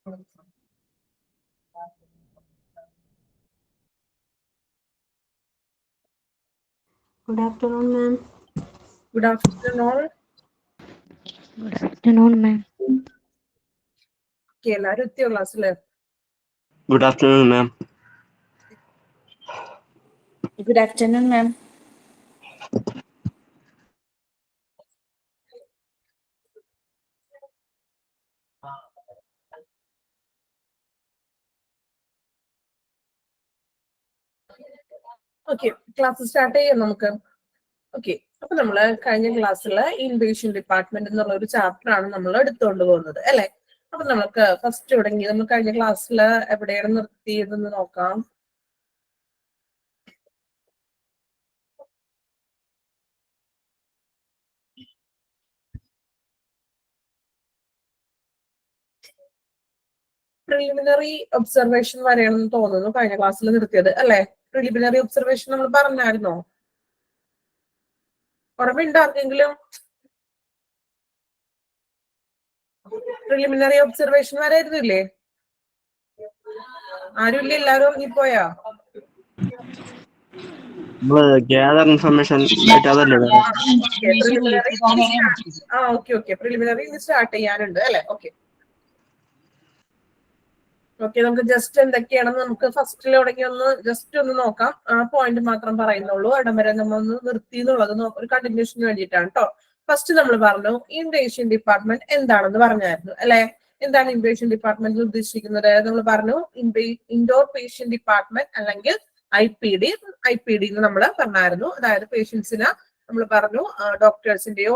Good afternoon, ma'am. Good afternoon, all. Good afternoon, ma'am. Okay, എല്ലാരും എത്തിയോ ക്ലാസ്സില്? Good afternoon, ma'am. Good afternoon, ma'am. Okay, class start ചെയ്യാം നമുക്ക്. Okay, അപ്പൊ നമ്മള് കഴിഞ്ഞ ക്ലാസ്സില് ഇൻവേഷൻ ഡിപ്പാർട്ട്മെന്റ് എന്നുള്ള ഒരു ചാപ്റ്റർ ആണ് നമ്മൾ എടുത്തുകൊണ്ട് പോകുന്നത് അല്ലെ. അപ്പൊ നമുക്ക് ഫസ്റ്റ് തുടങ്ങി നമ്മൾ കഴിഞ്ഞ ക്ലാസ്സിൽ എവിടെയാണ് നിർത്തിയതെന്ന് നോക്കാം. പ്രിലിമിനറി ഒബ്സർവേഷൻ വരെയാണെന്ന് തോന്നുന്നു കഴിഞ്ഞ ക്ലാസ്സിൽ നിർത്തിയത് അല്ലെ. പ്രിലിമിനറി ഒബ്സർവേഷൻ നമ്മൾ പറഞ്ഞായിരുന്നോ? ഓർമ്മയുണ്ടോ ആർക്കെങ്കിലും? പ്രിലിമിനറി ഒബ്സർവേഷൻ വരെ ആയിരുന്നില്ലേ? ആരുമില്ല, എല്ലാവരും ഉറങ്ങിപ്പോയാ? ഗ്യാദർ ഇൻഫർമേഷൻ പ്രിലിമിനറി സ്റ്റാർട്ട് ചെയ്യാനുണ്ട് അല്ലെ. ഓക്കെ, നമുക്ക് ജസ്റ്റ് എന്തൊക്കെയാണെന്ന് നമുക്ക് ഫസ്റ്റിൽ തുടങ്ങി ജസ്റ്റ് ഒന്ന് നോക്കാം. ആ പോയിന്റ് മാത്രം പറയുന്നുള്ളൂ. ഇടം വരെ നമ്മൾ ഒന്ന് നിർത്തി എന്നുള്ളത് ഒരു കണ്ടിന്യൂഷന് വേണ്ടിയിട്ടാണ് കേട്ടോ. ഫസ്റ്റ് നമ്മൾ പറഞ്ഞു ഇൻവേഷൻ ഡിപ്പാർട്ട്മെന്റ് എന്താണെന്ന് പറഞ്ഞായിരുന്നു അല്ലെ. എന്താണ് ഇൻവേഷൻ ഡിപ്പാർട്ട്മെന്റ് ഉദ്ദേശിക്കുന്നത്? നമ്മൾ പറഞ്ഞു ഇൻഡോർ പേഷ്യന്റ് ഡിപ്പാർട്ട്മെന്റ് അല്ലെങ്കിൽ IPD എന്ന് നമ്മൾ പറഞ്ഞായിരുന്നു. അതായത് പേഷ്യൻസിന് നമ്മൾ പറഞ്ഞു ഡോക്ടേഴ്സിന്റെയോ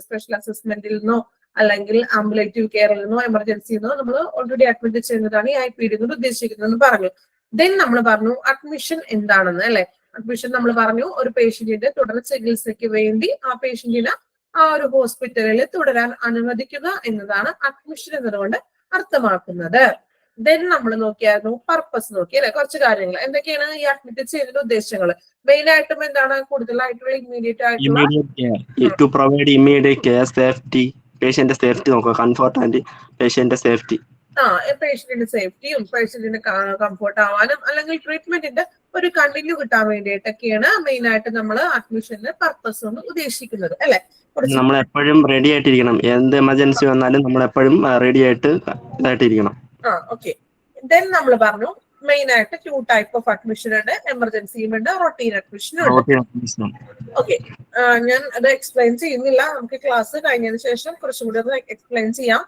സ്പെഷ്യൽ അസസ്മെന്റിൽ നിന്നോ അല്ലെങ്കിൽ ആംബുലേറ്റീവ് കെയറിൽ നിന്നോ എമർജൻസിയിൽ നിന്നോ നമ്മൾ ഓൾറെഡി അഡ്മിറ്റ് ചെയ്യുന്നതാണ് ഈ IPD കൊണ്ട് ഉദ്ദേശിക്കുന്നതെന്ന് പറഞ്ഞു. ദെൻ നമ്മൾ പറഞ്ഞു അഡ്മിഷൻ എന്താണെന്ന് അല്ലെ. അഡ്മിഷൻ നമ്മൾ പറഞ്ഞു ഒരു പേഷ്യന്റിന്റെ തുടർ ചികിത്സയ്ക്ക് വേണ്ടി ആ പേഷ്യന്റിനെ ആ ഒരു ഹോസ്പിറ്റലിൽ തുടരാൻ അനുവദിക്കുക എന്നതാണ് അഡ്മിഷൻ എന്നതുകൊണ്ട് അർത്ഥമാക്കുന്നത്. ദെൻ നമ്മൾ നോക്കിയായിരുന്നു പർപ്പസ് നോക്കി അല്ലെ. കുറച്ച് കാര്യങ്ങൾ എന്തൊക്കെയാണ് ഈ അഡ്മിറ്റ് ചെയ്യുന്ന ഉദ്ദേശങ്ങൾ? മെയിൻ ആയിട്ടും എന്താണ്? കൂടുതലായിട്ടുള്ള ഇമ്മീഡിയറ്റ് ആയിട്ടുള്ള to provide immediate care, safety, patient safety നോക്കുക, കംഫർട്ട് ആൻഡ് പേഷ്യന്റ് സേഫ്റ്റി. പേഷ്യന്റിന്റെ സേഫ്റ്റിയും പേഷ്യന്റിന് കംഫർട്ട് ആവാനും അല്ലെങ്കിൽ ട്രീറ്റ്മെന്റിന്റെ ഒരു കണ്ടിന്യൂ കിട്ടാൻ വേണ്ടിയിട്ടൊക്കെയാണ് മെയിൻ ആയിട്ട് നമ്മൾ അഡ്മിഷന്റെ പർപ്പസ് കൊണ്ട് ഉദ്ദേശിക്കുന്നത് അല്ലെ. നമ്മൾ എപ്പോഴും റെഡി ആയിട്ടിരിക്കണം. എന്ത് എമർജൻസി വന്നാലും നമ്മൾ എപ്പോഴും റെഡി ആയിട്ട് ഇതായിട്ടിരിക്കണം. ഓക്കെ, ദെൻ നമ്മൾ പറഞ്ഞു മെയിൻ ആയിട്ട് 2 ടൈപ്പ് ഓഫ് അഡ്മിഷൻ ഉണ്ട്. എമർജൻസിയും ഉണ്ട്, റൊട്ടീൻ അഡ്മിഷനും ഉണ്ട്. ഓക്കെ, ഞാൻ അത് എക്സ്പ്ലെയിൻ ചെയ്യുന്നില്ല. നമുക്ക് ക്ലാസ് കഴിഞ്ഞതിന് ശേഷം കുറച്ചും കൂടി ഒന്ന് എക്സ്പ്ലെയിൻ ചെയ്യാം.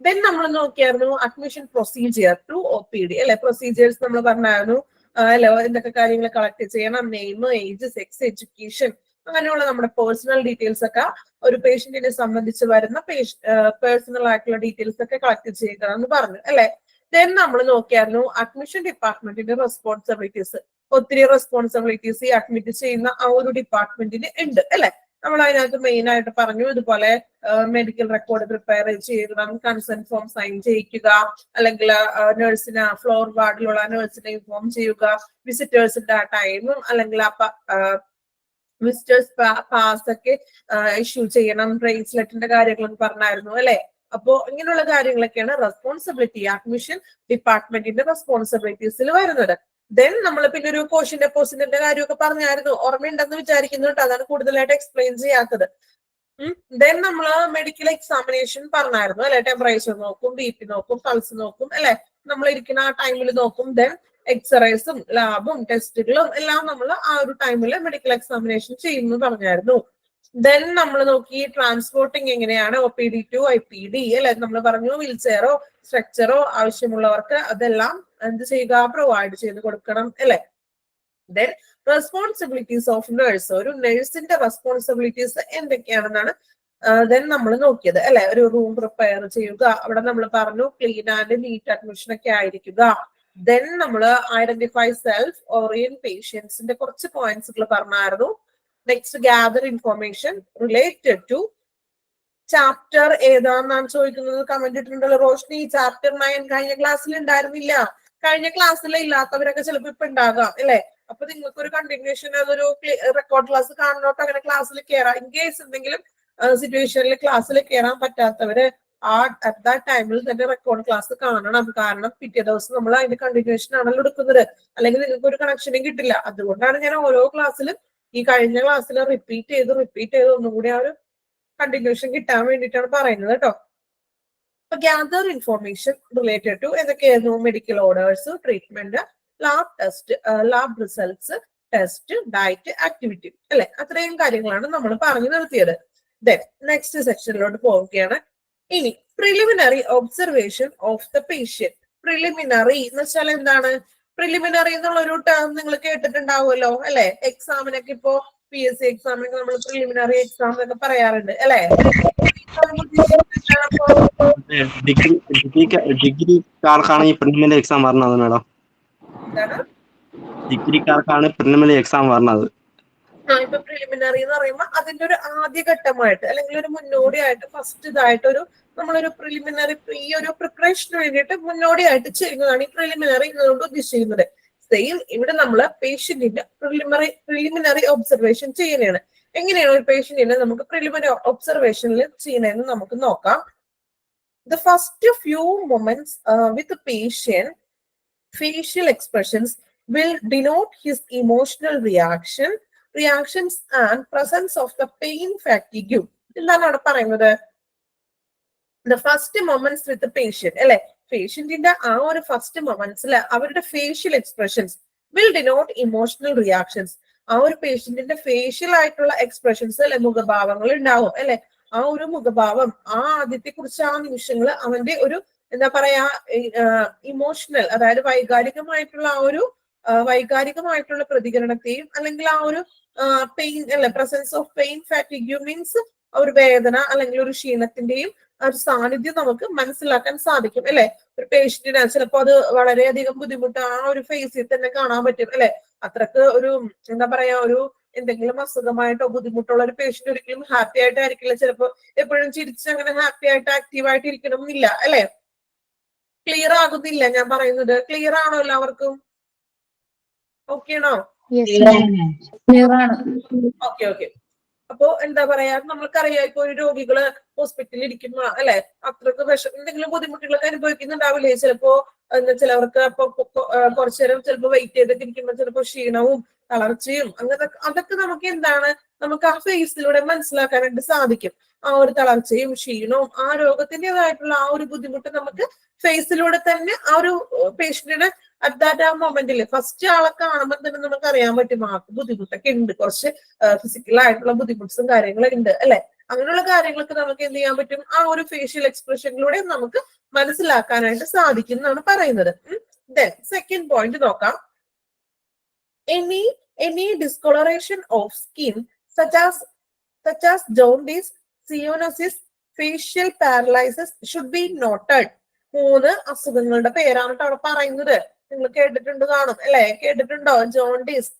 ദെൻ നമ്മൾ നോക്കിയായിരുന്നു അഡ്മിഷൻ പ്രൊസീജിയർ ടു OPD അല്ലെ. പ്രൊസീജിയേഴ്സ് നമ്മൾ പറഞ്ഞായിരുന്നു അല്ലെ. എന്തൊക്കെ കാര്യങ്ങൾ കളക്ട് ചെയ്യണം? നെയിം, ഏജ്, സെക്സ്, എഡ്യൂക്കേഷൻ, അങ്ങനെയുള്ള നമ്മുടെ പേഴ്സണൽ ഡീറ്റെയിൽസ് ഒക്കെ ഒരു പേഷ്യന്റിനെ സംബന്ധിച്ച് വരുന്ന പേഴ്സണൽ ആയിട്ടുള്ള ഡീറ്റെയിൽസ് ഒക്കെ കളക്ട് ചെയ്യണം എന്ന് പറഞ്ഞു അല്ലെ. ദെൻ നമ്മൾ നോക്കിയായിരുന്നു അഡ്മിഷൻ ഡിപ്പാർട്ട്മെന്റിന്റെ റെസ്പോൺസിബിലിറ്റീസ്. ഒത്തിരി റെസ്പോൺസിബിലിറ്റീസ് ഈ അഡ്മിറ്റ് ചെയ്യുന്ന ആ ഒരു ഡിപ്പാർട്ട്മെന്റിന് ഉണ്ട് അല്ലെ. നമ്മൾ അതിനകത്ത് മെയിൻ ആയിട്ട് പറഞ്ഞു ഇതുപോലെ മെഡിക്കൽ റെക്കോർഡ് പ്രിപ്പയർ ചെയ്യണം, കൺസെന്റ് ഫോം സൈൻ ചെയ്യിക്കുക, അല്ലെങ്കിൽ നഴ്സിന് ഫ്ലോർ വാർഡിലുള്ള നഴ്സിനെ ഇൻഫോം ചെയ്യുക, വിസിറ്റേഴ്സിന്റെ ടൈമും അല്ലെങ്കിൽ വിസിറ്റേഴ്സ് പാസ് ഒക്കെ ഇഷ്യൂ ചെയ്യണം, ബ്രേസ്ലെറ്റിന്റെ കാര്യങ്ങളൊക്കെ പറഞ്ഞായിരുന്നു അല്ലെ. അപ്പോ ഇങ്ങനെയുള്ള കാര്യങ്ങളൊക്കെയാണ് റെസ്പോൺസിബിലിറ്റി അഡ്മിഷൻ ഡിപ്പാർട്ട്മെന്റിന്റെ റെസ്പോൺസിബിലിറ്റീസിൽ വരുന്നത്. ദെൻ നമ്മൾ പിന്നെ ഒരു ക്വസ്റ്റ്യൻ ഡെപ്പോസിറ്റിന്റെ കാര്യമൊക്കെ പറഞ്ഞായിരുന്നു. ഓർമ്മയുണ്ടെന്ന് വിചാരിക്കുന്നു കേട്ടോ. അതാണ് കൂടുതലായിട്ട് എക്സ്പ്ലെയിൻ ചെയ്യാത്തത്. ദെൻ നമ്മൾ മെഡിക്കൽ എക്സാമിനേഷൻ പറഞ്ഞായിരുന്നു അല്ലെ. ടെമ്പറേച്ചർ നോക്കും, BP നോക്കും, പൾസ് നോക്കും അല്ലെ. നമ്മൾ ഇരിക്കുന്ന ആ ടൈമിൽ നോക്കും. ദെൻ എക്സ്റേസും ലാബും ടെസ്റ്റുകളും എല്ലാം നമ്മൾ ആ ഒരു ടൈമിൽ മെഡിക്കൽ എക്സാമിനേഷൻ ചെയ്യുന്നു പറഞ്ഞായിരുന്നു. ദെൻ നമ്മൾ നോക്കി ട്രാൻസ്പോർട്ടിങ് എങ്ങനെയാണ് OPD ടു IPD അല്ലെ. നമ്മൾ പറഞ്ഞു വീൽ ചെയറോ സ്ട്രക്ചറോ ആവശ്യമുള്ളവർക്ക് അതെല്ലാം എന്ത് ചെയ്യുക? പ്രൊവൈഡ് ചെയ്ത് കൊടുക്കണം അല്ലെ. ദെൻ റെസ്പോൺസിബിലിറ്റീസ് ഓഫ് നഴ്സ്, ഒരു നഴ്സിന്റെ റെസ്പോൺസിബിലിറ്റീസ് എന്തൊക്കെയാണെന്നാണ് ദെൻ നമ്മൾ നോക്കിയത് അല്ലെ. ഒരു റൂം പ്രിപ്പയർ ചെയ്യുക, അവിടെ നമ്മൾ പറഞ്ഞു ക്ലീൻ ആൻഡ് നീറ്റ് അഡ്മിഷൻ ഒക്കെ ആയിരിക്കുക. ദെൻ നമ്മൾ ഐഡന്റിഫൈ സെൽഫ് ഓറിയന്റ് പേഷ്യൻസിന്റെ കുറച്ച് പോയിന്റ്സുകൾ പറഞ്ഞായിരുന്നു. Next gather information related to chapter ഏതാണെന്നാണ് ചോദിക്കുന്നത്. കമന്റ് ഇട്ടിട്ടുണ്ടല്ലോ റോഷ്നി. ചാപ്റ്റർ 9 കഴിഞ്ഞ ക്ലാസ്സിൽ ഉണ്ടായിരുന്നില്ല. കഴിഞ്ഞ ക്ലാസ്സിൽ ഇല്ലാത്തവരൊക്കെ ചിലപ്പോൾ ഇപ്പൊ ഉണ്ടാകാം അല്ലെ. അപ്പൊ നിങ്ങൾക്ക് ഒരു കണ്ടിന്യൂഷൻ അതൊരു റെക്കോർഡ് ക്ലാസ് കാണണോട്ടോ അങ്ങനെ ക്ലാസ്സിൽ കയറാം. ഇൻ കേസ് എന്തെങ്കിലും സിറ്റുവേഷനിൽ ക്ലാസ്സിൽ കയറാൻ പറ്റാത്തവര് അറ്റ് ദാറ്റ് ടൈമിൽ തന്നെ റെക്കോർഡ് ക്ലാസ് കാണണം. കാരണം പിറ്റേ ദിവസം നമ്മൾ അതിന്റെ കണ്ടിന്യൂഷൻ ആണല്ലോ എടുക്കുന്നത്, അല്ലെങ്കിൽ നിങ്ങൾക്ക് ഒരു കണക്ഷനും കിട്ടില്ല. അതുകൊണ്ടാണ് ഞാൻ ഓരോ ക്ലാസ്സിലും ഈ കഴിഞ്ഞ ക്ലാസ്സിൽ റിപ്പീറ്റ് ചെയ്ത് ഒന്നും കൂടി ആ ഒരു കണ്ടിന്യൂഷൻ കിട്ടാൻ വേണ്ടിയിട്ടാണ് പറയുന്നത് കേട്ടോ. അപ്പൊ ഗ്യാദർ ഇൻഫോർമേഷൻ റിലേറ്റഡ് ടു എന്തൊക്കെയായിരുന്നു? Medical orders, treatment, lab test, lab results, test, diet, activity അല്ലെ, അത്രയും കാര്യങ്ങളാണ് നമ്മൾ പറഞ്ഞു നിർത്തിയത്. ദെൻ നെക്സ്റ്റ് സെക്ഷനിലോട്ട് പോവുകയാണ്. ഇനി preliminary observation of the patient. Preliminary എന്ന് വെച്ചാൽ എന്താണ്? പ്രിലിമിനറി എന്നുള്ള ഒരു ടേം നിങ്ങൾ കേട്ടിട്ടുണ്ടാവുമല്ലോ അല്ലെ. എക്സാമിനൊക്കെ ഇപ്പോ PSC എക്സാമിനൊക്കെ നമ്മൾ പ്രിലിമിനറി എക്സാം എന്നൊക്കെ പറയാറുണ്ട് അല്ലെ. ഡിഗ്രിക്കാർക്കാണ് ഈ പ്രിലിമിനറി എക്സാം പറഞ്ഞത് മാഡം. ഡിഗ്രിക്കാർക്കാണ് പ്രിലിമിനറി എക്സാം പറഞ്ഞത്. ഇപ്പൊ പ്രിലിമിനറി എന്ന് പറയുമ്പോൾ അതിന്റെ ഒരു ആദ്യഘട്ടമായിട്ട് അല്ലെങ്കിൽ ഒരു മുന്നോടിയായിട്ട് ഫസ്റ്റ് ഇതായിട്ടൊരു നമ്മളൊരു പ്രിലിമിനറി ഈ ഒരു പ്രിപ്പറേഷന് വേണ്ടിയിട്ട് മുന്നോടിയായിട്ട് ചെയ്യുന്നതാണ് ഈ പ്രിലിമിനറി എന്നുകൊണ്ട് ഉദ്ദേശിക്കുന്നത്. സെയിം ഇവിടെ നമ്മൾ പേഷ്യന്റിന്റെ പ്രിലിമിനറി ഒബ്സർവേഷൻ ചെയ്യുന്നതാണ്. എങ്ങനെയാണ് ഒരു പേഷ്യന്റിനെ നമുക്ക് പ്രിലിമിനറി ഒബ്സർവേഷനിൽ ചെയ്യുന്നതെന്ന് നമുക്ക് നോക്കാം. The first few moments with patient facial expressions will denote his emotional reactions and presence of the pain fatigue. എന്താണ് അവിടെ പറയുന്നത്? The first moments with patient അല്ലെ, പേഷ്യന്റിന്റെ ആ ഒരു ഫസ്റ്റ് മൊമെന്റ്സിൽ അവരുടെ facial expressions will denote emotional reactions. ആ ഒരു പേഷ്യന്റിന്റെ facial ആയിട്ടുള്ള എക്സ്പ്രഷൻസ് അല്ലെ, മുഖഭാവങ്ങൾ ഉണ്ടാവും അല്ലെ. ആ ഒരു മുഖഭാവം ആ ആദ്യത്തെ കുറിച്ച് ആ നിമിഷങ്ങൾ അവന്റെ ഒരു എന്താ പറയാ ഇമോഷണൽ, അതായത് വൈകാരികമായിട്ടുള്ള പ്രതികരണത്തെയും അല്ലെങ്കിൽ ആ ഒരു പെയിൻ അല്ലെ, പ്രസൻസ് ഓഫ് പെയിൻ ഫാറ്റിഗ്യൂ മീൻസ് ഒരു വേദന അല്ലെങ്കിൽ ഒരു ക്ഷീണത്തിന്റെയും ഒരു സാന്നിധ്യം നമുക്ക് മനസ്സിലാക്കാൻ സാധിക്കും അല്ലെ. ഒരു പേഷ്യന്റിന് ചിലപ്പോൾ അത് വളരെയധികം ബുദ്ധിമുട്ട് ആ ഒരു ഫേസിൽ തന്നെ കാണാൻ പറ്റും അല്ലെ. അത്രക്ക് ഒരു എന്താ പറയാ ഒരു എന്തെങ്കിലും അസുഖമായിട്ടോ ബുദ്ധിമുട്ടുള്ള ഒരു പേഷ്യന്റ് ഒരിക്കലും ഹാപ്പി ആയിട്ടായിരിക്കില്ല. ചിലപ്പോൾ എപ്പോഴും ചിരിച്ച് അങ്ങനെ ഹാപ്പി ആയിട്ട് ആക്റ്റീവായിട്ട് ഇരിക്കണം എന്നില്ല അല്ലെ. ക്ലിയർ ആകുന്നില്ല ഞാൻ പറയുന്നത്? ക്ലിയർ ആണോ എല്ലാവർക്കും? ഓക്കെ ആണോ? ഓക്കെ. അപ്പോ എന്താ പറയാ, നമ്മൾക്കറിയാം ഇപ്പൊ ഒരു രോഗികള് ഹോസ്പിറ്റലിൽ ഇരിക്കുന്ന അല്ലെ, അത്രക്ക് എന്തെങ്കിലും ബുദ്ധിമുട്ടുകളൊക്കെ അനുഭവിക്കുന്നുണ്ടാവില്ലേ. ചിലപ്പോ ചിലവർക്ക് അപ്പൊ കുറച്ചു നേരം ചിലപ്പോ വെയിറ്റ് ചെയ്തൊക്കെ ഇരിക്കുമ്പോൾ ചിലപ്പോ ക്ഷീണവും തളർച്ചയും അതൊക്കെ നമുക്ക് എന്താണ്, നമുക്ക് ആ ഫേസിലൂടെ മനസ്സിലാക്കാനായിട്ട് സാധിക്കും. ആ ഒരു തളർച്ചയും ക്ഷീണവും ആ രോഗത്തിൻ്റെതായിട്ടുള്ള ആ ഒരു ബുദ്ധിമുട്ട് നമുക്ക് ഫേസിലൂടെ തന്നെ ആ ഒരു പേഷ്യന്റിന് അറ്റ് ദാറ്റ് ആ മൊമെന്റിൽ ഫസ്റ്റ് ആളെ കാണുമ്പോൾ തന്നെ നമുക്ക് അറിയാൻ പറ്റും ആൾക്ക് ബുദ്ധിമുട്ടൊക്കെ ഉണ്ട്, കുറച്ച് ഫിസിക്കലായിട്ടുള്ള ബുദ്ധിമുട്ടും കാര്യങ്ങളും ഉണ്ട് അല്ലെ. അങ്ങനെയുള്ള കാര്യങ്ങളൊക്കെ നമുക്ക് എന്ത് ചെയ്യാൻ പറ്റും, ആ ഒരു ഫേഷ്യൽ എക്സ്പ്രഷനിലൂടെ നമുക്ക് മനസ്സിലാക്കാനായിട്ട് സാധിക്കും എന്നാണ് പറയുന്നത്. ദെൻ സെക്കൻഡ് പോയിന്റ് നോക്കാം. Any discoloration of skin such as jaundice, cyanosis, facial paralysis should be noted. 3 അസുഖങ്ങളുടെ പേരാണ് അവിടെ പറയുന്നത്. നിങ്ങൾ കേട്ടിട്ടുണ്ട് കാണും അല്ലെ, കേട്ടിട്ടുണ്ടോ? Jaundice,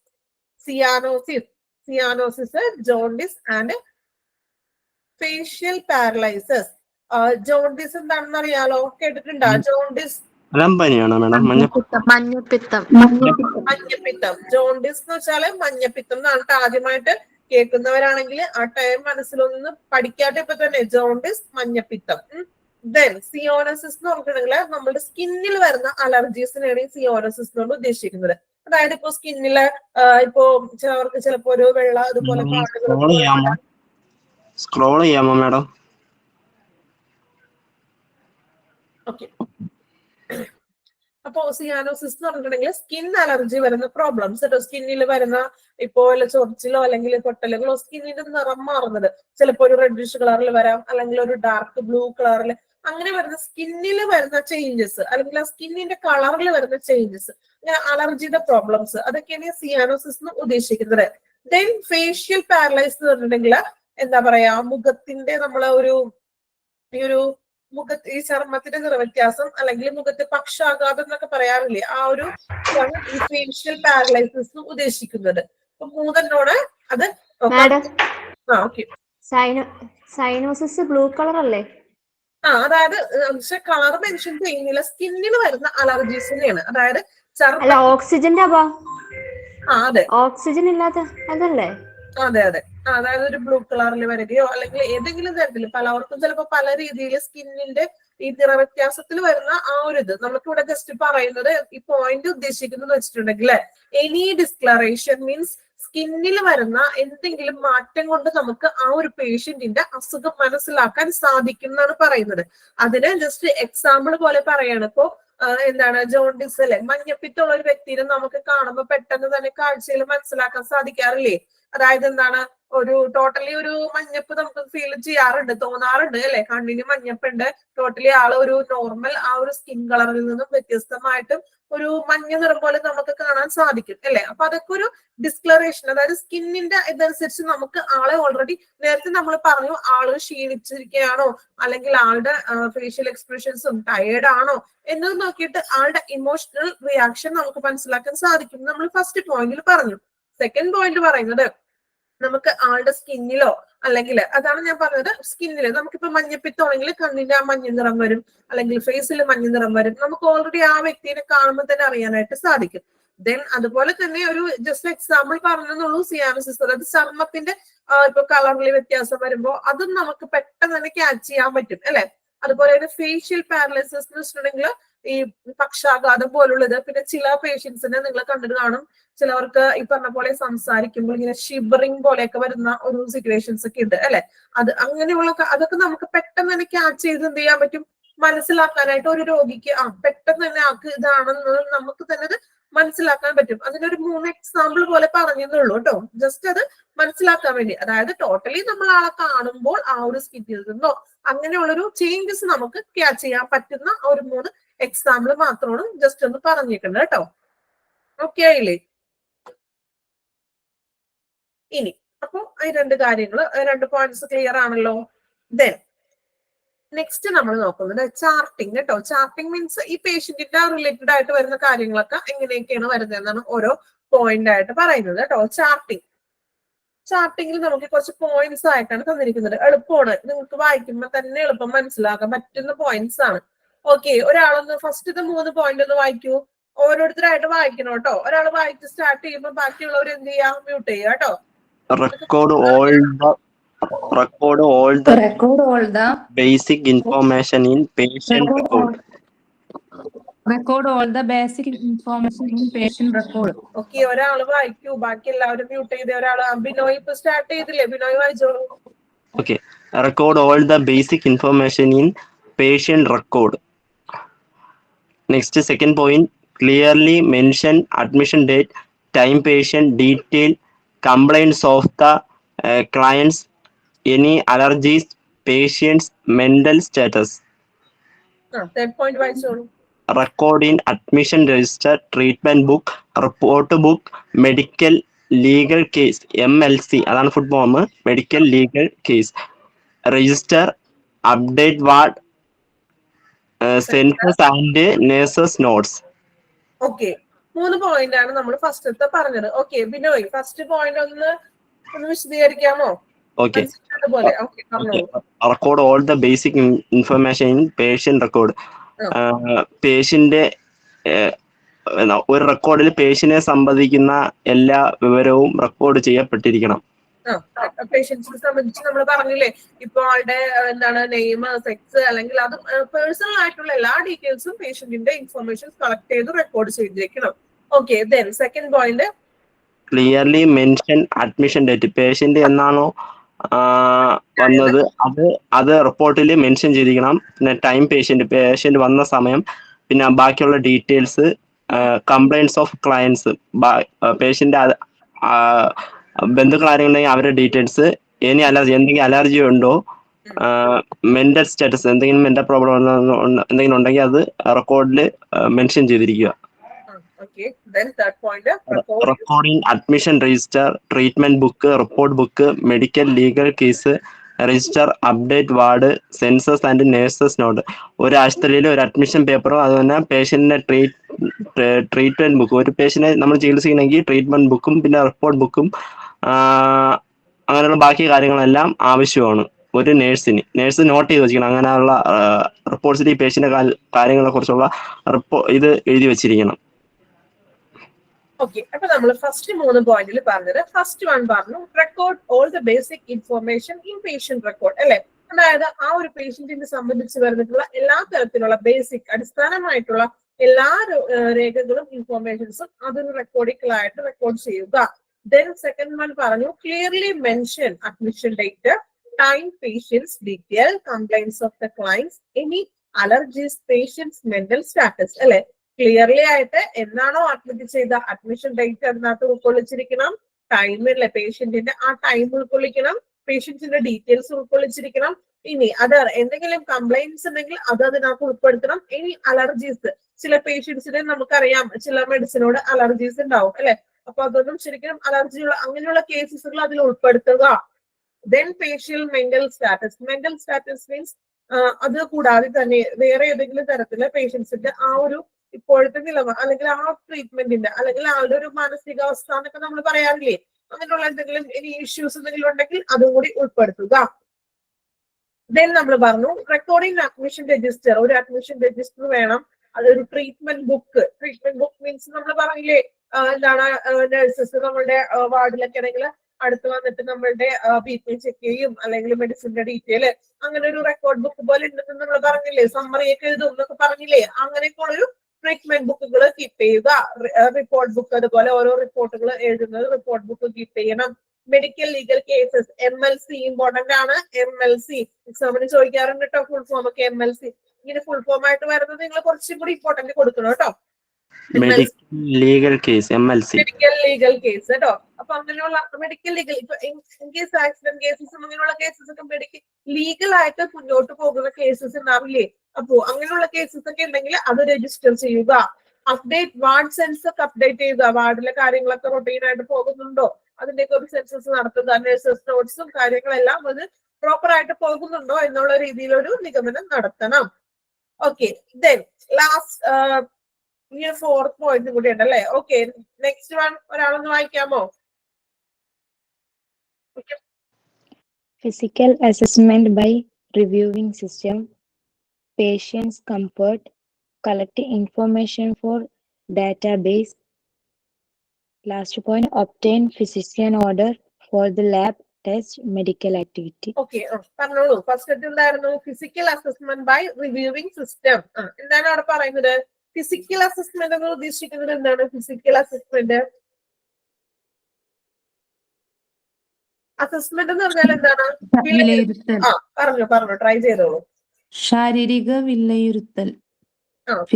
cyanosis, jaundice and facial paralysis. Jaundice എന്താണെന്ന് അറിയാലോ, കേട്ടിട്ടുണ്ടോ? ജോണ്ടിസ് മലമ്പനിയാണോ മാഡം? മഞ്ഞപ്പിത്തം. ജോണ്ടിസ് എന്ന് വെച്ചാല് മഞ്ഞപ്പിത്തം എന്നാണ് ആദ്യമായിട്ട് കേൾക്കുന്നവരാണെങ്കിൽ ആ ടൈം മനസ്സിലൊന്ന് പഠിക്കാതെ ഇപ്പൊ തന്നെ ജോണ്ടിസ്, മഞ്ഞപ്പിത്തം. ദെൻ സിയോനസിസ് എന്ന് പറഞ്ഞിട്ടുണ്ടെങ്കിൽ നമ്മുടെ സ്കിന്നിൽ വരുന്ന അലർജീസിനെയാണ് ഈ സിയോനസിസ് കൊണ്ട് ഉദ്ദേശിക്കുന്നത്. അതായത് ഇപ്പൊ സ്കിന്നില് ഇപ്പോ ചിലവർക്ക് ചിലപ്പോ ഒരു വെള്ള അതുപോലെ സ്ക്രോൾ ചെയ്യാമോ മാഡം? ഓക്കെ. അപ്പോ സിയാനോസിസ് എന്ന് പറഞ്ഞിട്ടുണ്ടെങ്കിൽ സ്കിൻ അലർജി വരുന്ന പ്രോബ്ലംസ് കേട്ടോ. സ്കിന്നിൽ വരുന്ന ഇപ്പോ വല്ല ചൊറിച്ചിലോ അല്ലെങ്കിൽ പൊട്ടലുകളോ, സ്കിന്നിന്റെ നിറം മാറുന്നത് ചിലപ്പോ ഒരു റെഡിഷ് കളറിൽ വരാം, അല്ലെങ്കിൽ ഒരു ഡാർക്ക് ബ്ലൂ കളറിൽ, അങ്ങനെ വരുന്ന സ്കിന്നിൽ വരുന്ന ചേഞ്ചസ് അല്ലെങ്കിൽ ആ സ്കിന്നിന്റെ കളറിൽ വരുന്ന ചേഞ്ചസ്, അങ്ങനെ അലർജിയുടെ പ്രോബ്ലംസ്, അതൊക്കെയാണ് സിയാനോസിസ് എന്ന് ഉദ്ദേശിക്കുന്നത്. ദെൻ ഫേഷ്യൽ പാരലൈസ് എന്ന് പറഞ്ഞിട്ടുണ്ടെങ്കിൽ എന്താ പറയാ, മുഖത്തിന്റെ നമ്മളെ ഒരു മുഖത്ത് ഈ ചർമ്മത്തിന്റെ നിറവ്യത്യാസം അല്ലെങ്കിൽ മുഖത്തെ പക്ഷാഘാതം എന്നൊക്കെ പറയാറില്ലേ, ആ ഒരു ഇതാണ് ഈ ഫേഷ്യൽ പാരലൈസിസ് ഉദ്ദേശിക്കുന്നത്. അപ്പൊ 3 അത് ഓക്കെ. സൈനോസിസ് ബ്ലൂ കളർ അല്ലേ? അതായത് പക്ഷെ കളർ മെൻഷൻ ചെയ്യുന്നില്ല, സ്കിന്നിൽ വരുന്ന അലർജീസിനെയാണ്. അതായത് ഓക്സിജന്റെ അതെ ഓക്സിജൻ ഇല്ലാത്ത അതല്ലേ? അതെ അതെ. അതായത് ഒരു ബ്ലൂ കളറിൽ വരികയോ അല്ലെങ്കിൽ ഏതെങ്കിലും തരത്തിൽ പലവർക്കും ചിലപ്പോൾ പല രീതിയിൽ സ്കിന്നിന്റെ ഈ നിറവ്യത്യാസത്തിൽ വരുന്ന ആ ഒരു ഇത് നമുക്കിവിടെ ജസ്റ്റ് പറയുന്നത് ഈ പോയിന്റ് ഉദ്ദേശിക്കുന്നത് വെച്ചിട്ടുണ്ടെങ്കിൽ എനി ഡിസ്ക്ലറേഷൻ മീൻസ് സ്കിന്നിൽ വരുന്ന എന്തെങ്കിലും മാറ്റം കൊണ്ട് നമുക്ക് ആ ഒരു പേഷ്യന്റിന്റെ അസുഖം മനസ്സിലാക്കാൻ സാധിക്കും എന്നാണ് പറയുന്നത്. അതിന് ജസ്റ്റ് എക്സാമ്പിൾ പോലെ പറയാണ്. ഇപ്പോ എന്താണ് ജോണ്ടിസ് അല്ലെ, മഞ്ഞപ്പിത്തമുള്ള ഒരു വ്യക്തിനെ നമുക്ക് കാണുമ്പോൾ പെട്ടെന്ന് തന്നെ കാഴ്ചയിൽ മനസ്സിലാക്കാൻ സാധിക്കാറില്ലേ? അതായത് എന്താണ് ഒരു ടോട്ടലി ഒരു മഞ്ഞപ്പ് നമുക്ക് ഫീൽ ചെയ്യാറുണ്ട്, തോന്നാറുണ്ട് അല്ലെ? കണ്ണിന് മഞ്ഞപ്പുണ്ട്, ടോട്ടലി ആള് ഒരു നോർമൽ ആ ഒരു സ്കിൻ കളറിൽ നിന്നും വ്യത്യസ്തമായിട്ടും ഒരു മഞ്ഞ നിറം പോലെ നമുക്ക് കാണാൻ സാധിക്കും അല്ലെ? അപ്പൊ അതൊക്കെ ഒരു ഡിസ്ക്ലറേഷൻ, അതായത് സ്കിന്നിന്റെ ഇതനുസരിച്ച് നമുക്ക് ആളെ ഓൾറെഡി നേരത്തെ നമ്മൾ പറഞ്ഞു ആള് ക്ഷീണിച്ചിരിക്കുകയാണോ അല്ലെങ്കിൽ ആളുടെ ഫേഷ്യൽ എക്സ്പ്രഷൻസും ടയേർഡ് ആണോ എന്നത് നോക്കിയിട്ട് ആളുടെ ഇമോഷണൽ റിയാക്ഷൻ നമുക്ക് മനസ്സിലാക്കാൻ സാധിക്കും. നമ്മൾ ഫസ്റ്റ് പോയിന്റിൽ പറഞ്ഞു. സെക്കൻഡ് പോയിന്റ് പറയുന്നത് നമുക്ക് ആളുടെ സ്കിന്നിലോ അല്ലെങ്കിൽ അതാണ് ഞാൻ പറഞ്ഞത്, സ്കിന്നില് നമുക്കിപ്പോ മഞ്ഞപ്പിത്തമാണെങ്കിൽ കണ്ണിന്റെ ആ മഞ്ഞ നിറം വരും, അല്ലെങ്കിൽ ഫേസിൽ മഞ്ഞ നിറം വരും. നമുക്ക് ഓൾറെഡി ആ വ്യക്തിനെ കാണുമ്പോൾ തന്നെ അറിയാനായിട്ട് സാധിക്കും. ദെൻ അതുപോലെ തന്നെ ഒരു ജസ്റ്റ് എക്സാമ്പിൾ പറഞ്ഞെന്നുള്ളൂ, സിയാനോസിസ്, അതായത് ചർമ്മത്തിന്റെ ഇപ്പൊ കളറിൽ വ്യത്യാസം വരുമ്പോൾ അതും നമുക്ക് പെട്ടെന്ന് തന്നെ ക്യാച്ച് ചെയ്യാൻ പറ്റും അല്ലെ? അതുപോലെ തന്നെ ഫേഷ്യൽ പാരലൈസിസ് എന്ന് വെച്ചിട്ടുണ്ടെങ്കിൽ ഈ പക്ഷാഘാതം പോലുള്ളത്. പിന്നെ ചില പേഷ്യൻസിനെ നിങ്ങൾ കണ്ടിട്ട് കാണും, ചിലവർക്ക് ഈ പറഞ്ഞ പോലെ സംസാരിക്കുമ്പോൾ ഇങ്ങനെ ഷിബറിങ് പോലെയൊക്കെ വരുന്ന ഒരു സിറ്റുവേഷൻസ് ഒക്കെ ഉണ്ട് അല്ലെ? അത് അങ്ങനെയുള്ള അതൊക്കെ നമുക്ക് പെട്ടെന്ന് തന്നെ ക്യാച്ച് ചെയ്ത് എന്ത് ചെയ്യാൻ പറ്റും, മനസ്സിലാക്കാനായിട്ട് ഒരു രോഗിക്ക് പെട്ടെന്ന് തന്നെ ആൾക്ക് ഇതാണെന്ന് നമുക്ക് തന്നെ അത് മനസ്സിലാക്കാൻ പറ്റും. അതിനൊരു 3 എക്സാമ്പിൾ പോലെ പറഞ്ഞെന്നുള്ളൂ കേട്ടോ, ജസ്റ്റ് അത് മനസ്സിലാക്കാൻ വേണ്ടി. അതായത് ടോട്ടലി നമ്മൾ ആളെ കാണുമ്പോൾ ആ ഒരു സ്കിന്നിൽ നിന്നോ അങ്ങനെയുള്ളൊരു ചേഞ്ചസ് നമുക്ക് ക്യാച്ച് ചെയ്യാൻ പറ്റുന്ന ഒരു 3 എക്സാമ്പിൾ മാത്രമാണ് ജസ്റ്റ് ഒന്ന് പറഞ്ഞേക്കുന്നത് കേട്ടോ. ഓക്കെ ആയില്ലേ? ഇനി അപ്പൊ ഈ 2 കാര്യങ്ങൾ 2 പോയിന്റ്സ് ക്ലിയർ ആണല്ലോ. ദെൻ നെക്സ്റ്റ് നമ്മൾ നോക്കുന്നത് ചാർട്ടിങ് കേട്ടോ. ചാർട്ടിങ് മീൻസ് ഈ പേഷ്യന്റിന്റെ റിലേറ്റഡ് ആയിട്ട് വരുന്ന കാര്യങ്ങളൊക്കെ എങ്ങനെയൊക്കെയാണ് വരുന്നതെന്നാണ് ഓരോ പോയിന്റ് ആയിട്ട് പറയുന്നത് കേട്ടോ. ചാർട്ടിങ്ങിൽ നമുക്ക് കുറച്ച് പോയിന്റ്സ് ആയിട്ടാണ് തന്നിരിക്കുന്നത്. എളുപ്പമാണ്, നിങ്ങൾക്ക് വായിക്കുമ്പോൾ തന്നെ എളുപ്പം മനസ്സിലാക്കാൻ പറ്റുന്ന പോയിന്റ്സ് ആണ്. ഓക്കെ, ഒരാളൊന്ന് ഫസ്റ്റത്തെ 3 പോയിന്റ് ഒന്ന് വായിക്കൂ. ഓരോരുത്തരായിട്ട് വായിക്കണം കേട്ടോ. ഒരാൾ വായിച്ച് സ്റ്റാർട്ട് ചെയ്യുമ്പോൾ ബാക്കിയുള്ളവർ എന്ത് ചെയ്യാ, മ്യൂട്ട് ചെയ്യുക കേട്ടോ. record all the Record all the basic information in patient record. record all the basic information in patient record. Okay, ഒരാൾ വായിക്കൂ, ബാക്കി എല്ലാവരും മ്യൂട്ട് ചെയ്ത്. ഒരാൾ ബിനോയ് ഇപ്പൊ സ്റ്റാർട്ട് ചെയ്തില്ലേ, ബിനോയ് വായിച്ചോളൂ. Okay, record all the basic information in patient record. Next, second point, clearly mention admission date, time, patient detail, complaints of the clients, any allergies, patient's mental status. Third point വായിച്ചോളൂ. Record in admission register, treatment book, report book, medical legal case, MLC, അതാണ് food form, medical legal case, register, update ward, census and nurses notes. Okay, 3 point ആണ് നമ്മൾ ഫസ്റ്റത്തെ പറഞ്ഞത്. Okay Binoy, first point ഒന്ന് വിശദീകരിക്കാമോ? Okay. പോലെ okay പറഞ്ഞോളൂ. Record all the basic information in patient record. Patient ഒരു റെക്കോർഡിൽ പേഷ്യന്റിനെ സംബന്ധിക്കുന്ന എല്ലാ വിവരവും റെക്കോർഡ് ചെയ്യപ്പെട്ടിരിക്കണം. പേഷ്യൻസിനെ സംബന്ധിച്ച് നമ്മൾ പറഞ്ഞില്ലേ, ഇപ്പൊ ആളുടെ എന്താണ് നെയിം, സെക്സ്, അല്ലെങ്കിൽ അത് പേഴ്സണൽ ആയിട്ടുള്ള എല്ലാ ഡീറ്റെയിൽസും പേഷ്യന്റിന്റെ ഇൻഫർമേഷൻ കളക്ട് ചെയ്ത് റെക്കോർഡ് ചെയ്തിരിക്കണം. Okay, then second point, clearly mention admission date. Patient എന്നാണോ വന്നത് അത് റിപ്പോർട്ടിൽ മെൻഷൻ ചെയ്തിരിക്കണം. പിന്നെ ടൈം, പേഷ്യന്റ് വന്ന സമയം, പിന്നെ ബാക്കിയുള്ള details, complaints of clients, patient ബന്ധുക്കൾ ആരെങ്കിലും ഉണ്ടെങ്കിൽ അവരുടെ ഡീറ്റെയിൽസ്, ഇനി എന്തെങ്കിലും അലർജി ഉണ്ടോ, മെന്റൽ സ്റ്റാറ്റസ്, എന്തെങ്കിലും മെന്റൽ പ്രോബ്ലം എന്തെങ്കിലും ഉണ്ടെങ്കിൽ അത് റെക്കോർഡിൽ മെൻഷൻ ചെയ്തിരിക്കുക. Recording admission register, treatment book, report book, medical legal case, register, update ward, census and nurses note. ഒരു ആശുപത്രിയിൽ ഒരു അഡ്മിഷൻ പേപ്പറും അതുപോലെ പേഷ്യന്റിന്റെ ട്രീറ്റ്മെന്റ് ബുക്കും. ഒരു പേഷ്യന്റിനെ നമ്മൾ ചികിത്സിക്കണമെങ്കിൽ ട്രീറ്റ്മെന്റ് ബുക്കും പിന്നെ റിപ്പോർട്ട് ബുക്കും അങ്ങനെയുള്ള ബാക്കി കാര്യങ്ങളെല്ലാം ആവശ്യമാണ്. ഒരു നേഴ്സ് നോട്ട് ചെയ്ത് വെച്ചിരിക്കണം. അങ്ങനെയുള്ള റിപ്പോർട്ട്സിൽ ഈ പേഷ്യന്റെ കാര്യങ്ങളെ കുറിച്ചുള്ള ഇത് എഴുതി വെച്ചിരിക്കണം. ഓക്കെ, അപ്പൊ നമ്മൾ ഫസ്റ്റ് 3 പോയിന്റിൽ പറഞ്ഞത് ഫസ്റ്റ് വൺ പറഞ്ഞു record all the basic information in patient record അല്ലെ. അതായത് ആ ഒരു പേഷ്യന്റിനെ സംബന്ധിച്ച് വരുന്നിട്ടുള്ള എല്ലാ തരത്തിലുള്ള ബേസിക് അടിസ്ഥാനമായിട്ടുള്ള എല്ലാ രേഖകളും ഇൻഫോർമേഷൻസും അതൊരു റെക്കോർഡിക്കലായിട്ട് റെക്കോർഡ് ചെയ്യുക. ദെൻ സെക്കൻഡ് വൺ പറഞ്ഞു clearly mention admission date, time, patients detail, complaints of the clients, any allergies, patients mental status അല്ലെ. ക്ലിയർലി ആയിട്ട് എന്നാണോ അഡ്മിറ്റ് ചെയ്ത അഡ്മിഷൻ ഡേറ്റ് അതിനകത്ത് ഉൾക്കൊള്ളിച്ചിരിക്കണം, ടൈമിലെ പേഷ്യന്റിന്റെ ആ ടൈം ഉൾക്കൊള്ളിക്കണം, പേഷ്യൻസിന്റെ ഡീറ്റെയിൽസ് ഉൾക്കൊള്ളിച്ചിരിക്കണം. ഇനി അതർ എന്തെങ്കിലും കംപ്ലൈൻസ് ഉണ്ടെങ്കിൽ അത് അതിനകത്ത് ഉൾപ്പെടുത്തണം. ഇനി അലർജീസ്, ചില പേഷ്യൻസിന് നമുക്കറിയാം ചില മെഡിസിനോട് അലർജീസ് ഉണ്ടാവും അല്ലെ. അപ്പൊ അതൊന്നും ശരിക്കും അലർജിയുള്ള അങ്ങനെയുള്ള കേസസുകൾ അതിൽ ഉൾപ്പെടുത്തുക. ദെൻ പേഷ്യൽ മെന്റൽ സ്റ്റാറ്റസ് മീൻസ് അത് കൂടാതെ തന്നെ വേറെ ഏതെങ്കിലും തരത്തില് പേഷ്യൻസിന്റെ ആ ഒരു ഇപ്പോഴത്തെ നിലവാരം അല്ലെങ്കിൽ ആ ട്രീറ്റ്മെന്റിന്റെ അല്ലെങ്കിൽ ആളുടെ ഒരു മാനസികാവസ്ഥ എന്നൊക്കെ നമ്മൾ പറയാറില്ലേ, അങ്ങനെയുള്ള എന്തെങ്കിലും ഇനി ഇഷ്യൂസ് എന്തെങ്കിലും ഉണ്ടെങ്കിൽ അതും കൂടി ഉൾപ്പെടുത്തുക. ദെൻ നമ്മൾ പറഞ്ഞു റെക്കോർഡിംഗ് അഡ്മിഷൻ രജിസ്റ്റർ, ഒരു അഡ്മിഷൻ രജിസ്റ്റർ വേണം. അതൊരു ട്രീറ്റ്മെന്റ് ബുക്ക് മീൻസ് നമ്മൾ പറഞ്ഞില്ലേ എന്താണ് നഴ്സസ് നമ്മളുടെ വാർഡിലൊക്കെ ആണെങ്കിൽ അടുത്ത് വന്നിട്ട് നമ്മളുടെ BP ചെക്ക് ചെയ്യും അല്ലെങ്കിൽ മെഡിസിന്റെ ഡീറ്റെയിൽ അങ്ങനെ ഒരു റെക്കോർഡ് ബുക്ക് പോലെ ഉണ്ടെന്ന് നമ്മൾ പറഞ്ഞില്ലേ, സമ്മറി ഒക്കെ എഴുതും എന്നൊക്കെ പറഞ്ഞില്ലേ. അങ്ങനെയൊക്കെ ഒരു ട്രീറ്റ്മെന്റ് ബുക്കുകൾ കീപ്പ് ചെയ്യുക. റിപ്പോർട്ട് ബുക്ക് അതുപോലെ ഓരോ റിപ്പോർട്ടുകൾ എഴുതുന്നത് റിപ്പോർട്ട് ബുക്ക് കീപ്പ് ചെയ്യണം. Medical legal cases MLC important ആണ്. MLC എക്സാമിന് ചോദിക്കാറുണ്ട് കേട്ടോ ഫുൾ ഫോം ഒക്കെ. MLC ഇങ്ങനെ ഫുൾ ഫോം ആയിട്ട് വരുന്നത് നിങ്ങൾ കുറച്ചും കൂടി ഇമ്പോർട്ടന്റ് കൊടുക്കണം കേട്ടോ. Medical legal case MLC, medical legal case കേട്ടോ. അപ്പൊ അങ്ങനെയുള്ള മെഡിക്കൽ ലീഗൽ ഇപ്പൊ ഇൻ കേസ് ആക്സിഡന്റ് കേസസും അങ്ങനെയുള്ള കേസസ് ഒക്കെ മെഡിക്കൽ ലീഗൽ ആയിട്ട് മുന്നോട്ട് പോകുന്ന കേസസ് ഉണ്ടാവില്ലേ. അപ്പോ അങ്ങനെയുള്ള കേസസ് ഒക്കെ ഉണ്ടെങ്കിൽ അത് രജിസ്റ്റർ ചെയ്യുക. അപ്ഡേറ്റ് വാർഡ് സെൻസ് ഒക്കെ അപ്ഡേറ്റ് ചെയ്യുക. വാർഡിലെ കാര്യങ്ങളൊക്കെ റൊട്ടീൻ ആയിട്ട് പോകുന്നുണ്ടോ അതിന്റെയൊക്കെ ഒരു സെൻസസ് നടത്തുക. നഴ്സസ് നോട്ട്സും കാര്യങ്ങളെല്ലാം അത് പ്രോപ്പർ ആയിട്ട് പോകുന്നുണ്ടോ എന്നുള്ള രീതിയിലൊരു നിഗമനം നടത്തണം. ഓക്കെ, ദെൻ ലാസ്റ്റ് ഈ 4th പോയിന്റ് കൂടി ഉണ്ടല്ലേ. ഓക്കെ, നെക്സ്റ്റ് വൺ ഒരാളൊന്ന് വായിക്കാമോ? Physical assessment by reviewing system, patient's comfort, collecting information for database. Last point, obtain physician order for the lab test medical activity. Okay, പറഞ്ഞോളൂ. First എന്തായിരുന്നു? Physical assessment by reviewing system. എന്താണ് അവിടെ പറയുന്നത്? Physical assessment എന്ന് ഉദ്ദേശിക്കുന്നത് എന്താണ്? Physical assessment എന്ന് പറഞ്ഞാൽ എന്താണ്? വിലയിരുത്തൽ, പറഞ്ഞു ട്രൈ ചെയ്തോളൂ. ശാരീരിക വിലയിരുത്തൽ,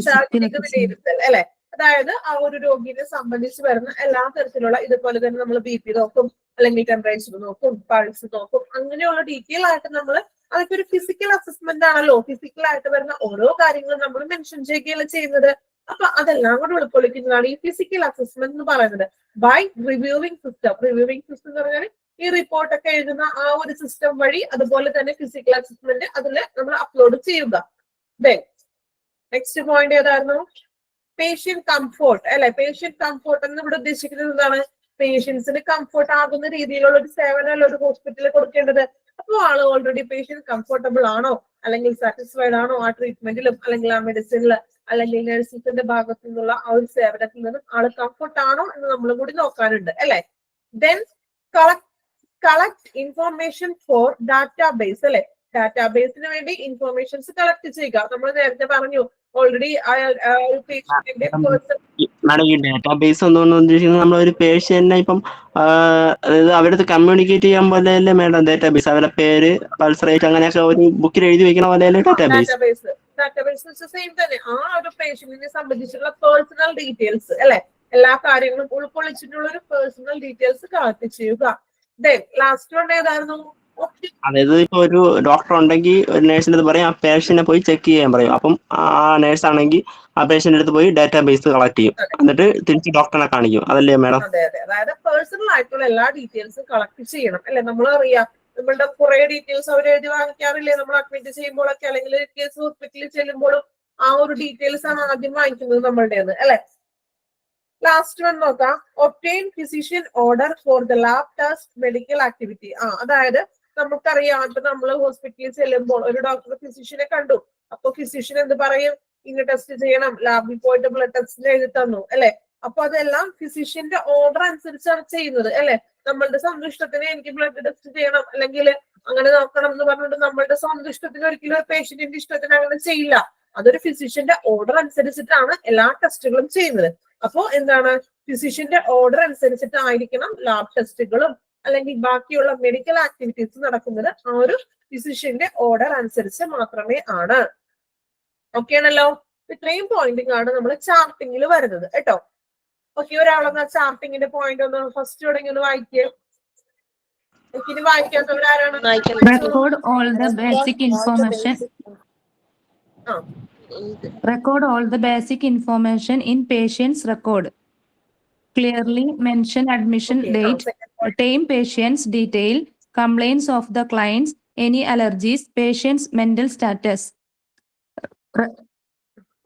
ശാരീരിക വിലയിരുത്തൽ അല്ലെ. അതായത് ആ ഒരു രോഗിയെ സംബന്ധിച്ച് വരുന്ന എല്ലാ തരത്തിലുള്ള ഇതുപോലെ തന്നെ നമ്മൾ BP നോക്കും അല്ലെങ്കിൽ ടെമ്പറേച്ചർ നോക്കും, പൾസ് നോക്കും, അങ്ങനെയുള്ള ഡീറ്റെയിൽ ആയിട്ട് നമ്മൾ അതൊക്കെ ഒരു ഫിസിക്കൽ അസസ്മെന്റ് ആണല്ലോ. ഫിസിക്കൽ ആയിട്ട് വരുന്ന ഓരോ കാര്യങ്ങളും നമ്മൾ മെൻഷൻ ചെയ്യുകയല്ല ചെയ്യുന്നത്. അപ്പൊ അതെല്ലാം കൂടെ ഉൾക്കൊള്ളിക്കുന്നതാണ് ഈ ഫിസിക്കൽ അസസ്മെന്റ് എന്ന് പറയുന്നത്. ബൈ റിവ്യൂവിംഗ് സിസ്റ്റം എന്ന് പറഞ്ഞാൽ ഈ റിപ്പോർട്ടൊക്കെ എഴുതുന്ന ആ ഒരു സിസ്റ്റം വഴി അതുപോലെ തന്നെ ഫിസിക്കൽ അസസ്മെന്റ് അതിൽ നമ്മൾ അപ്ലോഡ് ചെയ്യുക. ദെൻ നെക്സ്റ്റ് പോയിന്റ് ഏതായിരുന്നു? പേഷ്യന്റ് കംഫോർട്ട് അല്ലെ. പേഷ്യന്റ് കംഫോർട്ട് എന്ന് ഇവിടെ ഉദ്ദേശിക്കുന്നത് എന്താണ്? പേഷ്യൻസിന് കംഫോർട്ട് ആകുന്ന രീതിയിലുള്ള ഒരു സേവനമല്ല ഒരു ഹോസ്പിറ്റലിൽ കൊടുക്കേണ്ടത്. അപ്പോൾ ആള് ഓൾറെഡി പേഷ്യന്റ് കംഫോർട്ടബിൾ ആണോ അല്ലെങ്കിൽ സാറ്റിസ്ഫൈഡ് ആണോ ആ ട്രീറ്റ്മെന്റിലും അല്ലെങ്കിൽ ആ മെഡിസിനിൽ അല്ലെങ്കിൽ നഴ്സിന്റെ ഭാഗത്തു നിന്നുള്ള ആ ഒരു സേവനത്തിൽ നിന്നും ആള് കംഫോർട്ട് ആണോ എന്ന് നമ്മളും കൂടി നോക്കാനുണ്ട് അല്ലെ. Then collect information four database അല്ലെ. ഡാറ്റാബേസിന് വേണ്ടി ഇൻഫോർമേഷൻസ് കളക്ട് ചെയ്യുക. നമ്മൾ നേരത്തെ പറഞ്ഞു ഓൾറെഡി മാഡം ഈ ഡാറ്റാബേസ് ഒന്നും ഉദ്ദേശിക്കുന്നത് നമ്മളൊരു പേഷ്യന്റിനെ ഇപ്പം അതായത് അവരടുത്ത് കമ്മ്യൂണിക്കേറ്റ് ചെയ്യാൻ പോലെയല്ലേ മാഡം ഡാറ്റാബേസ്? അവരുടെ പേര്, പൾസ് റേറ്റ് അങ്ങനെയൊക്കെ ഒരു ബുക്കിൽ എഴുതി വെക്കണ പോലെയല്ലേ ഡാറ്റാബേസ് സെയിം തന്നെ. ആ ഒരു പേഷ്യന്റിനെ സംബന്ധിച്ചുള്ള പേഴ്സണൽ ഡീറ്റെയിൽസ് അല്ലെ, എല്ലാ കാര്യങ്ങളും ഉൾക്കൊള്ളിച്ചിട്ടുള്ള ഒരു പേഴ്സണൽ ഡീറ്റെയിൽസ് കളക്ട് ചെയ്യുക. ദെൻ ലാസ്റ്റ് വൺ ഏതായിരുന്നു? അതായത് ഇപ്പൊ ഒരു ഡോക്ടർ ഉണ്ടെങ്കിൽ ഒരു നേഴ്സിന്റെ അടുത്ത് പറയും ആ പേഷ്യന്റിനെ പോയി ചെക്ക് ചെയ്യാൻ പറയും. അപ്പം ആ നേഴ്സ് ആണെങ്കിൽ ആ പേഷ്യന്റിന്റെ അടുത്ത് പോയി ഡാറ്റാബേസ് കളക്ട് ചെയ്യും, എന്നിട്ട് തിരിച്ച് ഡോക്ടറിനെ കാണിക്കും. അതല്ലേ മാഡം? അതെ. അതായത് പേഴ്സണൽ ആയിട്ടുള്ള എല്ലാ ഡീറ്റെയിൽസും കളക്ട് ചെയ്യണം അല്ലെ. നമ്മളറിയാം നമ്മളുടെ കുറെ ഡീറ്റെയിൽസ് അവർ എഴുതി വാങ്ങിക്കാറില്ലേ നമ്മൾ അഡ്മിറ്റ് ചെയ്യുമ്പോഴൊക്കെ അല്ലെങ്കിൽ കേസ് ഹോസ്പിറ്റലിൽ ചെല്ലുമ്പോഴും ആ ഒരു ഡീറ്റെയിൽസ് ആണ് ആദ്യം വാങ്ങിക്കുന്നത് നമ്മളുടേത് അല്ലെ. ലാസ്റ്റ് വൺ നോക്കാം. Obtain physician order for the lab test medical activity. അതായത് നമുക്കറിയാം ഇപ്പൊ നമ്മൾ ഹോസ്പിറ്റലിൽ ചെല്ലുമ്പോൾ ഒരു ഡോക്ടർ ഫിസിഷ്യനെ കണ്ടു. അപ്പൊ ഫിസിഷ്യൻ എന്ത് പറയും? ഇങ്ങനെ ടെസ്റ്റ് ചെയ്യണം, ലാബിൽ പോയിട്ട് ബ്ലഡ് ടെസ്റ്റ് എഴുതി തന്നു അല്ലെ. അപ്പൊ അതെല്ലാം ഫിസിഷ്യന്റെ ഓർഡർ അനുസരിച്ചാണ് ചെയ്യുന്നത് അല്ലെ. നമ്മളുടെ സന്തുഷ്ടത്തിന് എനിക്ക് ബ്ലഡ് ടെസ്റ്റ് ചെയ്യണം അല്ലെങ്കിൽ അങ്ങനെ നോക്കണം എന്ന് പറഞ്ഞിട്ട് നമ്മളുടെ സ്വന്തം ഇഷ്ടത്തിന് ഒരിക്കലും ഒരു പേഷ്യന്റിന്റെ ഇഷ്ടത്തിന് അങ്ങനെ ചെയ്യില്ല. അതൊരു ഫിസിഷ്യന്റെ ഓർഡർ അനുസരിച്ചിട്ടാണ് എല്ലാ ടെസ്റ്റുകളും ചെയ്യുന്നത്. അപ്പോ എന്താണ്, ഫിസിഷ്യന്റെ ഓർഡർ അനുസരിച്ചിട്ടായിരിക്കണം ലാബ് ടെസ്റ്റുകളും അല്ലെങ്കിൽ ബാക്കിയുള്ള മെഡിക്കൽ ആക്ടിവിറ്റീസ് നടക്കുന്നത്. ആ ഒരു ഫിസിഷ്യന്റെ ഓർഡർ അനുസരിച്ച് മാത്രമേ ആണ്. ഓക്കെ ആണല്ലോ. ഇത്രയും പോയിന്റിംഗ് ആണ് നമ്മൾ ചാർട്ടിങ്ങിൽ വരുന്നത് കേട്ടോ. ഓക്കെ, ഒരാളൊന്ന് ചാർട്ടിങ്ങിന്റെ പോയിന്റ് ഒന്ന് ഫസ്റ്റ് തുടങ്ങി ഒന്ന് വായിക്കുക. ഇനി വായിക്കാത്തവരാരാണ്? Record all the basic information. Record all the basic information in patient's record. Clearly mention admission date, time, patient's detail, complaints of the clients, any allergies, patient's mental status.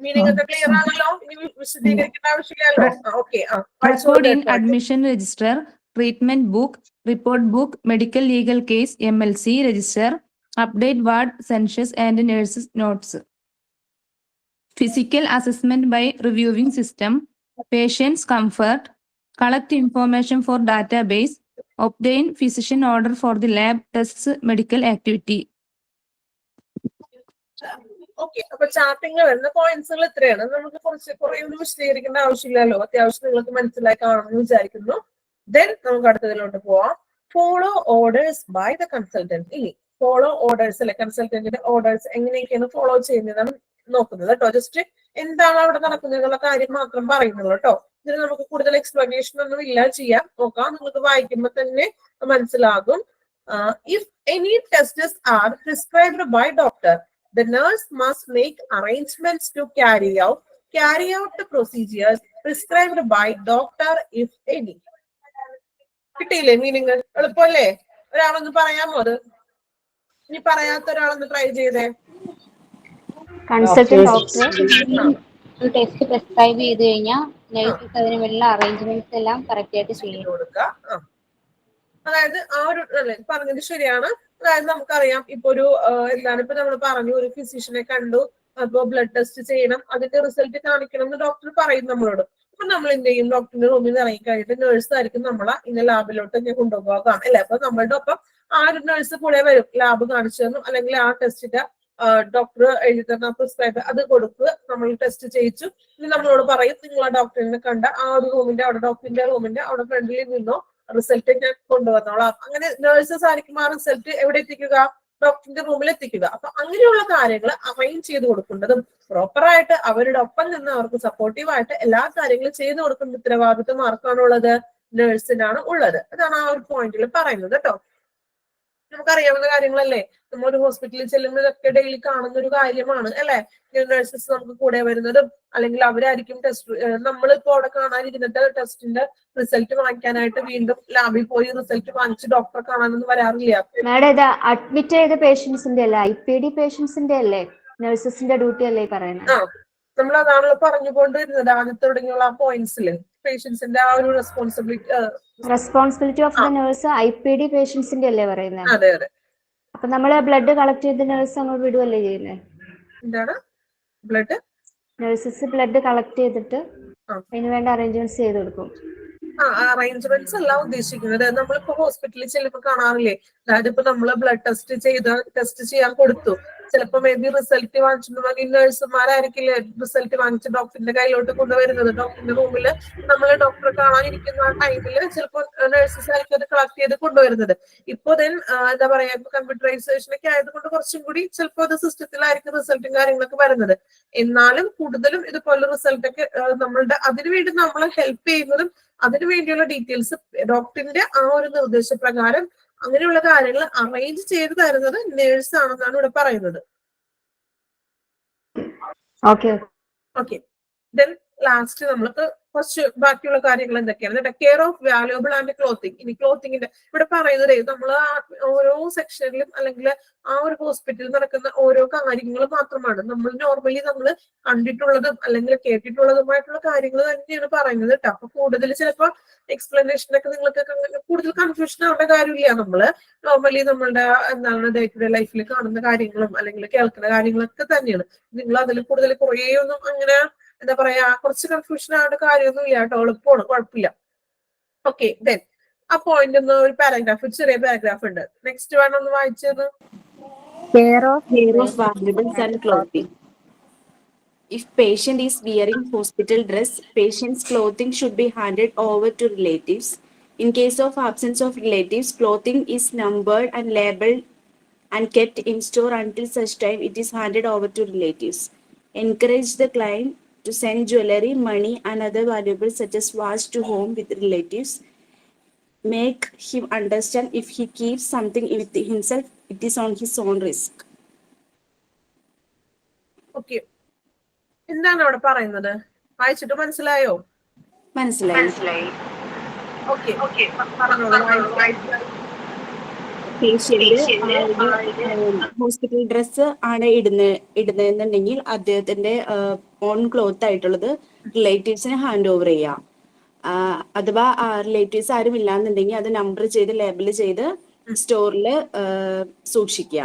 Meaning ഒക്കെ clear ആണല്ലോ? ഇനി വിശദീകരിക്കേണ്ട ആവശ്യമില്ലല്ലോ. Okay, Record in admission register, treatment book, report book, medical legal case, MLC register, update ward census and nurses notes. Physical assessment by reviewing system, patient's comfort, collect information for database, obtain physician order for the lab tests, medical activity. Okay, അപ്പൊ ചാർട്ടിങ്ങിൽ വരുന്ന പോയിന്റ്സുകൾ ഇത്രയാണ്. നമുക്ക് കുറെ ഒന്നും വിശദീകരിക്കേണ്ട ആവശ്യമില്ലല്ലോ. അത്യാവശ്യം നിങ്ങൾക്ക് മനസ്സിലായി കാണുമെന്ന് വിചാരിക്കുന്നു. ദെൻ നമുക്ക് അടുത്തതിലോട്ട് പോവാം. Follow orders by the consultant. ഇനി ഫോളോ ഓർഡേഴ്സ് അല്ലെ, കൺസൾട്ടന്റിന്റെ ഓർഡേഴ്സ് എങ്ങനെയൊക്കെയാണ് ഫോളോ ചെയ്യുന്നതാണ് നോക്കുന്നത് കേട്ടോ. ജസ്റ്റ് എന്താണ് അവിടെ നടക്കുന്നത് എന്നുള്ള കാര്യം മാത്രം പറയുന്നുള്ളൂ കേട്ടോ. ഇതിന് നമുക്ക് കൂടുതൽ എക്സ്പ്ലനേഷൻ ഒന്നും ഇല്ല, ചെയ്യാം. നോക്കാം, നിങ്ങൾക്ക് വായിക്കുമ്പോൾ തന്നെ മനസ്സിലാകും. If any tests are prescribed by doctor, the nurse must make arrangements to carry out the procedures prescribed by doctor if any. കിട്ടിയില്ലേ മീനിങ്? എളുപ്പമല്ലേ? ഒരാളൊന്ന് പറയാമോ അത്? ഇനി പറയാത്ത ഒരാളൊന്ന് ട്രൈ ചെയ്തേ. കൺസൾട്ടന്റ് ഡോക്ടറെ ഒരു ടെസ്റ്റ് പ്രിസ്ക്രൈബ് ചെയ്ത് കഴിഞ്ഞാൽ നഴ്സസ് അതിന് വല്ല അറേഞ്ച്മെന്റ്സ് എല്ലാം കറക്റ്റ് ആയിട്ട് ചെയ്യും. കൊടുക്കുക. അതായത് ആ ഒരു പറഞ്ഞത് ശരിയാണ്. അതായത് നമുക്കറിയാം, ഇപ്പൊ ഒരു എന്താണ്, ഇപ്പൊ നമ്മൾ പറഞ്ഞു ഒരു ഫിസിഷ്യനെ കണ്ടു, അപ്പൊ ബ്ലഡ് ടെസ്റ്റ് ചെയ്യണം, അതിന്റെ റിസൾട്ട് കാണിക്കണം എന്ന് ഡോക്ടർ പറയും നമ്മളോട്. അപ്പൊ നമ്മൾ എന്ത് ചെയ്യും? ഡോക്ടറിന്റെ റൂമിൽ നിന്ന് ഇറങ്ങി കഴിഞ്ഞിട്ട് നേഴ്സ് ആയിരിക്കും നമ്മളെ ഇന്ന ലാബിലോട്ട് ഞാൻ കൊണ്ടുപോകാം അല്ലെ. അപ്പൊ നമ്മളുടെ ഒപ്പം ആ ഒരു നേഴ്സ് കൂടെ വരും, ലാബ് കാണിച്ചു തന്നു അല്ലെങ്കിൽ ആ ടെസ്റ്റിന്റെ ഡോക്ടർ എഴുതി തന്ന പ്രിസ്ക്രൈബ് അത് കൊടുക്കുക, നമ്മൾ ടെസ്റ്റ് ചെയ്യിച്ചു. ഇനി നമ്മളോട് പറയും, നിങ്ങൾ ആ ഡോക്ടറിനെ കണ്ട ആ ഒരു റൂമിന്റെ അവിടെ, ഡോക്ടറിന്റെ റൂമിന്റെ അവിടെ ഫ്രണ്ടിൽ നിന്നോ റിസൾട്ട് ഞാൻ കൊണ്ടുവന്നോളാം. അങ്ങനെ നേഴ്സസ് ആയിരിക്കും ആ റിസൾട്ട് എവിടെ എത്തിക്കുക? ഡോക്ടറിന്റെ റൂമിൽ എത്തിക്കുക. അപ്പൊ അങ്ങനെയുള്ള കാര്യങ്ങൾ അറേഞ്ച് ചെയ്ത് കൊടുക്കേണ്ടതും പ്രോപ്പറായിട്ട് അവരുടെ ഒപ്പം നിന്ന് അവർക്ക് സപ്പോർട്ടീവായിട്ട് എല്ലാ കാര്യങ്ങളും ചെയ്തു കൊടുക്കേണ്ട ഉത്തരവാദിത്വം ആർക്കാണുള്ളത്? നേഴ്സിനാണ് ഉള്ളത്. അതാണ് ആ ഒരു പോയിന്റിൽ പറയുന്നത് കേട്ടോ. നമുക്കറിയാവുന്ന കാര്യങ്ങളല്ലേ, നമ്മളൊരു ഹോസ്പിറ്റലിൽ ചെല്ലുമ്പോൾ ഇതൊക്കെ ഡെയിലി കാണുന്ന ഒരു കാര്യമാണ് അല്ലെ. നഴ്സസ് നമുക്ക് കൂടെ വരുന്നതും അല്ലെങ്കിൽ അവരായിരിക്കും ടെസ്റ്റ്, നമ്മളിപ്പോ അവിടെ കാണാനിരുന്നിട്ട് ടെസ്റ്റിന്റെ റിസൾട്ട് വാങ്ങിക്കാനായിട്ട് വീണ്ടും ലാബിൽ പോയി റിസൾട്ട് വാങ്ങിച്ച് ഡോക്ടറെ കാണാനൊന്നും വരാറില്ല. മാഡം ഇത് അഡ്മിറ്റ് ചെയ്ത പേഷ്യൻസിന്റെ അല്ല, IPD പേഷ്യൻസിന്റെ അല്ലേ നഴ്സസിന്റെ ഡ്യൂട്ടി അല്ലേ പറയുന്നത്? നമ്മൾ അതാണല്ലോ പറഞ്ഞുകൊണ്ടിരുന്നത് ആദ്യത്തെ തുടങ്ങിയുള്ള ആ പോയിന്റ്സിൽ. പേഷ്യൻസിന്റെ ആ ഒരു responsibility of the nurse IPD പേഷ്യൻസിന്റെ അല്ലേ പറയുന്നത്? അതെ അതെ. അപ്പൊ നമ്മള് ബ്ലഡ് കളക്ട് ചെയ്ത് നഴ്സ് അങ്ങ് വിടുവല്ലേ ചെയ്യുന്നത്? എന്താണ് നഴ്സസ് ബ്ലഡ് കളക്ട് ചെയ്തിട്ട് അതിന് വേണ്ട അറേഞ്ച്മെന്റ്സ് ചെയ്ത് കൊടുക്കും. അറേഞ്ച്മെന്റ്സ് അല്ല ഉദ്ദേശിക്കുന്നത്. നമ്മളിപ്പോ ഹോസ്പിറ്റലിൽ ചെല്ലുമ്പോൾ കാണാറില്ലേ, അതായത് ഇപ്പൊ നമ്മള് ബ്ലഡ് ടെസ്റ്റ് ചെയ്യാൻ കൊടുത്തു, ചിലപ്പോ മേ ബി റിസൾട്ട് വാങ്ങിച്ചിട്ടുണ്ടെങ്കിൽ നഴ്സുമാരായിരിക്കില്ലേ റിസൾട്ട് വാങ്ങിച്ച് ഡോക്ടറിന്റെ കയ്യിലോട്ട് കൊണ്ടുവരുന്നത്. ഡോക്ടറിന്റെ റൂമില് നമ്മൾ ഡോക്ടറെ കാണാനിരിക്കുന്ന ആ ടൈമില് ചിലപ്പോൾ നഴ്സസ് ആയിരിക്കും അത് കളക്ട് ചെയ്ത് കൊണ്ടുവരുന്നത്. ഇപ്പൊ എന്താ പറയാ, ഇപ്പൊ കമ്പ്യൂട്ടറൈസേഷൻ ഒക്കെ ആയതുകൊണ്ട് കുറച്ചും കൂടി ചിലപ്പോൾ അത് സിസ്റ്റത്തിലായിരിക്കും റിസൾട്ടും കാര്യങ്ങളൊക്കെ വരുന്നത്. എന്നാലും കൂടുതലും ഇതുപോലെ റിസൾട്ടൊക്കെ നമ്മളുടെ അതിനുവേണ്ടി നമ്മളെ ഹെൽപ്പ് ചെയ്യുന്നതും അതിനു വേണ്ടിയുള്ള ഡീറ്റെയിൽസ് ഡോക്ടറിന്റെ ആ ഒരു നിർദ്ദേശപ്രകാരം അങ്ങനെയുള്ള കാര്യങ്ങൾ അറേഞ്ച് ചെയ്ത് തരുന്നത് നേഴ്സ് ആണെന്നാണ് ഇവിടെ പറയുന്നത്. ഓക്കെ, ദെൻ ലാസ്റ്റ് നമ്മൾക്ക് കുറച്ച് ബാക്കിയുള്ള കാര്യങ്ങൾ എന്തൊക്കെയാണ്? Care of valuable and clothing. ഇനി ക്ലോത്തിങ്ങിന്റെ ഇവിടെ പറയുന്നത് നമ്മൾ ഓരോ സെക്ഷനിലും അല്ലെങ്കിൽ ആ ഒരു ഹോസ്പിറ്റലിൽ നടക്കുന്ന ഓരോ കാര്യങ്ങളും മാത്രമാണ് നമ്മൾ നോർമലി നമ്മൾ കണ്ടിട്ടുള്ളതും അല്ലെങ്കിൽ കേട്ടിട്ടുള്ളതുമായിട്ടുള്ള കാര്യങ്ങൾ തന്നെയാണ് പറയുന്നത് കേട്ടോ. അപ്പൊ കൂടുതൽ ചിലപ്പോൾ എക്സ്പ്ലനേഷനൊക്കെ നിങ്ങൾക്ക് കൂടുതൽ കൺഫ്യൂഷൻ ആവേണ്ട കാര്യമില്ല. നമ്മള് നോർമലി നമ്മളുടെ എന്താണ് ഡേ ടു ഡേ ലൈഫിൽ കാണുന്ന കാര്യങ്ങളും അല്ലെങ്കിൽ കേൾക്കുന്ന കാര്യങ്ങളൊക്കെ തന്നെയാണ്. നിങ്ങൾ അതിൽ കൂടുതൽ കുറേ ഒന്നും അങ്ങനെ എന്താ പറയാ, കുറച്ച് കൺഫ്യൂഷൻ ആവേണ്ട കാര്യമൊന്നും ഇല്ല കേട്ടോ, എളുപ്പമാണ്, കുഴപ്പമില്ല. ഓക്കെ, ദെൻ ആ പോയിന്റ് ഒന്ന് ഒരു പാരഗ്രാഫ്, ചെറിയ പാരഗ്രാഫ് ഉണ്ട്. നെക്സ്റ്റ് വേണം ഒന്ന് വായിച്ചത്. Care of valuables and clothing. If patient is wearing hospital dress, patient's clothing should be handed over to relatives. In case of absence of relatives, clothing is numbered and labeled and kept in store until such time it is handed over to relatives. Encourage the client to send jewelry, money, and other valuables such as watch to home with relatives. Make him understand if he keeps something with himself, it is on his own risk. Okay, എന്താണ് അവിടെ പറയുന്നത്? വായിച്ചിട്ട് മനസ്സിലായോ? മനസ്സിലായി. Okay, പറഞ്ഞോളൂ. Hospital dress ആണ് ഇടുന്നതെന്നുണ്ടെങ്കിൽ അദ്ദേഹത്തിന്റെ on cloth ആയിട്ടുള്ളത് റിലേറ്റീവ്സിന് ഹാൻഡ് ഓവർ ചെയ്യാം. അഥവാ റിലേറ്റീവ്സ് ആരും ഇല്ലാന്നുണ്ടെങ്കിൽ അത് നമ്പർ ചെയ്ത് ലേബിൾ ചെയ്ത് സ്റ്റോറിൽ സൂക്ഷിക്കുക.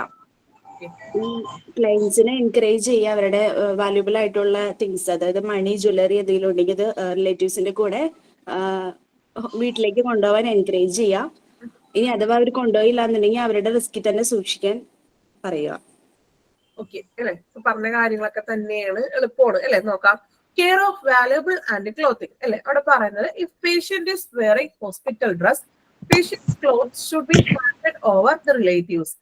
ഈ ക്ലയൻസിനെ എൻകറേജ് ചെയ്യുക, അവരുടെ വാല്യൂബിൾ ആയിട്ടുള്ള തിങ്സ്, അതായത് മണി, ജ്വല്ലറി എന്തെങ്കിലും ഉണ്ടെങ്കിൽ ഇത് റിലേറ്റീവ്സിന്റെ കൂടെ വീട്ടിലേക്ക് കൊണ്ടുപോകാൻ എൻകറേജ് ചെയ്യുക. ഇനി അഥവാ അവർ കൊണ്ടുപോയില്ല എന്നുണ്ടെങ്കിൽ അവരുടെ റിസ്കിൽ തന്നെ സൂക്ഷിക്കാൻ പറയുക. ഓക്കെ അല്ലെ, പറഞ്ഞ കാര്യങ്ങളൊക്കെ തന്നെയാണ്, എളുപ്പമാണ് അല്ലെ. നോക്കാം. Care of valuable and clothing അല്ലെ. അവിടെ പറയുന്നത് if patient is wearing hospital dress, patients clothes should be handed over the relatives.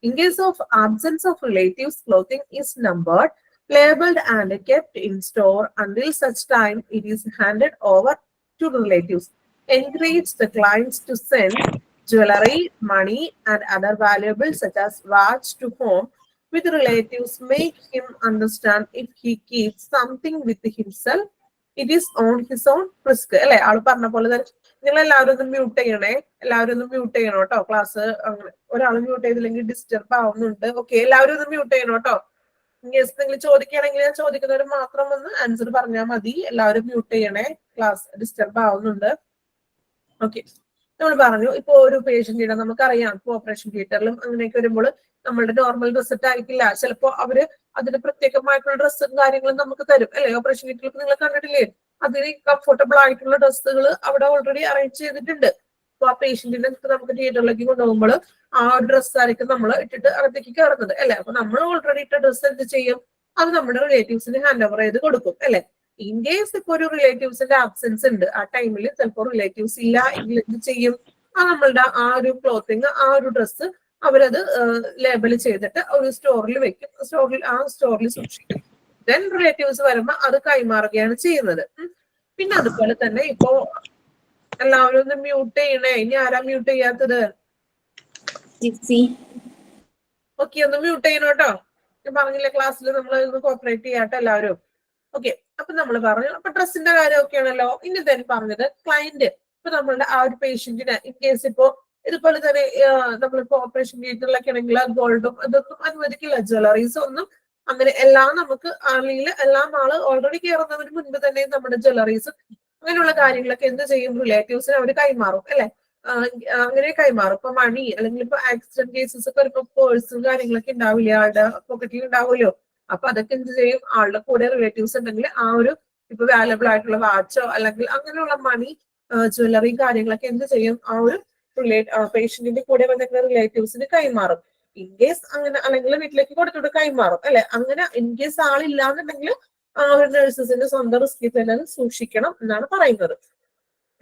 In case of absence of relatives, clothing is numbered, labeled and kept in store until such time it is handed over to relatives. Encourage the clients to send jewelry, money, and other valuables such as watch to home with relatives. Make him understand if he keeps something with himself, it is on his own risk. അല്ലെ, ആള് പറഞ്ഞ പോലെ തന്നെ നിങ്ങൾ എല്ലാവരും ഒന്ന് mute ചെയ്യണേ, എല്ലാവരും ഒന്ന് മ്യൂട്ട് ചെയ്യണം കേട്ടോ. ക്ലാസ് അങ്ങനെ ഒരാൾ മ്യൂട്ട് ചെയ്തില്ലെങ്കിൽ ഡിസ്റ്റർബ് ആവുന്നുണ്ട്. ഓക്കെ, എല്ലാവരും ഒന്ന് മ്യൂട്ട് ചെയ്യണം കേട്ടോ. ഇൻകേസ് നിങ്ങൾ ചോദിക്കുകയാണെങ്കിൽ ഞാൻ ചോദിക്കുന്നവർ മാത്രം ഒന്ന് ആൻസർ പറഞ്ഞാൽ മതി. എല്ലാവരും മ്യൂട്ട് ചെയ്യണേ, ക്ലാസ് ഡിസ്റ്റർബ് ആവുന്നുണ്ട്. ഓക്കെ, നമ്മൾ പറഞ്ഞു ഇപ്പൊ ഒരു പേഷ്യന്റിനെ നമുക്കറിയാം, ഇപ്പൊ ഓപ്പറേഷൻ തിയേറ്ററിലും അങ്ങനെയൊക്കെ വരുമ്പോൾ നമ്മളുടെ നോർമൽ ഡ്രസ് ആയിരിക്കില്ല, ചിലപ്പോ അവര് അതിന് പ്രത്യേകമായിട്ടുള്ള ഡ്രസ്സും കാര്യങ്ങളും നമുക്ക് തരും അല്ലെ. ഓപ്പറേഷൻ തിയേറ്ററിൽ നിങ്ങൾ കണ്ടിട്ടില്ലേ, അതിന് കംഫർട്ടബിൾ ആയിട്ടുള്ള ഡ്രസ്സുകൾ അവിടെ ഓൾറെഡി അറേഞ്ച് ചെയ്തിട്ടുണ്ട്. അപ്പൊ ആ പേഷ്യന്റിനെ നമുക്ക് തിയേറ്ററിലേക്ക് കൊണ്ടുപോകുമ്പോൾ ആ ഡ്രസ്സ് ആയിരിക്കും നമ്മൾ ഇട്ടിട്ട് അകത്തേക്ക് കയറുന്നത് അല്ലെ. അപ്പൊ നമ്മൾ ഓൾറെഡി ഇട്ട ഡ്രസ്സ് എന്ത് ചെയ്യും, അത് നമ്മുടെ റിലേറ്റീവ്സിന് ഹാൻഡ് ഓവർ ചെയ്ത് കൊടുക്കും അല്ലെ. ഇൻ കേസ് ഇപ്പൊ ഒരു റിലേറ്റീവ്സിന്റെ ആബ്സെൻസ് ഉണ്ട്, ആ ടൈമിൽ ചിലപ്പോൾ റിലേറ്റീവ്സ് ഇല്ല എങ്കിൽ എന്ത് ചെയ്യും, ആ നമ്മളുടെ ആ ഒരു ക്ലോത്തിങ്, ആ ഒരു ഡ്രസ്സ് അവരത് ലേബൽ ചെയ്തിട്ട് ഒരു സ്റ്റോറിൽ വെക്കും, സ്റ്റോറിൽ സൂക്ഷിക്കും. ദെൻ റിലേറ്റീവ്സ് വരുമ്പോ അത് കൈമാറുകയാണ് ചെയ്യുന്നത്. പിന്നെ അതുപോലെ തന്നെ ഇപ്പോ എല്ലാവരും ഒന്ന് മ്യൂട്ട് ചെയ്യണേ. ഇനി ആരാ മ്യൂട്ട് ചെയ്യാത്തത്? ഓക്കെ, ഒന്ന് മ്യൂട്ട് ചെയ്യണം കേട്ടോ. ഞാൻ പറഞ്ഞില്ല, ക്ലാസ്സിൽ നമ്മൾ ഒന്ന് കോപ്പറേറ്റ് ചെയ്യാട്ടോ എല്ലാവരും. ഓക്കെ, അപ്പൊ നമ്മൾ പറഞ്ഞു അപ്പൊ ഡ്രസ്സിന്റെ കാര്യമൊക്കെ ആണല്ലോ. ഇനി തന്നെ പറഞ്ഞത് ക്ലയന്റ്, ഇപ്പൊ നമ്മളുടെ ആ ഒരു പേഷ്യന്റിന് ഇൻ കേസ് ഇപ്പോ ഇതുപോലെ തന്നെ നമ്മളിപ്പോ ഓപ്പറേഷൻ തിയേറ്ററിലൊക്കെ ആണെങ്കിൽ ഗോൾഡും അതൊന്നും അനുവദിക്കില്ല, ജ്വല്ലറീസ് ഒന്നും അങ്ങനെ. എല്ലാം നമുക്ക് അല്ലെങ്കിൽ എല്ലാം ആള് ഓൾറെഡി കയറുന്നതിന് മുൻപ് തന്നെ നമ്മുടെ ജ്വല്ലറീസ് അങ്ങനെയുള്ള കാര്യങ്ങളൊക്കെ എന്ത് ചെയ്യും, റിലേറ്റീവ്സിന് അവർ കൈമാറും അല്ലെ. അങ്ങനെ കൈമാറും. ഇപ്പൊ മണി അല്ലെങ്കിൽ ഇപ്പൊ ആക്സിഡന്റ് കേസസ് ഒക്കെ വരുമ്പോ പേഴ്സും കാര്യങ്ങളൊക്കെ ഉണ്ടാവില്ല, ആളുടെ പോക്കറ്റിൽ ഉണ്ടാവുമല്ലോ. അപ്പൊ അതൊക്കെ എന്ത് ചെയ്യും, ആളുടെ കൂടെ റിലേറ്റീവ്സ് ഉണ്ടെങ്കിൽ ആ ഒരു ഇപ്പൊ വാല്യബിൾ ആയിട്ടുള്ള വാച്ചോ അല്ലെങ്കിൽ അങ്ങനെയുള്ള മണി, ജ്വല്ലറിയും കാര്യങ്ങളൊക്കെ എന്ത് ചെയ്യും, ആ ഒരു പേഷ്യന്റിന്റെ കൂടെ വന്നിട്ടുള്ള റിലേറ്റീവ്സിന് കൈമാറും. ഇൻ കേസ് അങ്ങനെ അല്ലെങ്കിൽ വീട്ടിലേക്ക് കൊടുത്തിട്ട് കൈമാറും അല്ലെ. അങ്ങനെ ഇൻ കേസ് ആളില്ലാന്നുണ്ടെങ്കിൽ ആ ഒരു നഴ്സസിന്റെ സ്വന്തം റിസ്കിൽ തന്നെ സൂക്ഷിക്കണം എന്നാണ് പറയുന്നത്.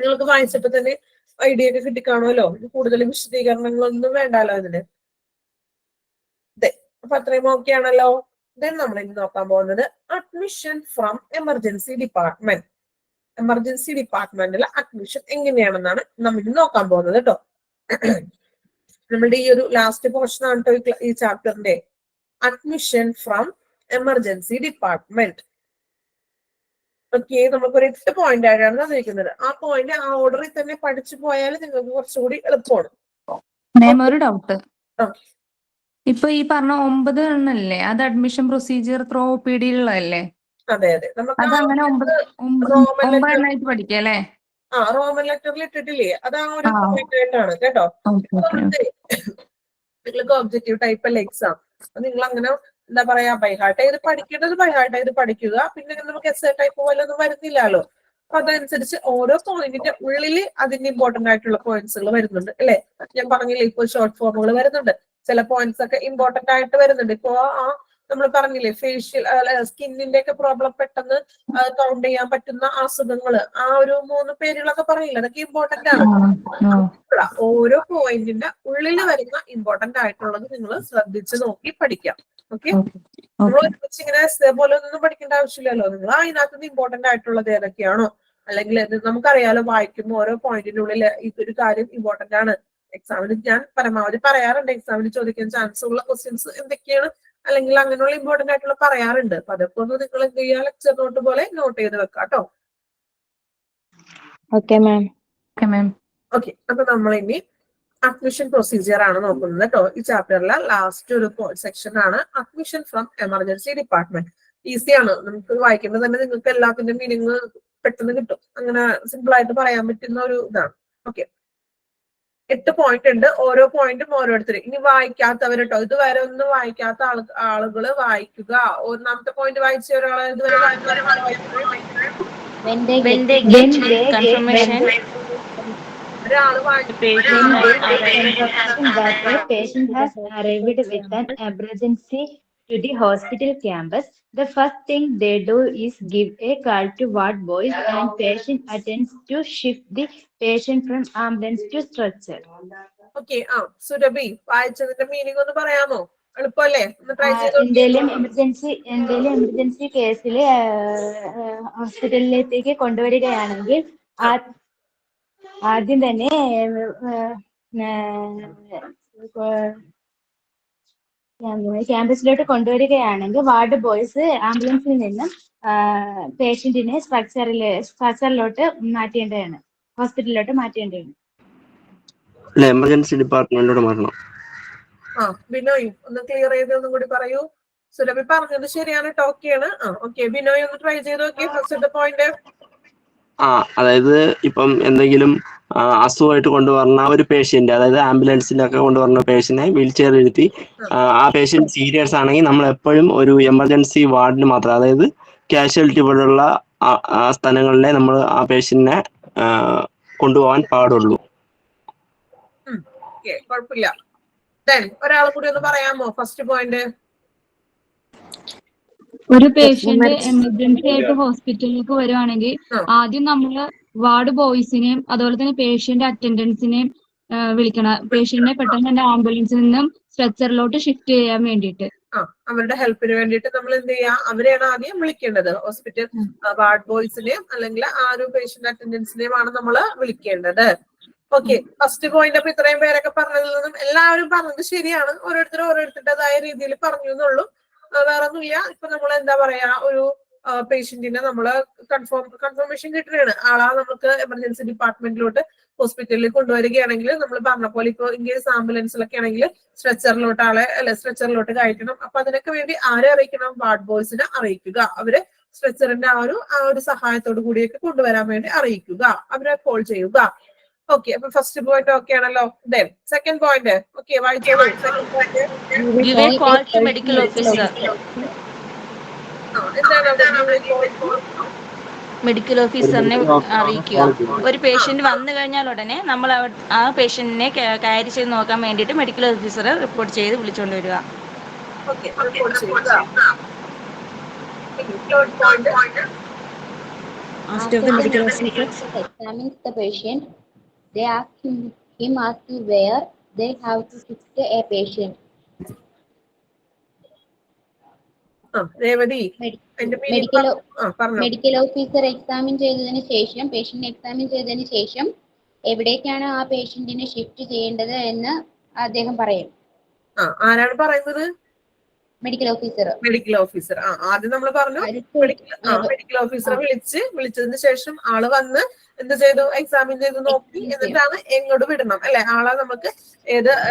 നിങ്ങൾക്ക് വായിച്ചപ്പോ തന്നെ ഐഡിയ ഒക്കെ കിട്ടിക്കാണുമല്ലോ. കൂടുതൽ വിശദീകരണങ്ങളൊന്നും വേണ്ടാലോ അതിന്. അപ്പൊ അത്രയും ഓക്കെ ആണല്ലോ. ദെൻ നമ്മൾ ഇനി നോക്കാൻ പോകുന്നത് admission from emergency department. Emergency ഡിപ്പാർട്ട്മെന്റിലെ അഡ്മിഷൻ എങ്ങനെയാണെന്നാണ് നമ്മൾ ഇനി നോക്കാൻ പോകുന്നത് കേട്ടോ. നമ്മുടെ ഈ ഒരു ലാസ്റ്റ് പോർഷൻ ആണ് കേട്ടോ ഈ ചാപ്റ്ററിന്റെ. Admission from emergency department. Okay, നമുക്കൊരു 8 പോയിന്റ് ആയിട്ടാണ് തന്നിരിക്കുന്നത്. ആ പോയിന്റ് ആ ഓർഡറിൽ തന്നെ പഠിച്ചു പോയാൽ നിങ്ങൾക്ക് കുറച്ചുകൂടി എളുപ്പമാണ്. ഒരു ഡൗട്ട്, ഇപ്പൊ ഈ പറഞ്ഞ 9 എണ്ണല്ലേ, അത് അഡ്മിഷൻ പ്രൊസീജിയർ ത്രൂ OPD ഉള്ളതല്ലേ? അതെ അതെ, നമുക്ക് അതങ്ങനെ 9 എണ്ണായിട്ട് പഠിക്കാം അല്ലേ? റോമൻ ലെറ്ററിൽ ഇട്ടിട്ടില്ലേ, അത് ആ ഒരു പോയിന്റ് ആയിട്ടാണ് കേട്ടോ. നിങ്ങൾക്ക് ഒബ്ജക്റ്റീവ് ടൈപ്പ് അല്ല എക്സാം, നിങ്ങൾ അങ്ങനെ എന്താ പറയാ ബൈഹാർട്ട് ചെയ്ത് പഠിക്കേണ്ടത് ബൈഹാർട്ട് ചെയ്ത് പഠിക്കുക. പിന്നെ നമുക്ക് എസ്സേ ടൈപ്പ് പോലെ ഒന്നും വരുന്നില്ലല്ലോ. അപ്പൊ അതനുസരിച്ച് ഓരോ പോയിന്റിന്റെ ഉള്ളില് അതിന്റെ ഇമ്പോർട്ടന്റ് ആയിട്ടുള്ള പോയിന്റ്സുകൾ വരുന്നുണ്ട് അല്ലെ. ഞാൻ പറഞ്ഞില്ലേ ഇപ്പൊ ഷോർട്ട് ഫോമുകൾ വരുന്നുണ്ട്, ചില പോയിന്റ്സ് ഒക്കെ ഇമ്പോർട്ടന്റ് ആയിട്ട് വരുന്നുണ്ട്. ഇപ്പൊ ആ നമ്മൾ പറഞ്ഞില്ലേ ഫേഷ്യൽ സ്കിന്നിന്റെ ഒക്കെ പ്രോബ്ലം പെട്ടെന്ന് കൗണ്ട് ചെയ്യാൻ പറ്റുന്ന അസുഖങ്ങള്, ആ ഒരു 3 പേരുകളൊക്കെ പറഞ്ഞില്ലേ, അതൊക്കെ ഇമ്പോർട്ടന്റ് ആണ്. ഓരോ പോയിന്റിന്റെ ഉള്ളിൽ വരുന്ന ഇമ്പോർട്ടന്റ് ആയിട്ടുള്ളത് നിങ്ങൾ ശ്രദ്ധിച്ച് നോക്കി പഠിക്കാം. ഓക്കെ, നമ്മൾ ഒരുമിച്ച് ഇങ്ങനെ എസ്സേ പോലെ ഒന്നും പഠിക്കേണ്ട ആവശ്യമില്ലല്ലോ. നിങ്ങൾ അതിനകത്ത് ഇമ്പോർട്ടന്റ് ആയിട്ടുള്ളത് ഏതൊക്കെയാണോ, അല്ലെങ്കിൽ നമുക്കറിയാലോ വായിക്കുമ്പോൾ ഓരോ പോയിന്റിന്റെ ഉള്ളിൽ ഇതൊരു കാര്യം ഇമ്പോർട്ടന്റ് ആണ്. എക്സാമിന് ഞാൻ പരമാവധി പറയാറുണ്ട്, എക്സാമിന് ചോദിക്കാൻ ചാൻസ് ഉള്ള ക്വസ്റ്റ്യൻസ് എന്തൊക്കെയാണ്, അല്ലെങ്കിൽ അങ്ങനെയുള്ള ഇമ്പോർട്ടന്റ് ആയിട്ടുള്ള പറയാറുണ്ട്. അപ്പൊ അതൊക്കെ ഒന്ന് നിങ്ങൾ എന്ത് ചെയ്യുക, ലെക്ചർ നോട്ട് പോലെ നോട്ട് ചെയ്ത് വെക്കാം കേട്ടോ. Okay ma'am. ഓക്കെ, അപ്പൊ നമ്മൾ ഇനി അഡ്മിഷൻ പ്രൊസീജിയർ ആണ് നോക്കുന്നത് കേട്ടോ. ഈ ചാപ്റ്ററിലെ ലാസ്റ്റ് ഒരു സെക്ഷൻ ആണ് അഡ്മിഷൻ ഫ്രം എമർജൻസി ഡിപ്പാർട്ട്മെന്റ്. ഈസിയാണ്, നമുക്ക് വായിക്കുമ്പോൾ തന്നെ നിങ്ങൾക്ക് എല്ലാത്തിന്റെ മീനിങ് പെട്ടെന്ന് കിട്ടും. അങ്ങനെ സിമ്പിൾ ആയിട്ട് പറയാൻ പറ്റുന്ന ഒരു ഇതാണ്. ഓക്കെ, 8 പോയിന്റ് ഉണ്ട്. ഓരോ പോയിന്റും ഓരോരുത്തരും ഇനി വായിക്കാത്തവർ കേട്ടോ, ഇതുവരെ ഒന്നും വായിക്കാത്ത ആളുകള് വായിക്കുക. ഒന്നാമത്തെ പോയിന്റ് വായിച്ച ഒരാളെ ഇതുവരെ When they When get they confirmation, ഒരാള് confirmation that a patient has arrived with an emergency to the hospital campus, the first thing they do is give a call to ward boys and patient attends to shift the patient from ambulance to stretcher. Okay, Surabhi വായിച്ചതിന്റെ meaning ഒന്ന് പറയാമോ? എളുപ്പമല്ലേ, ഒന്ന് try ചെയ്ത് എന്തെങ്കിലും emergency കേസിൽ ഹോസ്പിറ്റലിലേക്ക് കൊണ്ടുവരികയാണെങ്കിൽ ആദ്യം തന്നെ ക്യാമ്പസിലോട്ട് കൊണ്ടുവരികയാണെങ്കിൽ വാർഡ് ബോയ്സ് ആംബുലൻസിൽ നിന്നും പേഷ്യന്റിനെ സ്ട്രക്ചറിലോട്ട് മാറ്റേണ്ടതാണ്, ഹോസ്പിറ്റലിലോട്ട് മാറ്റേണ്ടതാണ്. എമർജൻസി ഡിപ്പാർട്ട്മെന്റിലോട്ട് മാറണം. ബിനോയ് ഒന്ന് ക്ലിയർ ചെയ്ത് ഒന്നും കൂടി പറയൂ. സുരഭി പറഞ്ഞത് ശരിയാണ്, ടോക്കിയാണ്. ഓക്കെ, ബിനോയ് ഒന്ന് ട്രൈ ചെയ്ത് നോക്കി ഫസ്റ്റ് പോയിന്റ്. അതായത് ഇപ്പം എന്തെങ്കിലും അസുഖമായിട്ട് കൊണ്ടുവരുന്ന ഒരു പേഷ്യന്റ്, അതായത് ആംബുലൻസിലൊക്കെ കൊണ്ടുവരുന്ന പേഷ്യന്റിനെ വീൽ ചെയർ ഇരുത്തി, ആ പേഷ്യന്റ് സീരിയസ് ആണെങ്കിൽ നമ്മൾ എപ്പോഴും ഒരു എമർജൻസി വാർഡിന് മാത്രം, അതായത് കാഷ്വാലിറ്റി പോലുള്ള സ്ഥലങ്ങളിലെ നമ്മൾ ആ പേഷ്യന്റിനെ കൊണ്ടുപോകാൻ പാടുള്ളൂ. കുഴപ്പമില്ല. ഒരാളെ കൂടി ഒന്ന് പറയാമോ ഫസ്റ്റ് പോയിന്റ്? ഒരു പേഷ്യന്റ് എമർജൻസി ആയിട്ട് ഹോസ്പിറ്റലിലേക്ക് വരുവാണെങ്കിൽ ആദ്യം നമ്മള് വാർഡ് ബോയ്സിനെയും അതുപോലെ തന്നെ പേഷ്യന്റ് അറ്റൻഡൻസിനെയും വിളിക്കണം. പേഷ്യന്റിനെ പെട്ടെന്ന് തന്നെ ആംബുലൻസിൽ നിന്നും സ്ട്രെച്ചറിലോട്ട് ഷിഫ്റ്റ് ചെയ്യാൻ വേണ്ടിയിട്ട്. അവരുടെ ഹെൽപ്പിന് വേണ്ടിയിട്ട് നമ്മൾ എന്ത് ചെയ്യാം, അവരെയാണ് ആദ്യം വിളിക്കേണ്ടത്. ഹോസ്പിറ്റൽ വാർഡ് ബോയ്സിനെയും അല്ലെങ്കിൽ ആ ഒരു പേഷ്യന്റ് അറ്റൻഡൻസിനെയും ആണ് നമ്മൾ വിളിക്കേണ്ടത്. Okay, first point. അപ്പൊ ഇത്രയും പേരൊക്കെ പറഞ്ഞതിൽ നിന്നും എല്ലാവരും പറഞ്ഞത് ശരിയാണ്. ഓരോരുത്തരുടേതായ രീതിയിൽ പറഞ്ഞു എന്നുള്ളൂ, വേറെ ഒന്നുമില്ല. ഇപ്പൊ നമ്മൾ എന്താ പറയാ, ഒരു പേഷ്യന്റിനെ നമ്മള് കൺഫർമേഷൻ കിട്ടുകയാണ്. ആളാ നമുക്ക് എമർജൻസി ഡിപ്പാർട്ട്മെന്റിലോട്ട് ഹോസ്പിറ്റലിൽ കൊണ്ടുവരികയാണെങ്കിൽ നമ്മൾ പറഞ്ഞ പോലെ ഇപ്പൊ ഇൻ കേസ് ആംബുലൻസിലൊക്കെ ആണെങ്കിൽ സ്ട്രെച്ചറിലോട്ട് സ്ട്രെച്ചറിലോട്ട് കയറ്റണം. അപ്പൊ അതിനൊക്കെ വേണ്ടി ആരെ അറിയിക്കണം? വാർഡ് ബോയ്സിനെ അറിയിക്കുക. അവര് സ്ട്രെച്ചറിന്റെ ആ ഒരു സഹായത്തോടു കൂടിയൊക്കെ കൊണ്ടുവരാൻ വേണ്ടി അറിയിക്കുക, അവരെ കോൾ ചെയ്യുക. ഓക്കെ, അപ്പൊ ഫസ്റ്റ് പോയിന്റ് ഓക്കെ ആണല്ലോ. Then second point. ഓക്കെ, വായിച്ചോളൂ. Second point, give a call to medical officer. Medical ഓഫീസറിനെ അറിയിക്കുക. ഒരു പേഷ്യന്റ് വന്നു കഴിഞ്ഞാൽ ഉടനെ നമ്മൾ ആ പേഷ്യന്റിനെ കയറി ചെയ്ത് നോക്കാൻ വേണ്ടിയിട്ട് മെഡിക്കൽ ഓഫീസറെ റിപ്പോർട്ട് ചെയ്ത് വിളിച്ചുകൊണ്ട് വരിക. After the medical officer examines the patient, they ask him as to where they have to shift a patient. Revathi, medical officer examine ചെയ്തതിന് ശേഷം എവിടേക്കാണ് ആ പേഷ്യന്റിനെ ഷിഫ്റ്റ് ചെയ്യേണ്ടത് എന്ന് അദ്ദേഹം പറയും. ആരാണ് പറയുന്നത്? Medical officer. ആദ്യം നമ്മൾ പറഞ്ഞു മെഡിക്കൽ ഓഫീസറെ വിളിച്ചതിന് ശേഷം ആള് വന്ന് എന്ത് ചെയ്തു? എക്സാമിൻ ചെയ്ത് നോക്കി, എന്നിട്ടാണ് എങ്ങോട്ട് വിടണം അല്ലെ, ആളെ നമുക്ക്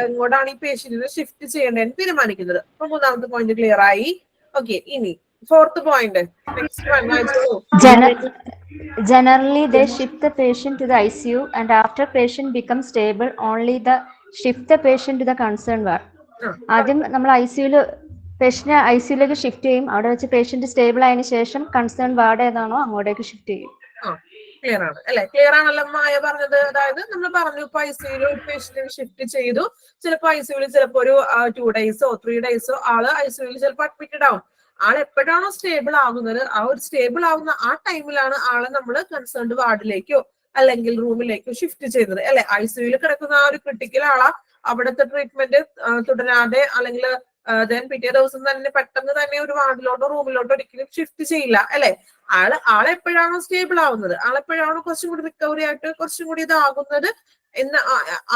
എങ്ങോട്ടാണ് ഈ പേഷ്യന്റിനെ ഷിഫ്റ്റ് ചെയ്യേണ്ടതെന്ന് തീരുമാനിക്കുന്നത്. അപ്പൊ മൂന്നാമത്തെ പോയിന്റ് ക്ലിയർ ആയി. ഓക്കെ, ഇനി fourth point. Generally, they shift the patient to the ICU, and after patient becomes stable, only the shift the patient to the concerned ward. ആദ്യം നമ്മൾ ICU പേഷ്യന്റ് ഐസിയുലേക്ക് ഷിഫ്റ്റ് ചെയ്യും. അവിടെ വെച്ച് പേഷ്യന്റ് സ്റ്റേബിൾ ആയതിനു ശേഷം concern ward ഏതാണോ അങ്ങോട്ടേക്ക് shift ചെയ്യും. ക്ലിയർ ആണ് അല്ലെ? ക്ലിയർ ആണല്ലോ മായ പറഞ്ഞത്. അതായത് നമ്മൾ പറഞ്ഞു ഇപ്പൊ ഐസിയുയിൽ ഒരു പേഷ്യന്റിനെ ഷിഫ്റ്റ് ചെയ്തു, ചിലപ്പോ ഐസിയുയിൽ ചിലപ്പോ ഒരു 2 days 3 days ആള് ഐസിയുയിൽ ചിലപ്പോൾ അഡ്മിറ്റഡ് ആവും. ആൾ എപ്പോഴാണോ സ്റ്റേബിൾ ആകുന്നത്, ആ ഒരു സ്റ്റേബിൾ ആവുന്ന ആ ടൈമിലാണ് ആളെ നമ്മൾ കൺസേൺഡ് വാർഡിലേക്കോ അല്ലെങ്കിൽ റൂമിലേക്കോ ഷിഫ്റ്റ് ചെയ്യുന്നത് അല്ലെ? ഐസിയുയിൽ കിടക്കുന്ന ആ ഒരു ക്രിട്ടിക്കൽ ആളാ അവിടുത്തെ ട്രീറ്റ്മെന്റ് തുടരാതെ അല്ലെങ്കിൽ പിറ്റേ ദിവസം തന്നെ പെട്ടെന്ന് തന്നെ ഒരു വാർഡിലോട്ടോ റൂമിലോട്ടോ ഒരിക്കലും ഷിഫ്റ്റ് ചെയ്യില്ല അല്ലെ? ആളെപ്പോഴാണോ സ്റ്റേബിൾ ആവുന്നത്, ആളെപ്പോഴാണോ കുറച്ചും കൂടി റിക്കവറി ആയിട്ട് കുറച്ചും കൂടി ഇതാകുന്നത് എന്ന്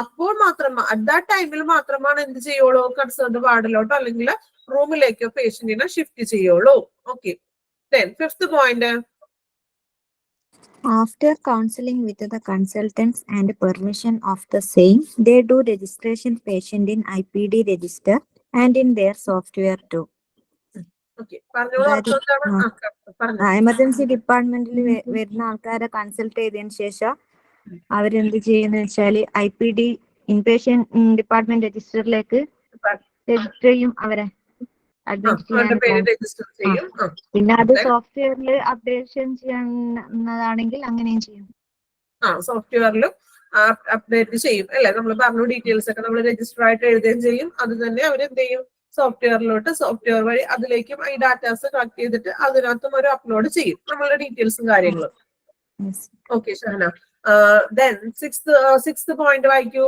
അപ്പോൾ മാത്രം അറ്റ് ദാറ്റ് ടൈമിൽ മാത്രമാണ് എന്ത് ചെയ്യുള്ളൂ, കൺസേൺഡ് വാർഡിലോട്ടോ അല്ലെങ്കിൽ റൂമിലേക്കോ പേഷ്യന്റിനെ ഷിഫ്റ്റ് ചെയ്യുള്ളൂ. Okay. Fifth point. After counseling with the consultants and permission of the same, they do registration patient in IPD register and in their software too. Emergency ഡിപ്പാർട്ട്മെന്റിൽ വരുന്ന ആൾക്കാരെ കൺസൾട്ട് ചെയ്തതിനു ശേഷം അവരെന്ത് ചെയ്യുന്ന വെച്ചാല് IPD ഇൻപേഷ്യന്റ് ഡിപ്പാർട്ട്മെന്റ് രജിസ്റ്ററിലേക്ക് രജിസ്റ്റർ ചെയ്യും അവരെ അഡ്മിറ്റ് ചെയ്യാൻ. പിന്നെ അത് സോഫ്റ്റ്വെയറിൽ അപ്ഡേഷൻ ചെയ്യുന്നതാണെങ്കിൽ അങ്ങനെയും ചെയ്യും. സോഫ്റ്റ്വെയറിലും അപ്ഡേറ്റ് ചെയ്യും അല്ലെ? നമ്മൾ പറഞ്ഞു ഡീറ്റെയിൽസ് ഒക്കെ നമ്മൾ രജിസ്റ്റർ ആയിട്ട് എഴുതുകയും ചെയ്യും. അത് തന്നെ അവരെന്ത് ചെയ്യും, സോഫ്റ്റ്വെയർ വഴി അതിലേക്കും ഈ ഡാറ്റാസ് കളക്ട് ചെയ്തിട്ട് അതിനകത്തും ഒരു അപ്ലോഡ് ചെയ്യും നമ്മളുടെ ഡീറ്റെയിൽസും കാര്യങ്ങളും. Okay Shahana. Then sixth point വായിക്കൂ.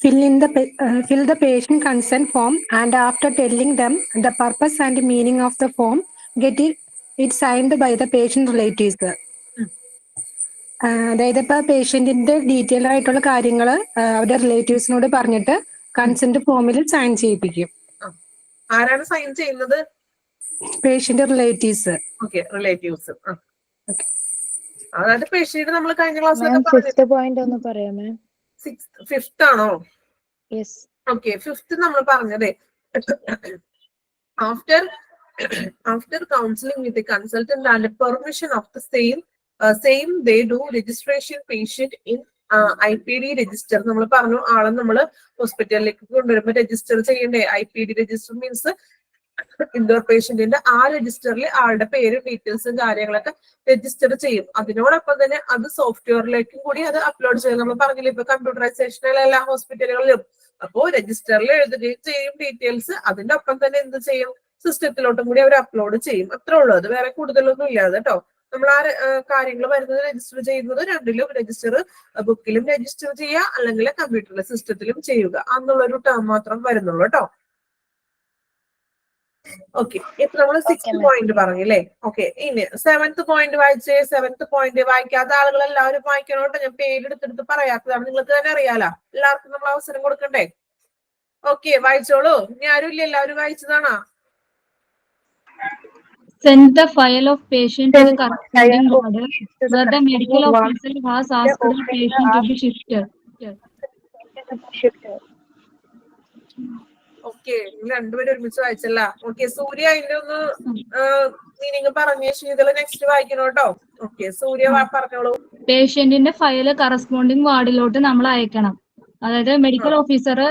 Fill the patient consent form and after telling them the purpose and meaning of the form, get it signed by the patient relatives. അതായത് ഇപ്പൊ പേഷ്യന്റിന്റെ ഡീറ്റെയിൽ ആയിട്ടുള്ള കാര്യങ്ങൾ അവരുടെ റിലേറ്റീവ്സിനോട് പറഞ്ഞിട്ട് കൺസെന്റ് ഫോമിൽ സൈൻ ചെയ്യിപ്പിക്കും. ആരാണ് സൈൻ ചെയ്യുന്നത്? Patient relatives. Okay, relatives. അതായത് പേഷ്യന്റ് നമ്മൾ കഴിഞ്ഞ ക്ലാസ്സിലൊക്കെ ഫിഫ്ത് പോയിന്റ് ഒന്ന് പറയാമേ? ഫിഫ്ത് ആണോ? യെസ്. ഓക്കെ, ഫിഫ്ത് നമ്മൾ പറഞ്ഞത് after counselling with consultant and permission of the same they do registration patient in IPD register. നമ്മൾ പറഞ്ഞു ആളെ നമ്മൾ ഹോസ്പിറ്റലിലേക്ക് കൊണ്ടുവരുമ്പോൾ രജിസ്റ്റർ ചെയ്യണ്ടേ? IPD രജിസ്റ്റർ മീൻസ് ഇൻഡോർ പേഷ്യന്റിന്റെ ആ രജിസ്റ്ററിൽ ആളുടെ പേര് ഡീറ്റെയിൽസും കാര്യങ്ങളൊക്കെ രജിസ്റ്റർ ചെയ്യും. അതിനോടൊപ്പം തന്നെ അത് സോഫ്റ്റ്വെയറിലേക്കും കൂടി അത് അപ്ലോഡ് ചെയ്യും. നമ്മൾ പറഞ്ഞില്ല ഇപ്പൊ കമ്പ്യൂട്ടറൈസേഷനിലെ എല്ലാ ഹോസ്പിറ്റലുകളിലും. അപ്പോ രജിസ്റ്ററിൽ എഴുതുകയും ചെയ്യും ഡീറ്റെയിൽസ്, അതിന്റെ ഒപ്പം തന്നെ എന്ത് ചെയ്യും, സിസ്റ്റത്തിലോട്ടും കൂടി അവർ അപ്ലോഡ് ചെയ്യും. അത്രേ ഉള്ളൂ, അത് വേറെ കൂടുതലൊന്നും ഇല്ലാതെ കേട്ടോ. നമ്മൾ ആ കാര്യങ്ങൾ വരുന്നത് രജിസ്റ്റർ ചെയ്യുന്നത് രണ്ടിലും രജിസ്റ്റർ ബുക്കിലും രജിസ്റ്റർ ചെയ്യുക അല്ലെങ്കിൽ കമ്പ്യൂട്ടറിലെ സിസ്റ്റത്തിലും ചെയ്യുക എന്നുള്ളൊരു ടേം മാത്രം വരുന്നുള്ളൂ കേട്ടോ. ഓക്കെ, ഇപ്പൊ നമ്മൾ 6th പോയിന്റ് പറഞ്ഞില്ലേ? ഓക്കെ, ഇനി 7th പോയിന്റ് വായിച്ചേ. 7th പോയിന്റ് വായിക്കാത്ത ആളുകൾ എല്ലാവരും വായിക്കണോട്ടോ. ഞാൻ പേരെടുത്തെടുത്ത് പറയാത്തതാണ്, നിങ്ങൾക്ക് തന്നെ അറിയാലോ. എല്ലാവർക്കും നമ്മൾ അവസരം കൊടുക്കണ്ടേ? ഓക്കെ, വായിച്ചോളൂ. ഇനി ആരും ഇല്ല, എല്ലാവരും വായിച്ചതാണോ? Send the file of patient to the corresponding ward where the medical officer has asked the patient to be shifted. Okay, രണ്ടുപേരും ഒരുമിച്ച് വായിച്ചല്ല. ഓക്കെ, സൂര്യ അതിന്റെ ഒന്ന് മീനിങ് പറഞ്ഞ ശീതള നെക്സ്റ്റ് വായിക്കണം കേട്ടോ. ഓക്കെ, സൂര്യ പറഞ്ഞോളൂ. പേഷ്യന്റിന്റെ ഫയല് കറസ്പോണ്ടിങ് വാർഡിലോട്ട് നമ്മൾ അയക്കണം. അതായത് മെഡിക്കൽ ഓഫീസർ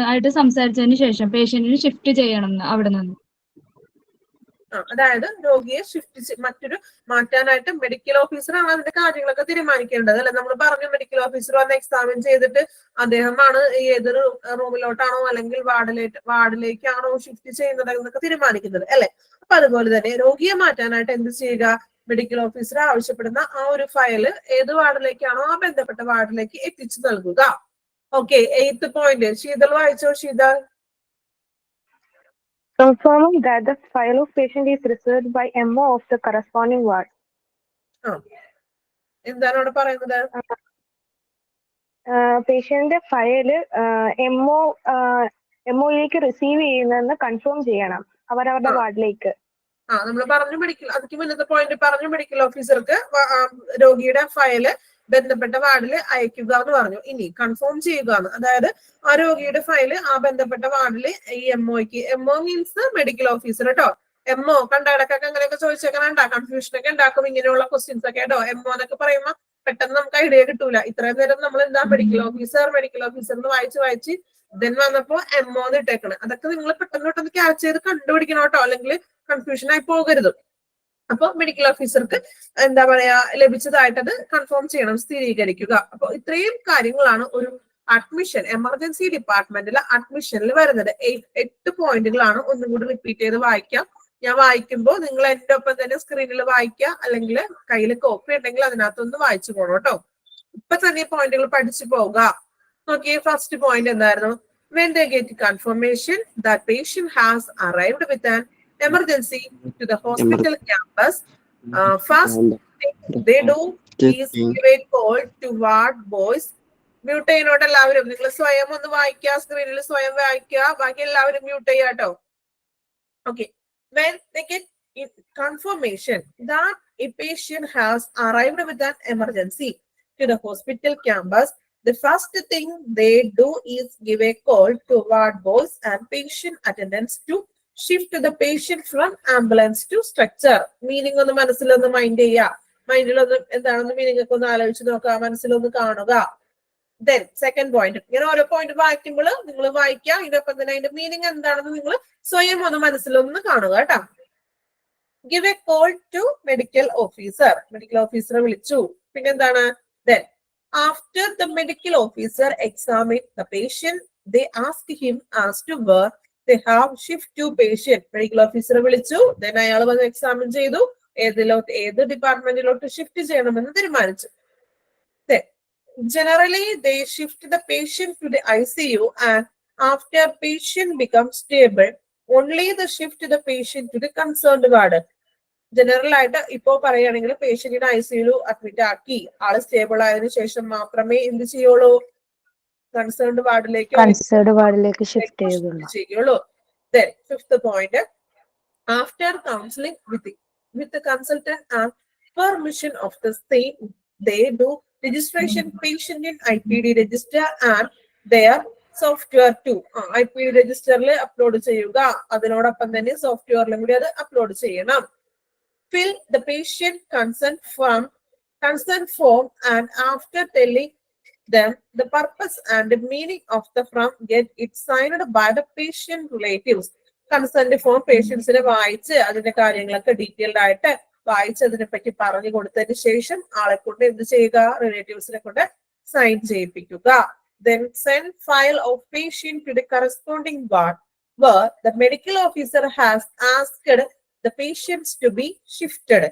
ആയിട്ട് സംസാരിച്ചതിന് ശേഷം പേഷ്യന്റിന് ഷിഫ്റ്റ് ചെയ്യണം അവിടെ നിന്ന്. അതായത് രോഗിയെ മറ്റൊരു മാറ്റാനായിട്ട് മെഡിക്കൽ ഓഫീസറാണ് അതിന്റെ കാര്യങ്ങളൊക്കെ തീരുമാനിക്കേണ്ടത് അല്ലെ? നമ്മൾ പറഞ്ഞു മെഡിക്കൽ ഓഫീസർ വന്ന് എക്സാമിൻ ചെയ്തിട്ട് അദ്ദേഹമാണ് ഏതൊരു റൂമിലോട്ടാണോ അല്ലെങ്കിൽ വാർഡിലേക്കാണോ ഷിഫ്റ്റ് ചെയ്യുന്നത് എന്നൊക്കെ തീരുമാനിക്കുന്നത് അല്ലെ? അപ്പൊ അതുപോലെ തന്നെ രോഗിയെ മാറ്റാനായിട്ട് എന്ത് ചെയ്യുക, മെഡിക്കൽ ഓഫീസർ ആവശ്യപ്പെടുന്ന ആ ഒരു ഫയല് ഏത് വാർഡിലേക്കാണോ ആ ബന്ധപ്പെട്ട വാർഡിലേക്ക് എത്തിച്ചു നൽകുക. ഓക്കെ, 8th പോയിന്റ് ശീതൾ വായിച്ചോ. Sheethal. Confirming that the file of patient is reserved by MO of the corresponding ward. എന്താണ് അവിടെ പറയുന്നത്? പേഷ്യന്റിന്റെ ഫയല് MOയിലേക്ക് റിസീവ് ചെയ്യുന്നതെന്ന് കൺഫേം ചെയ്യണം അവരവരുടെ വാർഡിലേക്ക്. നമ്മൾ പറഞ്ഞു മെഡിക്കൽ, അതിക്ക് മുന്നത്തെ പോയിന്റ് പറഞ്ഞു മെഡിക്കൽ ഓഫീസർക്ക് രോഗിയുടെ ഫയല് ബന്ധപ്പെട്ട വാർഡിൽ അയക്കുക എന്ന് പറഞ്ഞു. ഇനി കൺഫേം ചെയ്യുക എന്ന്, അതായത് ആ രോഗിയുടെ ഫയല് ആ ബന്ധപ്പെട്ട വാർഡിൽ ഈ MOയ്ക്ക്, MO മീൻസ് മെഡിക്കൽ ഓഫീസർ കേട്ടോ. MO കണ്ടടക്കൊക്കെ അങ്ങനെയൊക്കെ ചോദിച്ചേക്കണ കൺഫ്യൂഷനൊക്കെ ഉണ്ടാക്കും ഇങ്ങനെയുള്ള ക്വസ്റ്റ്യൻസ് ഒക്കെ കേട്ടോ. MO എന്നൊക്കെ പറയുമ്പോ പെട്ടെന്ന് നമുക്ക് ഐഡിയ കിട്ടൂല. ഇത്രയും നേരം നമ്മൾ എന്താ മെഡിക്കൽ ഓഫീസർ എന്ന് വായിച്ച് ദെൻ വന്നപ്പോ എംഒ എന്ന് ഇട്ടേക്കണം. അതൊക്കെ നിങ്ങൾ പെട്ടെന്ന് ക്യാച്ച് ചെയ്ത് കണ്ടുപിടിക്കണം കേട്ടോ, അല്ലെങ്കിൽ കൺഫ്യൂഷൻ ആയി പോകരുത്. അപ്പൊ മെഡിക്കൽ ഓഫീസർക്ക് എന്താ പറയാ ലഭിച്ചതായിട്ട് അത് കൺഫേം ചെയ്യണം, സ്ഥിരീകരിക്കുക. അപ്പൊ ഇത്രയും കാര്യങ്ങളാണ് ഒരു അഡ്മിഷൻ, എമർജൻസി ഡിപ്പാർട്ട്മെന്റിലെ അഡ്മിഷനിൽ വരുന്നത്. 8 പോയിന്റുകളാണ്. ഒന്നും കൂടി റിപ്പീറ്റ് ചെയ്ത് വായിക്കാം. ഞാൻ വായിക്കുമ്പോൾ നിങ്ങൾ എന്റെ ഒപ്പം തന്നെ സ്ക്രീനിൽ വായിക്കുക, അല്ലെങ്കിൽ കയ്യിൽ കോപ്പി ഉണ്ടെങ്കിൽ അതിനകത്തൊന്ന് വായിച്ചു പോകണം കേട്ടോ. ഇപ്പൊ തന്നെ ഈ പോയിന്റുകൾ പഠിച്ചു പോവുക. നോക്കിയേ, ഫസ്റ്റ് പോയിന്റ് എന്തായിരുന്നു? When they get confirmation that patient has arrived with an emergency to the hospital campus, first thing they do is give a call to ward boys. Mute ചെയ്യുന്നോട്ട് എല്ലാവരും നിങ്ങൾ സ്വയം ഒന്ന് വായിക്കുക, സ്ക്രീനിൽ സ്വയം വായിക്കുക, ബാക്കി എല്ലാവരും മ്യൂട്ട് ചെയ്യുക കേട്ടോ. Okay. When they get confirmation that a patient has arrived with an emergency to the hospital campus, the first thing they do is give a call to ward boys and patient attendants to shift the patient from ambulance to stretcher. Meaning ഒന്ന് മനസ്സിലൊന്ന് mind ചെയ്യുക, മൈൻഡിലൊന്ന് എന്താണെന്ന് meaning ഒക്കെ ഒന്ന് ആലോചിച്ച് നോക്കുക, മനസ്സിലൊന്ന് കാണുക. Then second point, ഇങ്ങനെ ഓരോ പോയിന്റ് വായിക്കുമ്പോൾ നിങ്ങൾ വായിക്കുക, ഇതിനൊപ്പം തന്നെ അതിന്റെ മീനിങ് എന്താണെന്ന് നിങ്ങൾ സ്വയം ഒന്ന് മനസ്സിലൊന്ന് കാണുക കേട്ടോ. Give a call to medical officer, medical ഓഫീസറെ വിളിച്ചു. പിന്നെന്താണ്? Then after the medical officer examined the patient, they ask him as to where they have shift to patient. Medical officer വിളിച്ചു, then അയാൾ വന്ന് എക്സാമിൻ ചെയ്തു, ഏത് ഡിപ്പാർട്ട്മെന്റിലോട്ട് ഷിഫ്റ്റ് ചെയ്യണമെന്ന് തീരുമാനിച്ചു. Generally they shift the patient to the ICU, and after patient becomes stable, only the shift the patient to the concerned ward. General ആയിട്ട് ഇപ്പോ പറയുകയാണെങ്കിൽ പേഷ്യന്റിനെ ഐസിയുയിൽ അഡ്മിറ്റ് ആക്കി ആള് സ്റ്റേബിൾ ആയതിനു ശേഷം മാത്രമേ എന്ത് ചെയ്യുള്ളൂ? കൺസേൺഡ് വാർഡിലേക്ക് ഷിഫ്റ്റ് ചെയ്യുള്ളൂ. Then fifth point, after counseling with the consultant and permission of the state, they do registration patient in IPD register and their software 2 IPD രജിസ്റ്ററിൽ അപ്ലോഡ് ചെയ്യുക. അതിനോടൊപ്പം തന്നെ സോഫ്റ്റ്വെയറിലും കൂടി അത് അപ്ലോഡ് ചെയ്യണം. Fill the patient consent form, and after telling them the purpose and the meaning of the form, get it signed by the patient relatives. Consent form പേഷ്യൻസിനെ വായിച്ച് അതിന്റെ കാര്യങ്ങളൊക്കെ ഡീറ്റെയിൽഡ് ആയിട്ട് വായിച്ച് അതിനെ പറ്റി പറഞ്ഞു കൊടുത്തതിന് ശേഷം ആളെ കൊണ്ട് എന്ത് ചെയ്യുക? റിലേറ്റീവ്സിനെ കൊണ്ട് sign ചെയ്യിപ്പിക്കുക. Then send file of patient to the corresponding ward where the medical officer has asked the patients to be shifted.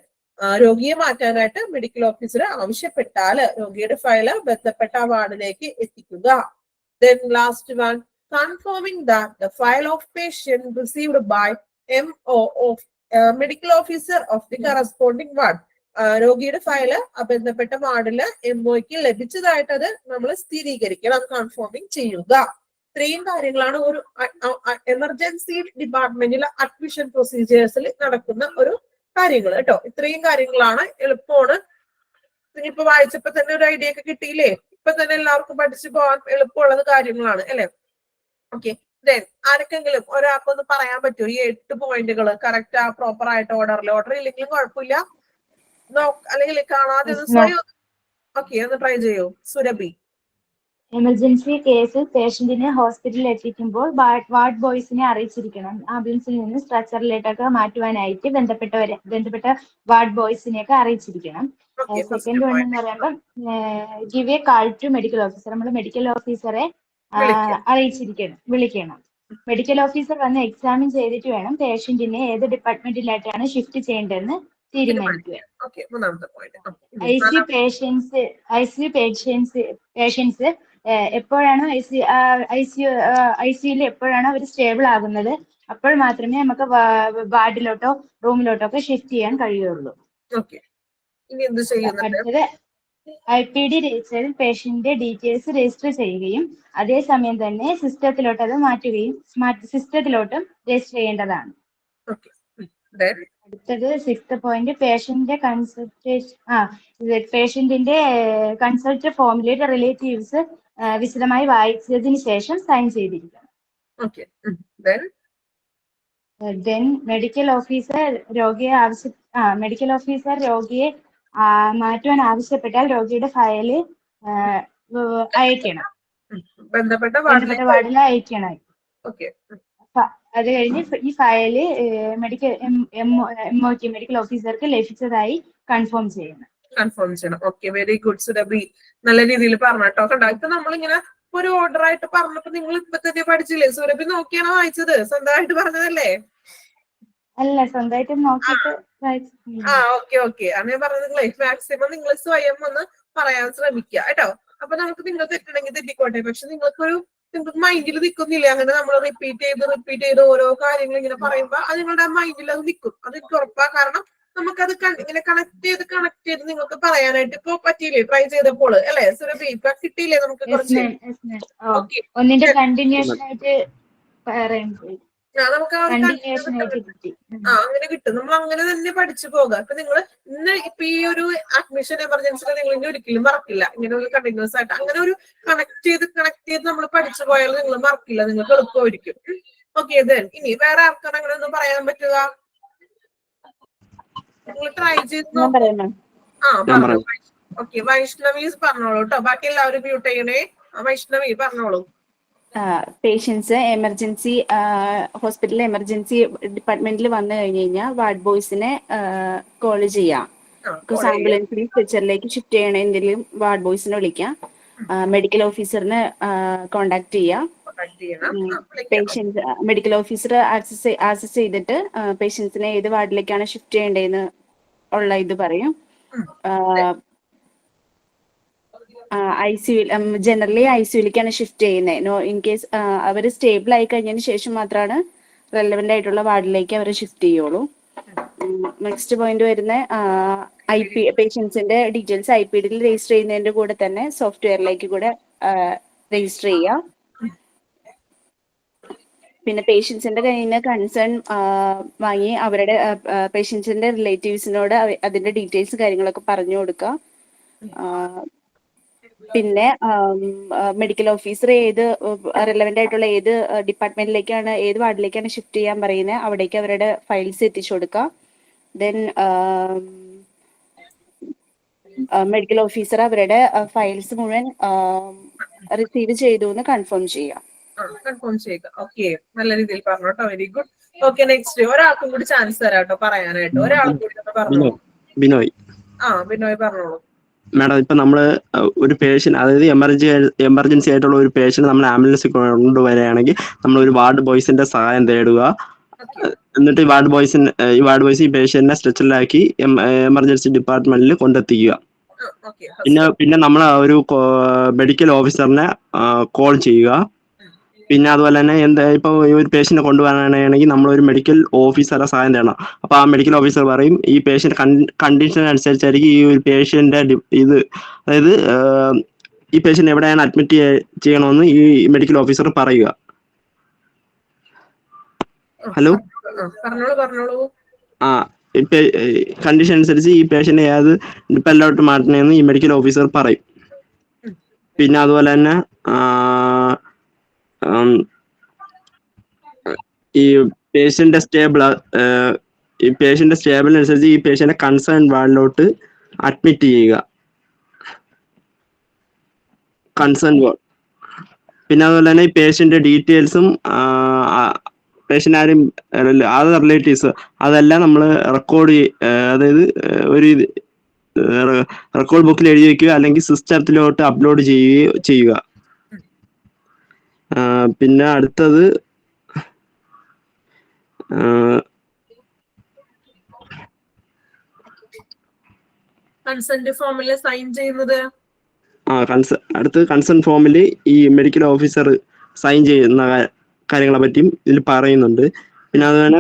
രോഗിയെ മാറ്റാനായിട്ട് മെഡിക്കൽ ഓഫീസർ ആവശ്യപ്പെട്ടാൽ രോഗിയുടെ ഫയല് ബന്ധപ്പെട്ട വാർഡിലേക്ക് എത്തിക്കുക. Then last one, confirming that the file of patient received by MO of medical officer of the corresponding ward. രോഗിയുടെ file ബന്ധപ്പെട്ട വാർഡില് എംഒയ്ക്ക് ലഭിച്ചതായിട്ട് അത് നമ്മൾ സ്ഥിരീകരിക്കണം, കൺഫേമിംഗ് ചെയ്യുക. ഇത്രയും കാര്യങ്ങളാണ് ഒരു എമർജൻസി ഡിപ്പാർട്ട്മെന്റിലെ അഡ്മിഷൻ പ്രൊസീജിയേഴ്സിൽ നടക്കുന്ന ഒരു കാര്യങ്ങൾ കേട്ടോ. ഇത്രയും കാര്യങ്ങളാണ്, എളുപ്പമാണ്. ഇപ്പൊ വായിച്ചപ്പോ തന്നെ ഒരു ഐഡിയ ഒക്കെ കിട്ടിയില്ലേ? ഇപ്പൊ തന്നെ എല്ലാവർക്കും പഠിച്ചു പോകാൻ എളുപ്പമുള്ളത് കാര്യങ്ങളാണ് അല്ലെ? ഓക്കെ. ദെൻ ആർക്കെങ്കിലും ഒരാൾക്കൊന്ന് പറയാൻ പറ്റുമോ ഈ 8 പോയിന്റുകൾ കറക്റ്റ് പ്രോപ്പർ ആയിട്ട് ഓർഡർ ഇല്ലെങ്കിലും കുഴപ്പമില്ല, അല്ലെങ്കിൽ കാണാതെ സ്വയം ഓക്കെ ഒന്ന് ട്രൈ ചെയ്യൂ. സുരഭി. എമർജൻസി കേസിൽ പേഷ്യന്റിനെ ഹോസ്പിറ്റലിൽ എത്തിക്കുമ്പോൾ വാർഡ് ബോയ്സിനെ അറിയിച്ചിരിക്കണം. ആംബുലൻസിൽ നിന്ന് സ്ട്രക്ചറിലേക്കൊക്കെ മാറ്റുവാനായിട്ട് ബന്ധപ്പെട്ട വാർഡ് ബോയ്സിനെയൊക്കെ അറിയിച്ചിരിക്കണം. സെക്കൻഡ് വൺ എന്ന് പറയുമ്പോൾ give a call to medical officer. നമ്മൾ മെഡിക്കൽ ഓഫീസറെ വിളിക്കണം. മെഡിക്കൽ ഓഫീസർ വന്ന് എക്സാമിൻ ചെയ്തിട്ട് വേണം പേഷ്യന്റിനെ ഏത് ഡിപ്പാർട്ട്മെന്റിലായിട്ടാണ് ഷിഫ്റ്റ് ചെയ്യേണ്ടതെന്ന് തീരുമാനിക്കുക. ഐസിയു പേഷ്യൻസ് എപ്പോഴാണോ ഐസിയുയിൽ എപ്പോഴാണോ അവർ സ്റ്റേബിൾ ആകുന്നത് അപ്പോൾ മാത്രമേ നമുക്ക് വാർഡിലോട്ടോ റൂമിലോട്ടോ ഒക്കെ ഷിഫ്റ്റ് ചെയ്യാൻ കഴിയുള്ളൂ. അടുത്തത് IPD രജിസ്റ്ററിൽ പേഷ്യന്റിന്റെ ഡീറ്റെയിൽസ് രജിസ്റ്റർ ചെയ്യുകയും അതേസമയം തന്നെ സിസ്റ്റത്തിലോട്ട് അത് സിസ്റ്റത്തിലോട്ടും രജിസ്റ്റർ ചെയ്യേണ്ടതാണ്. അടുത്തത് 6th പോയിന്റ്, പേഷ്യന്റിന്റെ പേഷ്യന്റിന്റെ കൺസൾട്ട് ഫോമിലേക്ക് റിലേറ്റീവ്സ് വിശദമായി വായിച്ചതിന് ശേഷം സൈൻ ചെയ്തിരിക്കണം. ദെൻ മെഡിക്കൽ ഓഫീസർ രോഗിയെ മാറ്റുവാൻ ആവശ്യപ്പെട്ടാൽ രോഗിയുടെ ഫയല് അയക്കണം. ബന്ധപ്പെട്ട വാർഡിൽ അയക്കണം. ഓക്കെ. അത് കഴിഞ്ഞ് ഈ ഫയല് മെഡിക്കൽ ഓഫീസർക്ക് ലഭിച്ചതായി കൺഫേം ചെയ്യണം. ഓക്കെ, വെരി ഗുഡ് സുരഭി, നല്ല രീതിയിൽ പറഞ്ഞോ കണ്ടോ. ഇപ്പൊ നമ്മളിങ്ങനെ ഒരു ഓർഡർ ആയിട്ട് പറഞ്ഞപ്പോ നിങ്ങൾ ഇപ്പൊ തന്നെ പഠിച്ചില്ലേ? സുരഭി നോക്കിയാണോ വായിച്ചത്? സ്വന്തമായിട്ട് പറഞ്ഞതല്ലേ? അല്ല, സ്വന്തമായിട്ട് നോക്കിയിട്ട്. ഓക്കെ. അങ്ങനെ പറഞ്ഞത് മാക്സിമം നിങ്ങൾ സ്വയം ഒന്ന് പറയാൻ ശ്രമിക്കുക കേട്ടോ. അപ്പൊ നമുക്ക് നിങ്ങൾ തെറ്റണമെങ്കിൽ തെറ്റിക്കോട്ടെ, പക്ഷെ നിങ്ങൾക്ക് മൈൻഡിൽ നിൽക്കുന്നില്ലേ? അങ്ങനെ നമ്മൾ റിപ്പീറ്റ് ചെയ്ത് ഓരോ കാര്യങ്ങൾ ഇങ്ങനെ പറയുമ്പോ അത് നിങ്ങളുടെ മൈൻഡിൽ അത് നിൽക്കും. അത് എനിക്ക് ഉറപ്പാ. കാരണം നമുക്കത് ഇങ്ങനെ കണക്ട് ചെയ്ത് നിങ്ങൾക്ക് പറയാനായിട്ട് ഇപ്പൊ പറ്റിയില്ലേ? ട്രൈ ചെയ്തപ്പോൾ അല്ലെ സുരഭി? ഇപ്പൊ കിട്ടിയില്ലേ നമുക്ക് കുറച്ച്? ഒന്നിന്റെ കണ്ടിന്യൂഷൻ ആയിട്ട് നമുക്ക് അങ്ങനെ കിട്ടും. നമ്മൾ അങ്ങനെ തന്നെ പഠിച്ചു പോകാം. ഇപ്പൊ നിങ്ങൾ ഇപ്പൊ ഈ ഒരു അഡ്മിഷൻ എമർജൻസിയിൽ നിങ്ങൾ ഇനി ഒരിക്കലും മറക്കില്ല. ഇങ്ങനെ ഒരു കണ്ടിന്യൂസ് ആയിട്ട് അങ്ങനെ ഒരു കണക്ട് ചെയ്ത് നമ്മൾ പഠിച്ചു പോയാൽ നിങ്ങൾ മറക്കില്ല, നിങ്ങൾക്ക് എളുപ്പമായിരിക്കും. ഓക്കെ, ഇനി വേറെ ആർക്കാണ് അങ്ങനെ ഒന്നും പറയാൻ പറ്റുക? നിങ്ങൾ ട്രൈ ചെയ്ത് ഓക്കെ. വൈഷ്ണവി പറഞ്ഞോളൂ കേട്ടോ. ബാക്കി എല്ലാവരും മ്യൂട്ട് ചെയ്യണേ. വൈഷ്ണവി പറഞ്ഞോളൂ. പേഷ്യൻസ് എമർജൻസി ഹോസ്പിറ്റലിൽ എമർജൻസി ഡിപ്പാർട്ട്മെന്റിൽ വന്നു കഴിഞ്ഞു കഴിഞ്ഞാൽ വാർഡ് ബോയ്സിനെ കോൾ ചെയ്യാം. ആംബുലൻസിൽ സ്ട്രെച്ചറിലേക്ക് ഷിഫ്റ്റ് ചെയ്യണമെങ്കിലും വാർഡ് ബോയ്സിനെ വിളിക്കാം. മെഡിക്കൽ ഓഫീസറിനെ കോണ്ടാക്ട് ചെയ്യാം. പേഷ്യൻസ് മെഡിക്കൽ ഓഫീസർ ആക്സസ് ചെയ്തിട്ട് പേഷ്യൻസിനെ ഏത് വാർഡിലേക്കാണ് ഷിഫ്റ്റ് ചെയ്യേണ്ടതെന്ന് ഉള്ള ഇത് പറയും. ജനറലി ICUലേക്കാണ് ഷിഫ്റ്റ് ചെയ്യുന്നത്. ഇൻ കേസ് അവർ സ്റ്റേബിൾ ആയി കഴിഞ്ഞതിന് ശേഷം മാത്രമാണ് റെലവെന്റ് ആയിട്ടുള്ള വാർഡിലേക്ക് അവർ ഷിഫ്റ്റ് ചെയ്യുള്ളൂ. നെക്സ്റ്റ് പോയിന്റ് വരുന്ന പേഷ്യൻസിന്റെ ഡീറ്റെയിൽസ് IPDയിൽ രജിസ്റ്റർ ചെയ്യുന്നതിന്റെ കൂടെ തന്നെ സോഫ്റ്റ്വെയറിലേക്ക് കൂടെ രജിസ്റ്റർ ചെയ്യാം. പിന്നെ പേഷ്യൻസിന്റെ കയ്യിൽ നിന്ന് കൺസേൺ വാങ്ങി അവരുടെ പേഷ്യൻസിന്റെ റിലേറ്റീവ്സിനോട് അതിന്റെ ഡീറ്റെയിൽസ് കാര്യങ്ങളൊക്കെ പറഞ്ഞു കൊടുക്കുക. പിന്നെ മെഡിക്കൽ ഓഫീസർ ഏത് റെലവെന്റ് ആയിട്ടുള്ള ഏത് ഡിപ്പാർട്ട്മെന്റിലേക്കാണ് ഏത് വാർഡിലേക്കാണ് ഷിഫ്റ്റ് ചെയ്യാൻ പറയുന്നത് അവിടേക്ക് അവരുടെ ഫയൽസ് എത്തിച്ചു കൊടുക്കാം. ദെൻ മെഡിക്കൽ ഓഫീസർ അവരുടെ ഫയൽസ് മുഴുവൻ റിസീവ് ചെയ്തു എന്ന് കൺഫേം ചെയ്യാം. ഓക്കെ, നല്ല രീതിയിൽ പറഞ്ഞു കേട്ടോ. Very good. ഓക്കെ, നെക്സ്റ്റ് ഒരാൾക്കും കൂടി ചാൻസ് തരാം കേട്ടോ പറയാനായിട്ട്. ഒരാൾക്കും കൂടി പറഞ്ഞു. ബിനോയ് പറഞ്ഞോളൂ. മാഡം, ഇപ്പൊ നമ്മള് ഒരു പേഷ്യന്റ്, അതായത് എമർജൻസി ആയിട്ടുള്ള ഒരു പേഷ്യന്റ് നമ്മൾ ആംബുലൻസിൽ കൊണ്ടുവരികയാണെങ്കിൽ നമ്മൾ ഒരു വാർഡ് ബോയ്സിന്റെ സഹായം തേടുക. എന്നിട്ട് ഈ വാർഡ് ബോയ്സ് ഈ പേഷ്യന്റിനെ സ്ട്രെച്ചറിലാക്കി എമർജൻസി ഡിപ്പാർട്ട്മെന്റിൽ കൊണ്ടെത്തിക്കുക. പിന്നെ നമ്മൾ ഒരു മെഡിക്കൽ ഓഫീസറിനെ കോൾ ചെയ്യുക. പിന്നെ അതുപോലെ തന്നെ ഇപ്പൊ ഒരു പേഷ്യന്റ് കൊണ്ടുപോകാനാണെങ്കിൽ നമ്മൾ ഒരു മെഡിക്കൽ ഓഫീസറെ സഹായം തേടണം. അപ്പൊ ആ മെഡിക്കൽ ഓഫീസർ പറയും ഈ പേഷ്യന്റ് കണ്ടീഷൻ അനുസരിച്ചായിരിക്കും ഈ ഒരു പേഷ്യന്റെ ഇത്, അതായത് ഈ പേഷ്യന്റ് എവിടെയാണ് അഡ്മിറ്റ് ചെയ്യണമെന്ന് ഈ മെഡിക്കൽ ഓഫീസർ പറയുക. ഹലോ, കണ്ടീഷൻ അനുസരിച്ച് ഈ പേഷ്യന്റ് ഏത് ഡിപ്പാർട്ട്മെന്റിലോട്ട് മാറ്റണമെന്ന് ഈ മെഡിക്കൽ ഓഫീസർ പറയും. പിന്നെ അതുപോലെ തന്നെ ഈ പേഷ്യന്റ് സ്റ്റേബിളിനനുസരിച്ച് ഈ പേഷ്യന്റെ കൺസേൺ വാർഡിലോട്ട് അഡ്മിറ്റ് ചെയ്യുക. Concern ward. പിന്നെ അതുപോലെ തന്നെ ഈ പേഷ്യന്റ് ഡീറ്റെയിൽസും പേഷ്യന്റ് ആരും അതർ റിലേറ്റീവ്സ് അതെല്ലാം നമ്മൾ റെക്കോർഡ്, അതായത് ഒരു റെക്കോർഡ് ബുക്കിൽ എഴുതി വെക്കുക, അല്ലെങ്കിൽ സിസ്റ്റത്തിലോട്ട് അപ്ലോഡ് ചെയ്യുക. പിന്നെ അടുത്തത് കൺസെന്റ് ഫോമിൽ സൈൻ ചെയ്യുന്നത്. അടുത്തത് കൺസേൺ ഫോമിൽ ഈ മെഡിക്കൽ ഓഫീസർ സൈൻ ചെയ്യുന്ന കാര്യങ്ങളെ പറ്റിയും ഇതിൽ പറയുന്നുണ്ട്. പിന്നെ അതുപോലെ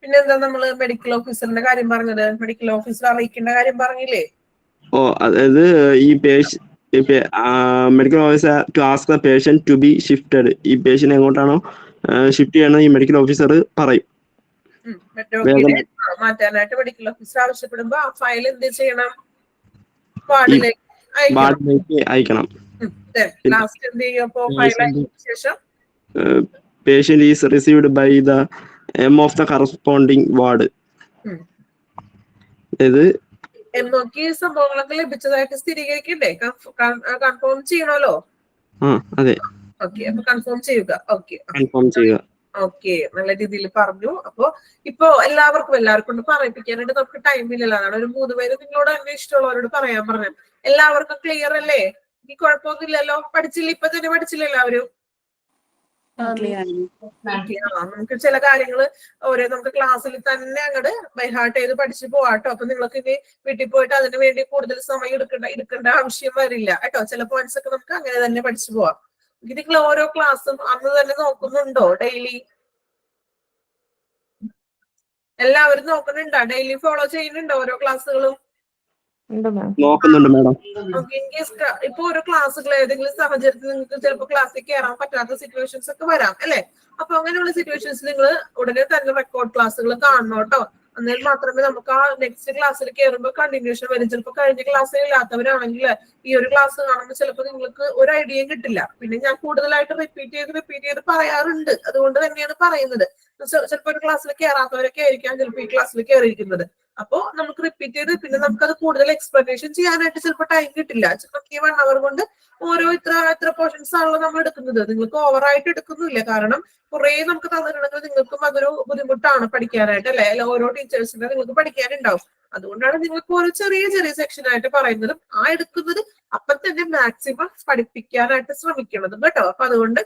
പിന്നെന്താ നമ്മള് മെഡിക്കൽ ഓഫീസറിന്റെ കാര്യം പറഞ്ഞത്? മെഡിക്കൽ ഓഫീസർ അറിയിക്കേണ്ട കാര്യം പറഞ്ഞില്ലേ? അതായത് ഈ medical officer to ask the patient to be shifted. ഈ പേഷ്യന്റ് എങ്ങോട്ടാണോ ഷിഫ്റ്റ് ചെയ്യണമെന്ന് ഈ മെഡിക്കൽ ഓഫീസർ പറയും. മാറ്റാനായിട്ട് മെഡിക്കൽ ഓഫീസർ ആവശ്യപ്പെടുമ്പോ ആ ഫയൽ എന്ത് ചെയ്യണം? വാർഡിലേക്ക് അയക്കണം. ലാസ്റ്റ് എന്ത് ചെയ്യും? അപ്പോ ഫയൽ അയച്ചതിനു ശേഷം patient is received by the of the corresponding ward. അതായത് എന്നൊക്കെ ഈ സംഭവങ്ങളൊക്കെ ലഭിച്ചതായിട്ട് സ്ഥിരീകരിക്കണ്ടേ? കൺഫേം ചെയ്യണമല്ലോ. അതെ, ഓക്കെ, അപ്പൊ കൺഫേം ചെയ്യുക. ഓക്കെ കൺഫേം ചെയ്യുക. ഓക്കെ, നല്ല രീതിയിൽ പറഞ്ഞു. അപ്പൊ ഇപ്പൊ എല്ലാവർക്കും കൊണ്ട് പറയിപ്പിക്കാനായിട്ട് നമുക്ക് ടൈം ഇല്ലല്ലോ. അതാണ് ഒരു 3 പേര് നിങ്ങളോട് തന്നെ ഇഷ്ടമുള്ളവരോട് പറയാൻ പറഞ്ഞു. എല്ലാവർക്കും ക്ലിയർ അല്ലേ? ഈ കുഴപ്പമൊന്നുമില്ലല്ലോ? പഠിച്ചില്ല? ഇപ്പൊ തന്നെ പഠിച്ചില്ല എല്ലാവരും? നമുക്ക് ചില കാര്യങ്ങള് നമുക്ക് ക്ലാസ്സിൽ തന്നെ അങ്ങോട്ട് ബൈഹാർട്ട് ചെയ്ത് പഠിച്ചു പോവാട്ടോ. അപ്പൊ നിങ്ങൾക്ക് ഇനി വീട്ടിൽ പോയിട്ട് അതിന് വേണ്ടി കൂടുതൽ സമയം എടുക്കേണ്ട ആവശ്യം വരില്ല കേട്ടോ. ചില പോയിന്റ്സ് ഒക്കെ നമുക്ക് അങ്ങനെ തന്നെ പഠിച്ചു പോവാം. നിങ്ങൾ ഓരോ ക്ലാസ്സും അന്ന് തന്നെ നോക്കുന്നുണ്ടോ? ഡെയിലി എല്ലാവരും നോക്കുന്നുണ്ടോ? ഡെയിലി ഫോളോ ചെയ്യുന്നുണ്ടോ ഓരോ ക്ലാസ്സുകളും? നോക്കുന്നുണ്ട് മാഡം. ഇപ്പൊ ഓരോ ക്ലാസ്സുകൾ ഏതെങ്കിലും സാഹചര്യത്തിൽ നിങ്ങൾക്ക് ചിലപ്പോൾ ക്ലാസ്സിൽ കയറാൻ പറ്റാത്ത സിറ്റുവേഷൻസ് ഒക്കെ വരാം അല്ലെ? അപ്പൊ അങ്ങനെയുള്ള സിറ്റുവേഷൻസ് നിങ്ങൾ ഉടനെ തന്നെ റെക്കോർഡ് ക്ലാസ്സുകൾ കാണണം കേട്ടോ. എന്നാൽ മാത്രമേ നമുക്ക് ആ നെക്സ്റ്റ് ക്ലാസ്സിൽ കയറുമ്പോൾ കണ്ടിന്യൂഷൻ വരും. ചിലപ്പോൾ കഴിഞ്ഞ ക്ലാസ്സിൽ ഇല്ലാത്തവരാണെങ്കിൽ ഈ ഒരു ക്ലാസ് കാണുമ്പോൾ ചിലപ്പോൾ നിങ്ങൾക്ക് ഒരു ഐഡിയയും കിട്ടില്ല. പിന്നെ ഞാൻ കൂടുതലായിട്ട് റിപ്പീറ്റ് ചെയ്ത് പറയാറുണ്ട്. അതുകൊണ്ട് തന്നെയാണ് പറയുന്നത്. ചിലപ്പോൾ ഒരു ക്ലാസ്സിൽ കയറാത്തവരൊക്കെ ആയിരിക്കാം ചിലപ്പോൾ ഈ ക്ലാസ്സിൽ കയറിയിരിക്കുന്നത്. അപ്പോ നമുക്ക് റിപ്പീറ്റ് ചെയ്ത് പിന്നെ നമുക്കത് കൂടുതൽ എക്സ്പ്ലനേഷൻ ചെയ്യാനായിട്ട് ചിലപ്പോൾ ടൈം കിട്ടില്ല. ചിലപ്പോൾ 1 hour കൊണ്ട് ഓരോ ഇത്ര പോർഷൻസ് ആണല്ലോ നമ്മൾ എടുക്കുന്നത്. നിങ്ങൾക്ക് ഓവറായിട്ട് എടുക്കുന്നില്ല. കാരണം കുറെ നമുക്ക് തന്നിട്ടുണ്ടെങ്കിൽ നിങ്ങൾക്കും അതൊരു ബുദ്ധിമുട്ടാണ് പഠിക്കാനായിട്ട് അല്ലെ? ഓരോ ടീച്ചേഴ്സിനെ നിങ്ങൾക്ക് പഠിക്കാനുണ്ടാവും. അതുകൊണ്ടാണ് നിങ്ങൾക്ക് ഓരോ ചെറിയ സെക്ഷൻ ആയിട്ട് പറയുന്നതും ആ എടുക്കുന്നത് അപ്പൊ തന്നെ മാക്സിമം പഠിപ്പിക്കാനായിട്ട് ശ്രമിക്കണതും കേട്ടോ. അപ്പൊ അതുകൊണ്ട്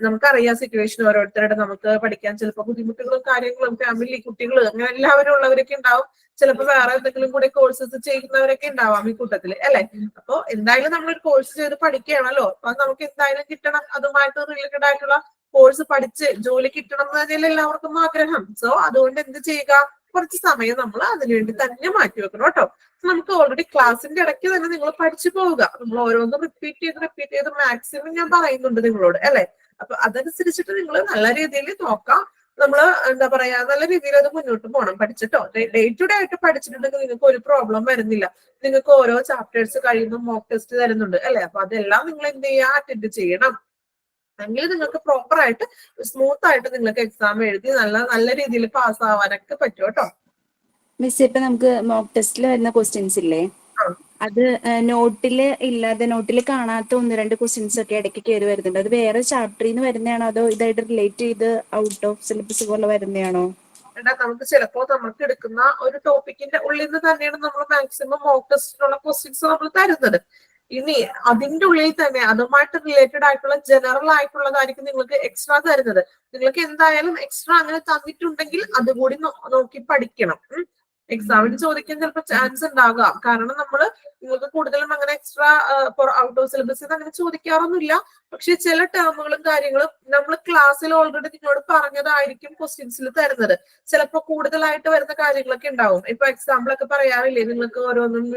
നമുക്കറിയാം സിറ്റുവേഷൻ ഓരോരുത്തരുടെ നമുക്ക് പഠിക്കാൻ ചിലപ്പോൾ ബുദ്ധിമുട്ടുകളും കാര്യങ്ങളും ഫാമിലി കുട്ടികൾ അങ്ങനെ എല്ലാവരും ഉള്ളവരൊക്കെ ഉണ്ടാവും. ചിലപ്പോൾ വേറെ എന്തെങ്കിലും കൂടെ കോഴ്സസ് ചെയ്യുന്നവരൊക്കെ ഉണ്ടാവാം ഈ കൂട്ടത്തില് അല്ലെ? അപ്പൊ എന്തായാലും നമ്മളൊരു കോഴ്സ് ചെയ്ത് പഠിക്കുകയാണല്ലോ. അപ്പൊ നമുക്ക് എന്തായാലും കിട്ടണം. അതുമായിട്ട് റിലേറ്റഡ് ആയിട്ടുള്ള കോഴ്സ് പഠിച്ച് ജോലി കിട്ടണം എന്ന് തന്നെയല്ലേ എല്ലാവർക്കും ആഗ്രഹം. സോ അതുകൊണ്ട് എന്ത് ചെയ്യുക? കുറച്ച് സമയം നമ്മൾ അതിനുവേണ്ടി തന്നെ മാറ്റി വെക്കണം കേട്ടോ. നമുക്ക് ഓൾറെഡി ക്ലാസ്സിന്റെ ഇടയ്ക്ക് തന്നെ നിങ്ങൾ പഠിച്ചു പോവുക. നമ്മൾ ഓരോന്നും റിപ്പീറ്റ് ചെയ്ത് മാക്സിമം ഞാൻ പറയുന്നുണ്ട് നിങ്ങളോട് അല്ലെ? അപ്പൊ അതനുസരിച്ചിട്ട് നിങ്ങൾ നല്ല രീതിയിൽ നോക്കാം. നമ്മള് എന്താ പറയാ നല്ല രീതിയിൽ അത് മുന്നോട്ട് പോകണം പഠിച്ചിട്ടോ. ഡേ ടു ഡേ ആയിട്ട് പഠിച്ചിട്ടുണ്ടെങ്കിൽ നിങ്ങൾക്ക് ഒരു പ്രോബ്ലം വരുന്നില്ല. നിങ്ങൾക്ക് ഓരോ ചാപ്റ്റേഴ്സ് കഴിയുമ്പോൾ മോക്ക് ടെസ്റ്റ് തരുന്നുണ്ട് അല്ലെ? അപ്പൊ അതെല്ലാം നിങ്ങൾ എന്ത് ചെയ്യുക? അറ്റൻഡ് ചെയ്യണം. എങ്കിൽ നിങ്ങൾക്ക് പ്രോപ്പർ ആയിട്ട് സ്മൂത്ത് ആയിട്ട് നിങ്ങൾക്ക് എക്സാം എഴുതി നല്ല രീതിയിൽ പാസ് ആവാനൊക്കെ പറ്റും കേട്ടോ. മിസ്, ഇപ്പൊ നമുക്ക് മോക്ക് ടെസ്റ്റിൽ വരുന്ന ക്വസ്റ്റ്യൻസ് ഇല്ലേ, അത് നോട്ടില് കാണാത്ത 1-2 ക്വസ്റ്റ്യൻസ് ഒക്കെ ഇടയ്ക്ക് കയറി വരുന്നുണ്ട്. അത് വേറെ ചാപ്റ്ററിൽ നിന്ന് വരുന്നതാണോ അതോ ഇതായിട്ട് റിലേറ്റ് ചെയ്ത് ഔട്ട് ഓഫ് സിലബസ് പോലെ വരുന്നതാണോ? നമുക്ക് ചിലപ്പോ നമുക്ക് എടുക്കുന്ന ഒരു ടോപ്പിക്കിന്റെ ഉള്ളിൽ നിന്ന് തന്നെയാണ് നമ്മൾ മാക്സിമം മോക്ക് ടെസ്റ്റിനുള്ള ക്വസ്റ്റ്യൻസ് നമ്മൾ തരുന്നത്. ഇനി അതിന്റെ ഉള്ളിൽ തന്നെ അതുമായിട്ട് റിലേറ്റഡ് ആയിട്ടുള്ള ജനറൽ ആയിട്ടുള്ളതായിരിക്കും നിങ്ങൾക്ക് എക്സ്ട്രാ തരുന്നത്. നിങ്ങൾക്ക് എന്തായാലും എക്സ്ട്രാ അങ്ങനെ തന്നിട്ടുണ്ടെങ്കിൽ അതുകൂടി നോക്കി പഠിക്കണം. എക്സാമിന് ചോദിക്കാൻ ചിലപ്പോൾ ചാൻസ് ഉണ്ടാകാം. കാരണം നിങ്ങൾക്ക് കൂടുതലും അങ്ങനെ എക്സ്ട്രാ ഔട്ട് ഓഫ് സിലബസ് അങ്ങനെ ചോദിക്കാറൊന്നുമില്ല. പക്ഷെ ചില ടേമുകളും കാര്യങ്ങളും നമ്മൾ ക്ലാസ്സിൽ ഓൾറെഡി നിങ്ങളോട് പറഞ്ഞതായിരിക്കും ക്വസ്റ്റ്യൻസിൽ തരുന്നത്. ചിലപ്പോൾ കൂടുതലായിട്ട് വരുന്ന കാര്യങ്ങളൊക്കെ ഉണ്ടാവും. ഇപ്പൊ എക്സാമ്പിൾ ഒക്കെ പറയാറില്ലേ നിങ്ങൾക്ക് ഓരോന്നും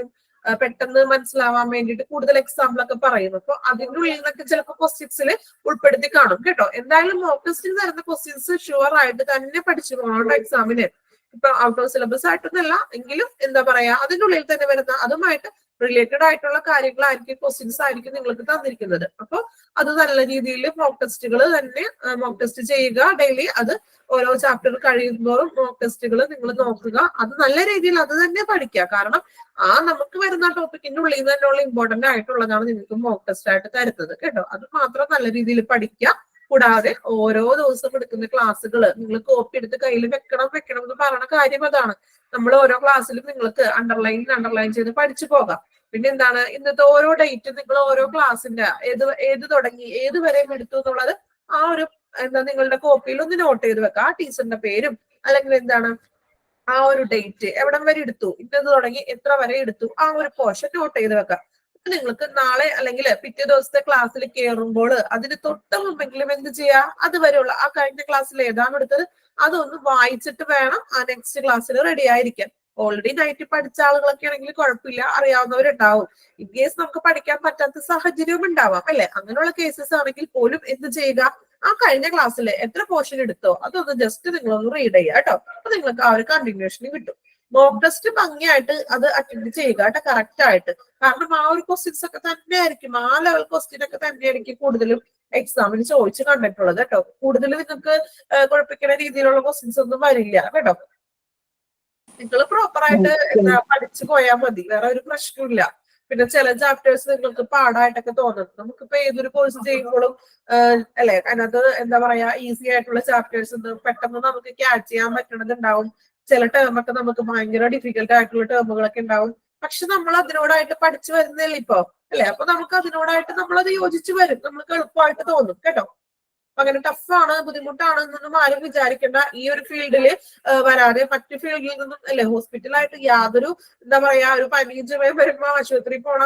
പെട്ടെന്ന് മനസ്സിലാവാൻ വേണ്ടിയിട്ട് കൂടുതൽ എക്സാമ്പിൾ ഒക്കെ പറയുന്നു. അപ്പൊ അതിന്റെ ഉള്ളിൽ നിന്നൊക്കെ ചിലപ്പോൾ ക്വസ്റ്റ്യൻസിൽ ഉൾപ്പെടുത്തി കാണും കേട്ടോ. എന്തായാലും മോക്ക് ടെസ്റ്റിൽ തരുന്ന ക്വസ്റ്റ്യൻസ് ഷുവർ ആയിട്ട് തന്നെ പഠിച്ചു പോകണം എക്സാമിന്. ഇപ്പൊ ഔട്ട് ഓഫ് സിലബസ് ആയിട്ടൊന്നല്ല എങ്കിലും എന്താ പറയാ അതിന്റെ ഉള്ളിൽ തന്നെ വരുന്ന അതുമായിട്ട് റിലേറ്റഡ് ആയിട്ടുള്ള കാര്യങ്ങളായിരിക്കും ക്വസ്റ്റ്യൻസ് ആയിരിക്കും നിങ്ങൾക്ക് തന്നിരിക്കുന്നത്. അപ്പൊ അത് നല്ല രീതിയിൽ മോക്ക് ടെസ്റ്റുകൾ തന്നെ മോക്ക് ടെസ്റ്റ് ചെയ്യുക ഡെയിലി. അത് ഓരോ ചാപ്റ്റർ കഴിയുമ്പോഴും മോക്ക് ടെസ്റ്റുകൾ നിങ്ങൾ നോക്കുക. അത് നല്ല രീതിയിൽ അത് തന്നെ പഠിക്കുക. കാരണം നമുക്ക് വരുന്ന ടോപ്പിക്കിന്റെ ഉള്ളിൽ നിന്ന് തന്നെയുള്ള ഇമ്പോർട്ടന്റ് ആയിട്ടുള്ളതാണ് നിങ്ങൾക്ക് മോക്ക് ടെസ്റ്റ് ആയിട്ട് തരുന്നത് കേട്ടോ. അത് മാത്രം നല്ല രീതിയിൽ പഠിക്കുക. കൂടാതെ ഓരോ ദിവസം എടുക്കുന്ന ക്ലാസ്സുകൾ നിങ്ങൾ കോപ്പി എടുത്ത് കയ്യിൽ വെക്കണം എന്ന് പറയുന്ന കാര്യം അതാണ്. നമ്മൾ ഓരോ ക്ലാസ്സിലും നിങ്ങൾക്ക് അണ്ടർലൈൻ ചെയ്ത് പഠിച്ചു പോകാം. പിന്നെ എന്താണ് ഇന്നത്തെ ഓരോ ഡേറ്റ് നിങ്ങൾ ഓരോ ക്ലാസ്സിന്റെ ഏത് തുടങ്ങി ഏത് വരെയും എടുത്തു എന്നുള്ളത് ആ ഒരു നിങ്ങളുടെ കോപ്പിയിൽ ഒന്ന് നോട്ട് ചെയ്ത് വെക്കാം. ആ ടീച്ചറിന്റെ പേരും അല്ലെങ്കിൽ എന്താണ് ആ ഒരു ഡേറ്റ് എവിടം വരെ എടുത്തു, ഇന്നത് തുടങ്ങി എത്ര വരെ എടുത്തു, ആ ഒരു പോർഷൻ നോട്ട് ചെയ്ത് വെക്കാം. നിങ്ങൾക്ക് നാളെ അല്ലെങ്കിൽ പിറ്റേ ദിവസത്തെ ക്ലാസ്സിൽ കയറുമ്പോൾ അതിന് തൊട്ട് മുമ്പെങ്കിലും എന്ത് ചെയ്യാ, അതുവരെയുള്ള ആ കഴിഞ്ഞ ക്ലാസ്സിൽ ഏതാണ് എടുത്തത് അതൊന്ന് വായിച്ചിട്ട് വേണം ആ നെക്സ്റ്റ് ക്ലാസ്സിൽ റെഡി ആയിരിക്കാൻ. ഓൾറെഡി നൈറ്റ് പഠിച്ച ആളുകളൊക്കെ ആണെങ്കിൽ കുഴപ്പമില്ല, അറിയാവുന്നവരുണ്ടാവും. ഇൻ കേസ് നമുക്ക് പഠിക്കാൻ പറ്റാത്ത സാഹചര്യവും ഉണ്ടാവാം അല്ലെ? അങ്ങനെയുള്ള കേസസ് ആണെങ്കിൽ പോലും എന്ത് ചെയ്യുക, ആ കഴിഞ്ഞ ക്ലാസ്സിൽ എത്ര പോർഷൻ എടുത്തോ അതൊന്ന് ജസ്റ്റ് നിങ്ങളൊന്ന് റീഡ് ചെയ്യുക കേട്ടോ. അപ്പൊ നിങ്ങൾക്ക് ആ ഒരു കണ്ടിന്യൂഷൻ കിട്ടും. മോക്ക് ടെസ്റ്റ് ഭംഗിയായിട്ട് അത് അറ്റൻഡ് ചെയ്യുക കേട്ടോ, കറക്റ്റ് ആയിട്ട്. കാരണം ആ ഒരു ക്വസ്റ്റ്യൻസ് ഒക്കെ തന്നെ ആയിരിക്കും, ആ ലെവൽ ക്വസ്റ്റ്യൻ ഒക്കെ തന്നെയായിരിക്കും കൂടുതലും എക്സാമിന് ചോദിച്ച് കണ്ടിട്ടുള്ളത് കേട്ടോ. കൂടുതൽ നിങ്ങൾക്ക് കുഴപ്പിക്കുന്ന രീതിയിലുള്ള ക്വസ്റ്റ്യൻസ് ഒന്നും വരില്ല കേട്ടോ. നിങ്ങൾ പ്രോപ്പറായിട്ട് എന്താ പഠിച്ചു പോയാൽ മതി, വേറെ ഒരു പ്രശ്നമില്ല. പിന്നെ ചില ചാപ്റ്റേഴ്സ് നിങ്ങൾക്ക് പാടായിട്ടൊക്കെ തോന്നുന്നു. നമുക്കിപ്പോ ഏതൊരു കോഴ്സ് ചെയ്യുമ്പോഴും അല്ലെ അതിനകത്ത് എന്താ പറയാ ഈസി ആയിട്ടുള്ള ചാപ്റ്റേഴ്സ് പെട്ടെന്ന് നമുക്ക് ക്യാച്ച് ചെയ്യാൻ പറ്റണതുണ്ടാവും. ചില ടേമൊക്കെ നമുക്ക് ഭയങ്കര ഡിഫിക്കൽട്ട് ആയിട്ടുള്ള ടേമുകളൊക്കെ ഉണ്ടാവും. പക്ഷെ നമ്മൾ അതിനോടായിട്ട് പഠിച്ചു വരുന്നില്ല ഇപ്പൊ അല്ലെ, അപ്പൊ നമുക്ക് അതിനോടായിട്ട് നമ്മളത് യോജിച്ച് വരും, നമുക്ക് എളുപ്പമായിട്ട് തോന്നും കേട്ടോ. അങ്ങനെ ടഫാണ് ബുദ്ധിമുട്ടാണ് എന്നൊന്നും ആരും വിചാരിക്കേണ്ട. ഈ ഒരു ഫീൽഡിൽ വരാതെ മറ്റു ഫീൽഡിൽ നിന്നും അല്ലെ ഹോസ്പിറ്റലായിട്ട് യാതൊരു എന്താ പറയാ ഒരു പനിയും ചുമയും വരുമ്പോ ആശുപത്രിയിൽ പോണ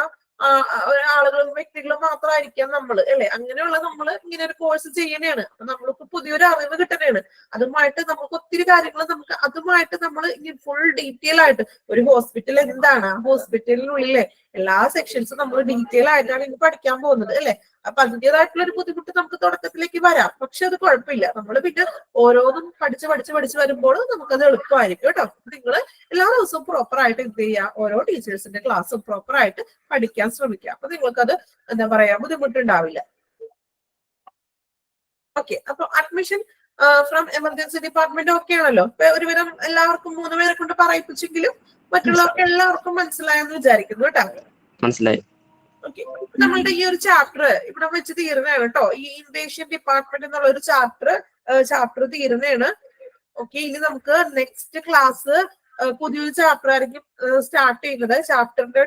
ആളുകളും വ്യക്തികളും മാത്രമായിരിക്കാം നമ്മൾ അല്ലെ. അങ്ങനെയുള്ള നമ്മൾ ഇങ്ങനെ ഒരു കോഴ്സ് ചെയ്യണേണ്. അപ്പൊ നമ്മൾക്ക് പുതിയൊരു അറിവ് കിട്ടണേണ്. അതുമായിട്ട് നമുക്ക് ഒത്തിരി കാര്യങ്ങൾ നമുക്ക് അതുമായിട്ട് നമ്മൾ ഫുൾ ഡീറ്റെയിൽ ആയിട്ട് ഒരു ഹോസ്പിറ്റൽ എന്താണ്, ആ ഹോസ്പിറ്റലിനുള്ളിലെ എല്ലാ സെക്ഷൻസും നമ്മൾ ഡീറ്റെയിൽ ആയിട്ടാണ് ഇനി പഠിക്കാൻ പോകുന്നത് അല്ലെ. അപ്പൊ അതിൻ്റെതായിട്ടുള്ള ഒരു ബുദ്ധിമുട്ട് നമുക്ക് തുടക്കത്തിലേക്ക് വരാം, പക്ഷെ അത് കുഴപ്പമില്ല. നമ്മൾ പിന്നെ ഓരോന്നും പഠിച്ച് വരുമ്പോൾ നമുക്കത് എളുപ്പമായിരിക്കും കേട്ടോ. നിങ്ങൾ എല്ലാ ദിവസവും പ്രോപ്പർ ആയിട്ട് എന്ത് ചെയ്യുക, ഓരോ ടീച്ചേഴ്സിന്റെ ക്ലാസ്സും പ്രോപ്പർ ആയിട്ട് പഠിക്കാൻ ശ്രമിക്കുക. അപ്പൊ നിങ്ങൾക്കത് എന്താ പറയാ ബുദ്ധിമുട്ടുണ്ടാവില്ല. ഓക്കെ, അപ്പൊ അഡ്മിഷൻ ഫ്രം എമർജൻസി ഡിപ്പാർട്ട്മെന്റ് ഒക്കെ ആണല്ലോ. ഇപ്പൊ ഒരുവിധം എല്ലാവർക്കും 3 പേരെ കൊണ്ട് പറയിപ്പിച്ചെങ്കിലും മറ്റുള്ളവർക്ക് എല്ലാവർക്കും മനസ്സിലായെന്ന് വിചാരിക്കുന്നു കേട്ടോ. മനസ്സിലായി. ഓക്കെ, നമ്മളുടെ ഈ ഒരു ചാപ്റ്റർ ഇവിടെ വെച്ച് തീരുന്നതാണ് കേട്ടോ. ഈ ഇൻപേഷ്യന്റ് ഡിപ്പാർട്ട്മെന്റ് എന്നുള്ള ഒരു ചാപ്റ്റർ തീരുന്നതാണ്. ഓക്കെ, ഇനി നമുക്ക് നെക്സ്റ്റ് ക്ലാസ് പുതിയൊരു ചാപ്റ്റർ ആയിരിക്കും സ്റ്റാർട്ട് ചെയ്യുന്നത്. ചാപ്റ്ററിന്റെ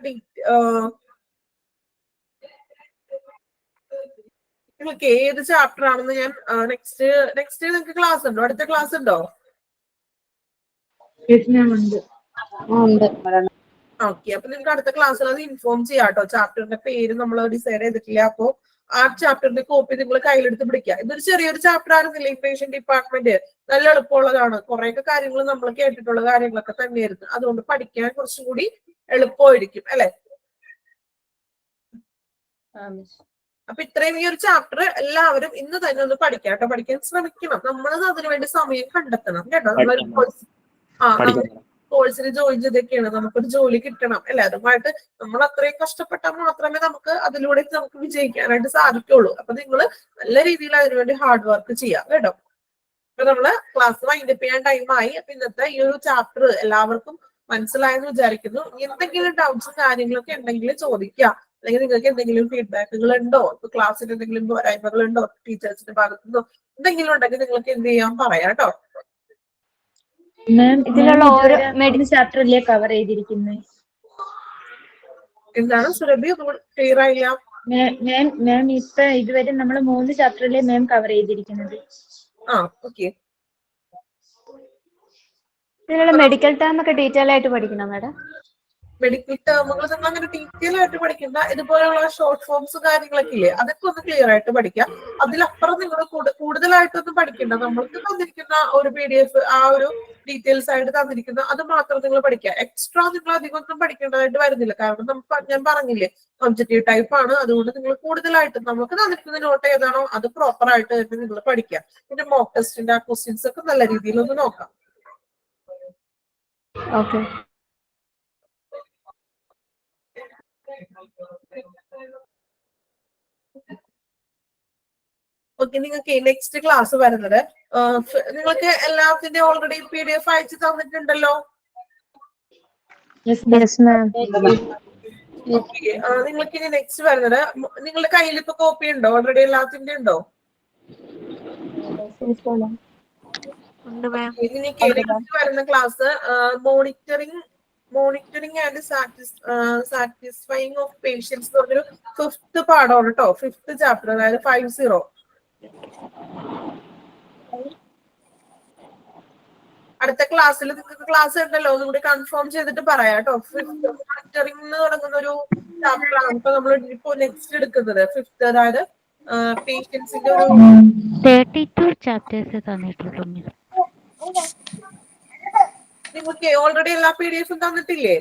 നിങ്ങൾക്ക് ഏത് ചാപ്റ്റർ ആണെന്ന് ഞാൻ നെക്സ്റ്റ് നിങ്ങൾക്ക് ക്ലാസ് ഉണ്ടോ? അടുത്ത ക്ലാസ് ഉണ്ടോ? ഓക്കെ, അപ്പൊ നിങ്ങൾക്ക് അടുത്ത ക്ലാസ്സിൽ അത് ഇൻഫോം ചെയ്യാം കേട്ടോ. ചാപ്റ്ററിന്റെ പേര് നമ്മൾ ഡിസൈഡ് ചെയ്തിട്ടില്ല. അപ്പോ ആ ചാപ്റ്ററിന്റെ കോപ്പി നിങ്ങൾ കയ്യിലെടുത്ത് പിടിക്കുക. ഇതൊരു ചെറിയൊരു ചാപ്റ്റർ ആയിരുന്നില്ല ഇൻഫർമേഷൻ ഡിപ്പാർട്ട്മെന്റ്. നല്ല എളുപ്പമുള്ളതാണ്. കുറെയൊക്കെ കാര്യങ്ങൾ നമ്മൾ കേട്ടിട്ടുള്ള കാര്യങ്ങളൊക്കെ തന്നെയായിരുന്നു. അതുകൊണ്ട് പഠിക്കാൻ കുറച്ചും കൂടി എളുപ്പമായിരിക്കും അല്ലെ. അപ്പൊ ഇത്രയും ഈ ഒരു ചാപ്റ്റർ എല്ലാവരും ഇന്ന് തന്നെ ഒന്ന് പഠിക്കാം കേട്ടോ. പഠിക്കാൻ ശ്രമിക്കണം. നമ്മൾ അതിനുവേണ്ടി സമയം കണ്ടെത്തണം കേട്ടോ. നമ്മളൊരു കോഴ്സിന് ജോയിൻ ചെയ്തൊക്കെയാണ്, നമുക്കൊരു ജോലി കിട്ടണം അല്ലെ. അതുമായിട്ട് നമ്മൾ അത്രയും കഷ്ടപ്പെട്ടാൽ മാത്രമേ നമുക്ക് അതിലൂടെ നമുക്ക് വിജയിക്കാനായിട്ട് സാധിക്കുള്ളൂ. അപ്പൊ നിങ്ങൾ നല്ല രീതിയിൽ അതിനുവേണ്ടി ഹാർഡ് വർക്ക് ചെയ്യാം കേട്ടോ. അപ്പൊ നമ്മള് ക്ലാസ് വൈൻഡപ്പ് ചെയ്യാൻ ടൈമായി. അപ്പൊ ഇന്നത്തെ ഈ ഒരു ചാപ്റ്റർ എല്ലാവർക്കും മനസ്സിലായെന്ന് വിചാരിക്കുന്നു. എന്തെങ്കിലും ഡൗട്ട്സും കാര്യങ്ങളൊക്കെ ഉണ്ടെങ്കിൽ ചോദിക്കുക. അല്ലെങ്കിൽ നിങ്ങൾക്ക് എന്തെങ്കിലും ഫീഡ്ബാക്കുകൾ ഉണ്ടോ, ഇപ്പൊ ക്ലാസ്സിന് എന്തെങ്കിലും പോരായ്മകൾ ഉണ്ടോ, ടീച്ചേഴ്സിന്റെ ഭാഗത്തുനിന്നോ എന്തെങ്കിലും ഉണ്ടെങ്കിൽ നിങ്ങൾക്ക് എന്ത് ചെയ്യാൻ പറയാം കേട്ടോ. ഇതിലുള്ള ഓരോ ചാപ്റ്ററിലെ കവർ ചെയ്തിരിക്കുന്നത് എന്താണ് സുരഭി? ക്ലിയർ ആയില്ല മാം. ഇപ്പൊ ഇതുവരെ നമ്മൾ 3 ചാപ്റ്ററിലെ മാം കവർ ചെയ്തിരിക്കുന്നത്. ഓക്കെ. ഇതിലുള്ള മെഡിക്കൽ ടേം ഒക്കെ ഡീറ്റെയിൽ ആയിട്ട് പഠിക്കണം മാഡം. മെഡിക്കൽ ടേമുകൾ നിങ്ങൾ അങ്ങനെ ഡീറ്റെയിൽ ആയിട്ട് പഠിക്കണ്ട. ഇതുപോലുള്ള ഷോർട്ട് ഫോംസ് കാര്യങ്ങളൊക്കെ ഇല്ലേ, അതൊക്കെ ഒന്ന് ക്ലിയർ ആയിട്ട് പഠിക്കാം. അതിലപ്പുറം നിങ്ങൾ കൂടുതലായിട്ടൊന്നും പഠിക്കണ്ട. നമ്മൾക്ക് തന്നിരിക്കുന്ന ഒരു PDF ആ ഒരു ഡീറ്റെയിൽസ് ആയിട്ട് തന്നിരിക്കുന്ന അത് മാത്രം നിങ്ങൾ പഠിക്കുക. എക്സ്ട്രാ നിങ്ങൾ അധികം ഒന്നും പഠിക്കേണ്ടതായിട്ട് വരുന്നില്ല. കാരണം ഞാൻ പറഞ്ഞില്ലേ ഒബ്ജക്റ്റീവ് ടൈപ്പ് ആണ്. അതുകൊണ്ട് നിങ്ങൾ കൂടുതലായിട്ട് നമുക്ക് തന്നിരിക്കുന്ന നോട്ട് ഏതാണോ അത് പ്രോപ്പർ ആയിട്ട് തന്നെ നിങ്ങൾ പഠിക്കുക. പിന്നെ മോക്ക് ടെസ്റ്റിന്റെ ആ ക്വസ്റ്റ്യൻസ് ഒക്കെ നല്ല രീതിയിൽ ഒന്ന് നോക്കാം. ഓക്കെ. ഓക്കെ, നിങ്ങൾക്ക് നെക്സ്റ്റ് ക്ലാസ് വരുന്നത് നിങ്ങൾക്ക് എല്ലാത്തിന്റെ ഓൾറെഡി PDF അയച്ചു തന്നിട്ടുണ്ടല്ലോ. നിങ്ങൾക്ക് ഇനി നെക്സ്റ്റ് വരുന്നത് നിങ്ങളുടെ കയ്യിൽ ഇപ്പൊ കോപ്പി ഉണ്ടോ? ഓൾറെഡി എല്ലാത്തിന്റെ ഉണ്ടോ? നെക്സ്റ്റ് വരുന്ന class monitoring and satisfying of patients എന്ന് പറഞ്ഞൊരു 5th പാഠമാണ് കേട്ടോ. 5th ചാപ്റ്റർ, അതായത് 50. അടുത്ത ക്ലാസ്സിൽ നിങ്ങൾക്ക് ക്ലാസ് ഉണ്ടല്ലോ, ഒന്നും കൂടി കൺഫേം ചെയ്തിട്ട് പറയാം കേട്ടോ. 5th മോണിറ്ററിംഗ് എന്ന് തുടങ്ങുന്ന ഒരു ചാപ്റ്റർ ആണ് ഇപ്പൊ നമ്മൾ ഇപ്പോ നെക്സ്റ്റ് എടുക്കുന്നത്. 5th, അതായത് പേഷ്യൻസിന്റെ ഒരു 32 ചാപ്റ്റേഴ്സ് തന്നിട്ടുള്ളൂ. നിങ്ങൾക്ക് ഓൾറെഡി എല്ലാ PDF തന്നിട്ടില്ലേ?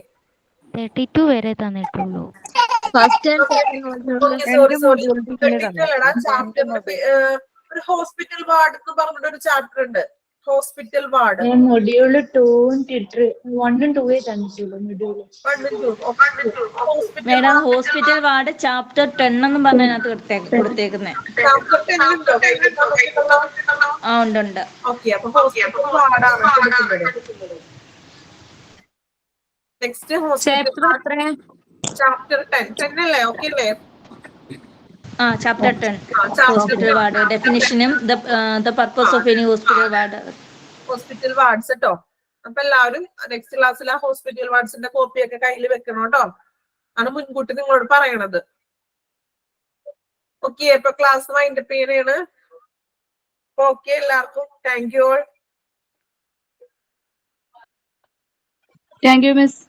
32 വരെ തന്നിട്ടുള്ളൂ. ഒരു ഹോസ്പിറ്റൽ വാർഡ് എന്ന് പറഞ്ഞിട്ട് ഒരു ചാപ്റ്റർ ഉണ്ട്. ഹോസ്പിറ്റൽ വാർഡ് മൊഡ്യൂൾ 1 ഉം 2 തന്നിട്ടുള്ളൂ. മൊഡ്യൂൾ 1 ഉം 2. മേഡം ഹോസ്പിറ്റൽ വാർഡ് ചാപ്റ്റർ 10 എന്നും പറഞ്ഞതിനകത്ത് കൊടുത്തേക്കുന്നേ. ഉണ്ട്. ഓക്കെ, അപ്പൊ ഹോസ്പിറ്റൽ വാർഡാണ്. നെക്സ്റ്റ് ഹോസ്പിറ്റൽ ചാപ്റ്റർ 10 അല്ലേ? ഓക്കെ അല്ലേ? ചാപ്റ്റർ 10 ഹോസ്പിറ്റൽ വാർഡ് ഡെഫിനിഷനും the purpose of any hospital ward. Hospital wards കേട്ടോ. അപ്പൊ എല്ലാവരും നെക്സ്റ്റ് ക്ലാസ്സിൽ ആ ഹോസ്പിറ്റൽ വാർഡ്സിന്റെ കോപ്പിയൊക്കെ കയ്യിൽ വെക്കണം കേട്ടോ. ആണ് മുൻകൂട്ടി നിങ്ങളോട് പറയണത്. ഓക്കെ, ഇപ്പൊ ക്ലാസ് വൈൻഡപ്പ് ചെയ്യണേണ്. ഓക്കെ, എല്ലാവർക്കും thank you all. Thank you miss.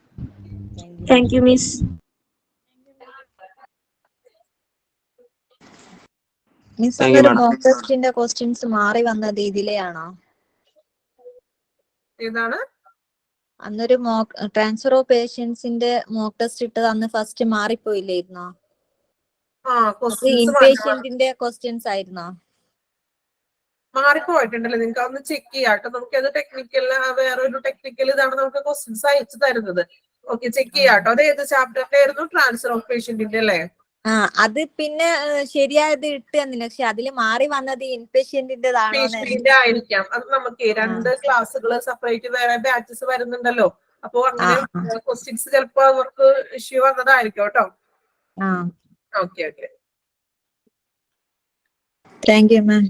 Thank you miss. Miss Thank you, അന്നൊരു madam. മോക്ക് ടെസ്റ്റിന്റെ ക്വസ്റ്റ്യൻസ് മാറി വന്നത് ഇതിലെയാണോ? ഏതാണ്? അന്നൊരു മോക്ക് ട്രാൻസ്ഫർ ഓഫ് പേഷ്യൻസിന്റെ മോക്ക് ടെസ്റ്റ് ഇട്ടത് അന്ന് ഫസ്റ്റ് മാറിപ്പോയില്ലായിരുന്നോ? അത് ഇൻപേഷ്യന്റിന്റെ ക്വസ്റ്റ്യൻസ് ആയിരുന്നോ? മാറിപ്പോയിട്ടുണ്ടല്ലോ. നിങ്ങൾക്ക് അതൊന്ന് ചെക്ക് ചെയ്യാട്ടോ. നമുക്കത് ടെക്നിക്കൽ വേറെ ഒരു ടെക്നിക്കൽ ഇതാണ് നമുക്ക് ക്വസ്റ്റ്യൻസ് അയച്ചു തരുന്നത്. ഓക്കെ, ചെക്ക് ചെയ്യാട്ടോ. അത് ഏത് ചാപ്റ്ററിന്റെ ആയിരുന്നു? ട്രാൻസ്ഫർ ഓഫ് പേഷ്യന്റിന്റെ അല്ലേ? അത് പിന്നെ ശരിയായത് ഇട്ട് തന്നില്ല. പക്ഷെ അതില് മാറി വന്നത് ഇൻപേഷ്യന്റിന്റെതാണോ? പേഷ്യന്റിന്റെ ആയിരിക്കാം. അത് നമുക്ക് 2 ക്ലാസ്സുകൾ സെപ്പറേറ്റ് വേറെ ബാച്ചസ് വരുന്നുണ്ടല്ലോ. അപ്പൊ അങ്ങനെ ക്വസ്റ്റ്യൻസ് ചിലപ്പോ അവർക്ക് ഇഷ്യൂ വന്നതായിരിക്കും കേട്ടോ. Okay okay, thank you ma'am.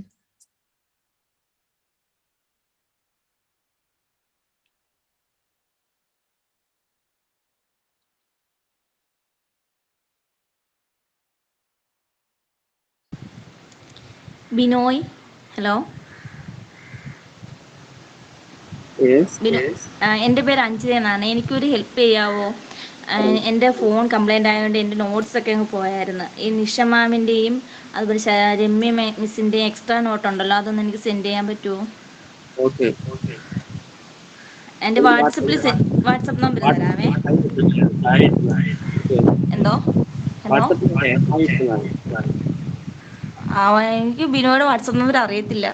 Binoy, hello. എൻ്റെ പേര് അഞ്ജിത എന്നാണ്. എനിക്കൊരു ഹെൽപ്പ് ചെയ്യാവോ? എൻ്റെ ഫോൺ കംപ്ലൈൻ്റ് ആയതുകൊണ്ട് എൻ്റെ നോട്ട്സ് ഒക്കെ അങ്ങ് പോയായിരുന്നു. ഈ നിഷ മാമിൻ്റെയും അതുപോലെ രമ്യ മിസ്സിൻ്റെയും എക്സ്ട്രാ നോട്ട് ഉണ്ടല്ലോ, അതൊന്ന് എനിക്ക് സെൻഡ് ചെയ്യാൻ പറ്റുമോ? എൻ്റെ വാട്സപ്പ് നമ്പർ തരാമേ. എന്തോ? ഹലോ, എനിക്ക് ബിനോയുടെ വാട്സപ്പ് നമ്പർ അറിയത്തില്ല.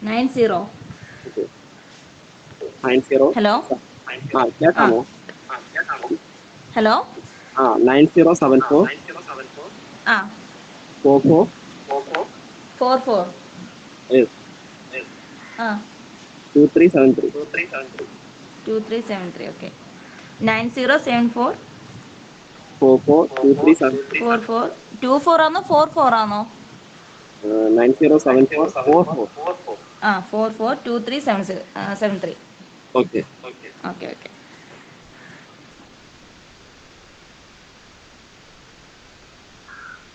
90 ഹലോ കേട്ടാമോ? ഹലോ 9074 44 2373. ഓക്കെ, 9074 44 24 ആണോ 44 ആണോ? 9074 44 2373. Okay okay okay.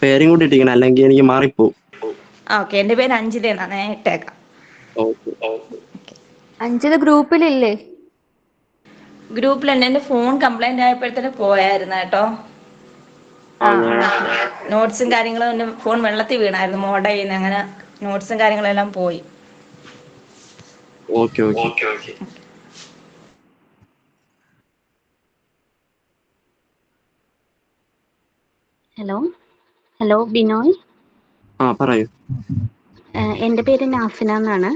പേരും കൂടി ഇട്ടിരിക്കണം, അല്ലെങ്കിൽ എനിക്ക് മാറിപ്പോവും. ഓക്കെ, എൻ്റെ പേര് അഞ്ജിത എന്നാണ്. ഞാൻ ഇട്ടേക്കാം. അഞ്ജിത ഗ്രൂപ്പിലില്ലേ? ഗ്രൂപ്പിലുണ്ട്. എൻ്റെ ഫോൺ കംപ്ലൈന്റ് ആയപ്പോഴത്തേന് പോയായിരുന്നു കേട്ടോ. നോട്ട്സും കാര്യങ്ങളും എൻ്റെ ഫോൺ വെള്ളത്തിൽ വീണായിരുന്നു മോഡയിൽ. അങ്ങനെ നോട്ട്സും കാര്യങ്ങളും എല്ലാം പോയി. ഓക്കെ. ഹലോ ബിനോയ്. പറയൂ. എൻ്റെ പേര് നാഫിന എന്നാണ്.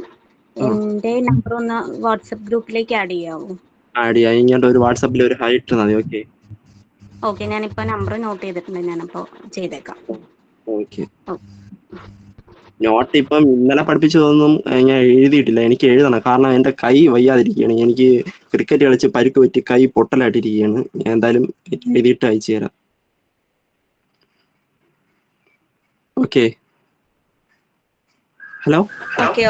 എൻ്റെ നമ്പർ ഒന്ന് വാട്സപ്പ് ഗ്രൂപ്പിലേക്ക് ആഡ് ചെയ്യാവോ? ആഡ് ചെയ്യാം. ഇങ്ങോട്ട് ഒരു വാട്സാപ്പിൽ ഒരു ഹായ് ഇട്ടാൽ മതി. ഓക്കെ, ഞാനിപ്പോ നമ്പർ നോട്ട് ചെയ്തിട്ടുണ്ട്. ഞാനപ്പോ ചെയ്തേക്കാം. ഓക്കെ. നോട്ട് ഇപ്പം ഇന്നലെ പഠിപ്പിച്ചതൊന്നും ഞാൻ എഴുതിയിട്ടില്ല. എനിക്ക് എഴുതണം, കാരണം എൻ്റെ കൈ വയ്യാതിരിക്കുകയാണ്. എനിക്ക് ക്രിക്കറ്റ് കളിച്ച് പരിക്ക് പറ്റി കൈ പൊട്ടലായിട്ടിരിക്കുകയാണ്. ഞാൻ എന്തായാലും എഴുതിയിട്ട് അയച്ചു തരാം. ഓക്കെ. ഹലോ. ഓക്കെ.